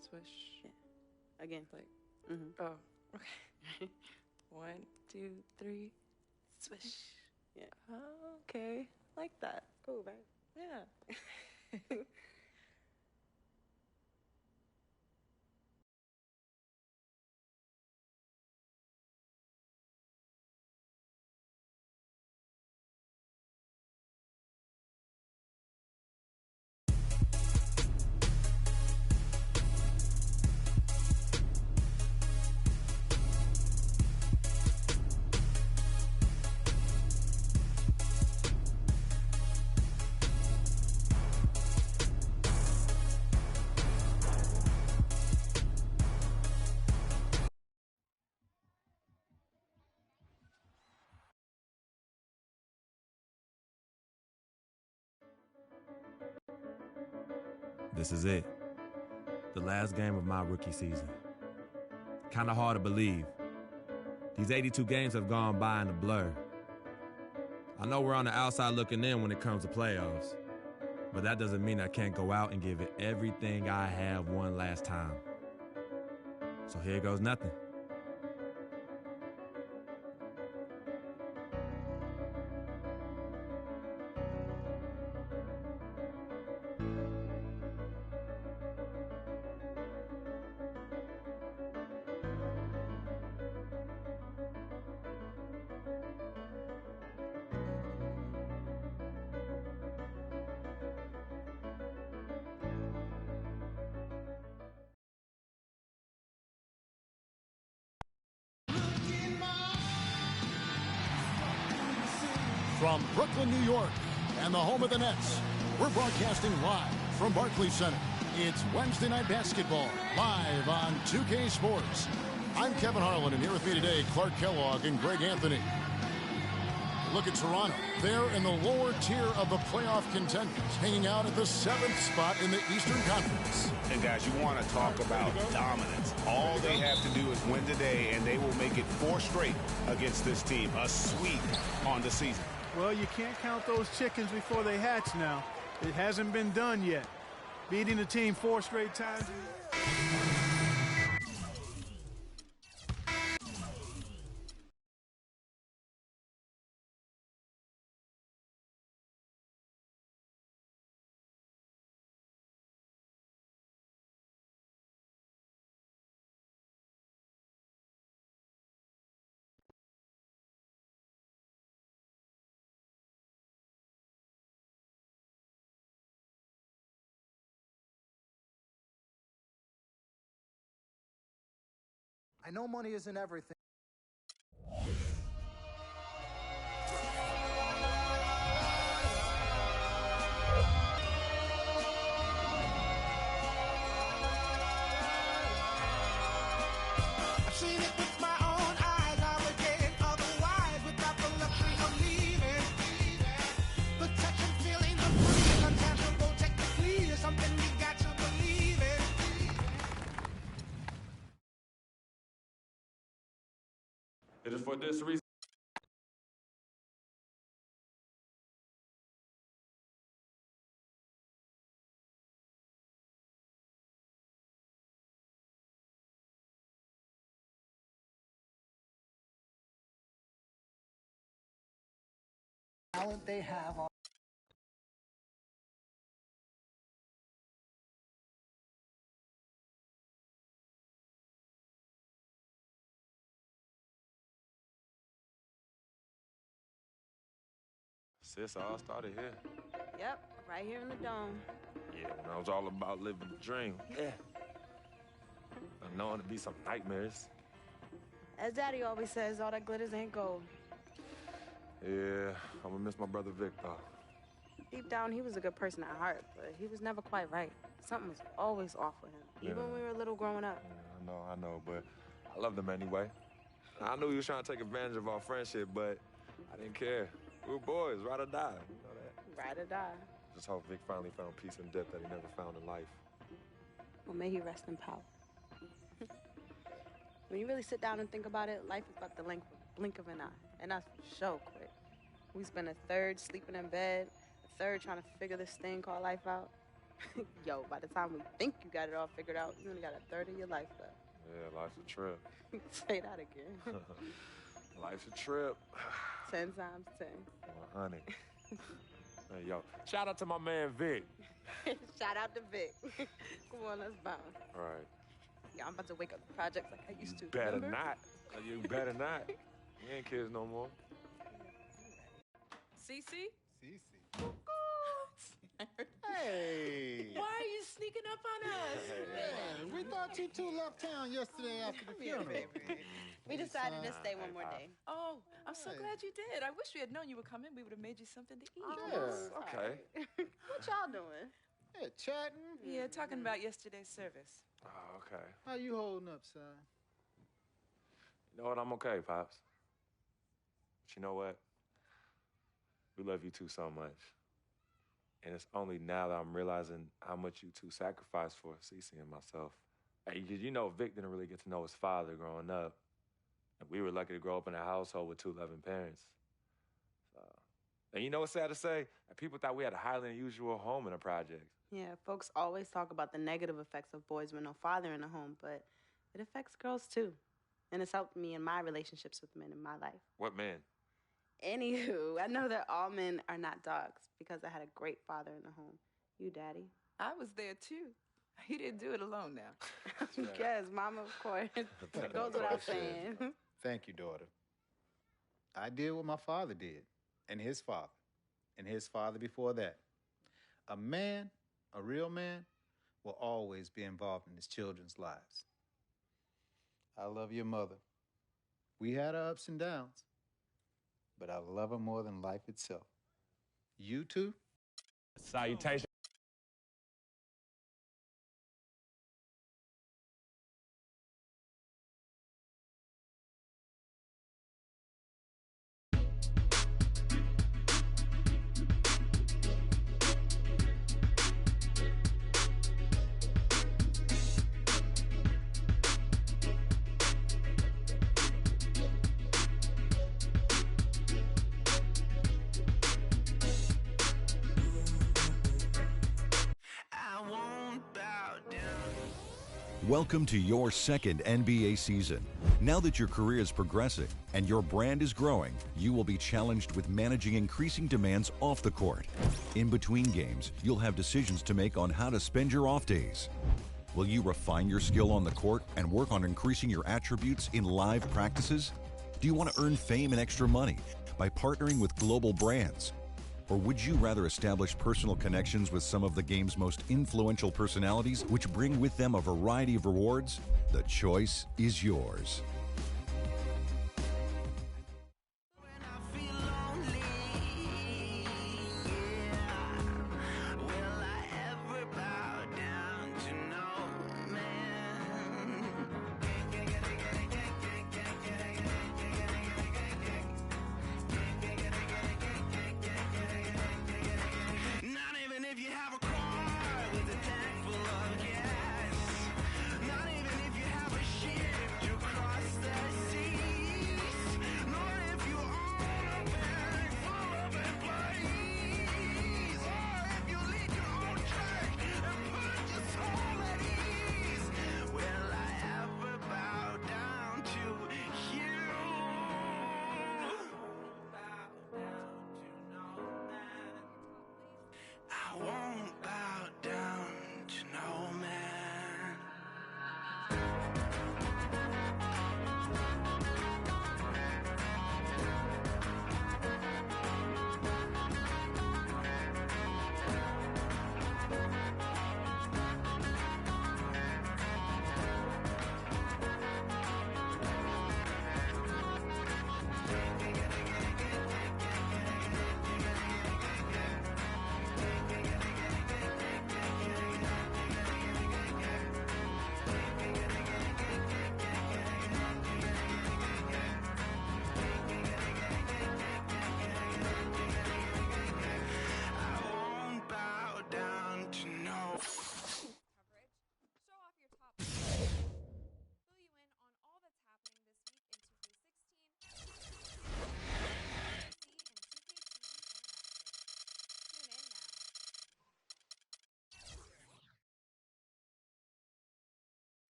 Swish. Yeah. Again. Like. Mm-hmm. Oh. Okay. 1, 2, 3, swish. Yeah. Oh, okay. Like that. Cool, right? Yeah. This is it. The last game of my rookie season. Kind of hard to believe. These 82 games have gone by in a blur. I know we're on the outside looking in when it comes to playoffs, but that doesn't mean I can't go out and give it everything I have one last time. So here goes nothing. From Brooklyn, New York, and the home of the Nets, we're broadcasting live from Barclays Center. It's Wednesday Night Basketball, live on 2K Sports. I'm Kevin Harlan, and here with me today, Clark Kellogg and Greg Anthony. Look at Toronto. They're in the lower tier of the playoff contenders, hanging out at the 7th spot in the Eastern Conference. And guys, you want to talk about dominance. All they have to do is win today, and they will make it 4 straight against this team. A sweep on the season. Well, you can't count those chickens before they hatch now. It hasn't been done yet. Beating a team 4 straight times. I know money isn't everything. I've seen it with my own eyes. I would get it otherwise without the luxury of leaving. The touch and feeling of freedom, untangible technically, is something we got to believe in. It is for this reason. Talent they have on. Sis, all started here. Yep, right here in the dome. Yeah, when I was all about living the dream. Yeah. I know it'll be some nightmares. As Daddy always says, all that glitters ain't gold. Yeah, I'm gonna miss my brother Vic, though. Deep down, he was a good person at heart, but he was never quite right. Something was always off with him, even when we were little growing up. Yeah, I know, but I loved him anyway. I knew he was trying to take advantage of our friendship, but I didn't care. We were boys, ride or die, you know that? Ride or die. Just hope Vic finally found peace and depth that he never found in life. Well, may he rest in power. When you really sit down and think about it, life is about the blink of an eye, and that's for sure quick. We spend a third sleeping in bed, a third trying to figure this thing called life out. Yo, by the time we think you got it all figured out, you only got a third of your life left. Yeah, life's a trip. Say that again. Life's a trip. 10 times 10. Well, honey. Hey, yo, shout out to my man Vic. Shout out to Vic. Come on, let's bounce. All right. Yeah, I'm about to wake up the projects like I used to. Better remember? not. You better not. You ain't kids no more. Cece? Hey! Why are you sneaking up on us? Man, we thought you two left town yesterday after the funeral. We decided to stay one more day. Oh, I'm so glad you did. I wish we had known you were coming. We would have made you something to eat. Yeah. Okay. What y'all doing? Yeah, chatting. Yeah, talking about yesterday's service. Oh, okay. How you holding up, son? You know what? I'm okay, Pops. But you know what? We love you two so much. And it's only now that I'm realizing how much you two sacrificed for Cece and myself. Hey, you know, Vic didn't really get to know his father growing up. And we were lucky to grow up in a household with two loving parents. And you know what's sad to say? People thought we had a highly unusual home in the projects. Yeah, folks always talk about the negative effects of boys with no father in the home, but it affects girls too. And it's helped me in my relationships with men in my life. What men? Anywho, I know that all men are not dogs because I had a great father in the home. You, Daddy. I was there too. He didn't do it alone now. Yes, Mama, of course. It goes without saying. Thank you, daughter. I did what my father did, and his father before that. A man, a real man, will always be involved in his children's lives. I love your mother. We had our ups and downs, but I love her more than life itself. You too? Salutation. Welcome to your second NBA season. Now that your career is progressing and your brand is growing, you will be challenged with managing increasing demands off the court. In between games, you'll have decisions to make on how to spend your off days. Will you refine your skill on the court and work on increasing your attributes in live practices? Do you want to earn fame and extra money by partnering with global brands? Or would you rather establish personal connections with some of the game's most influential personalities, which bring with them a variety of rewards? The choice is yours.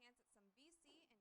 chance at some VC and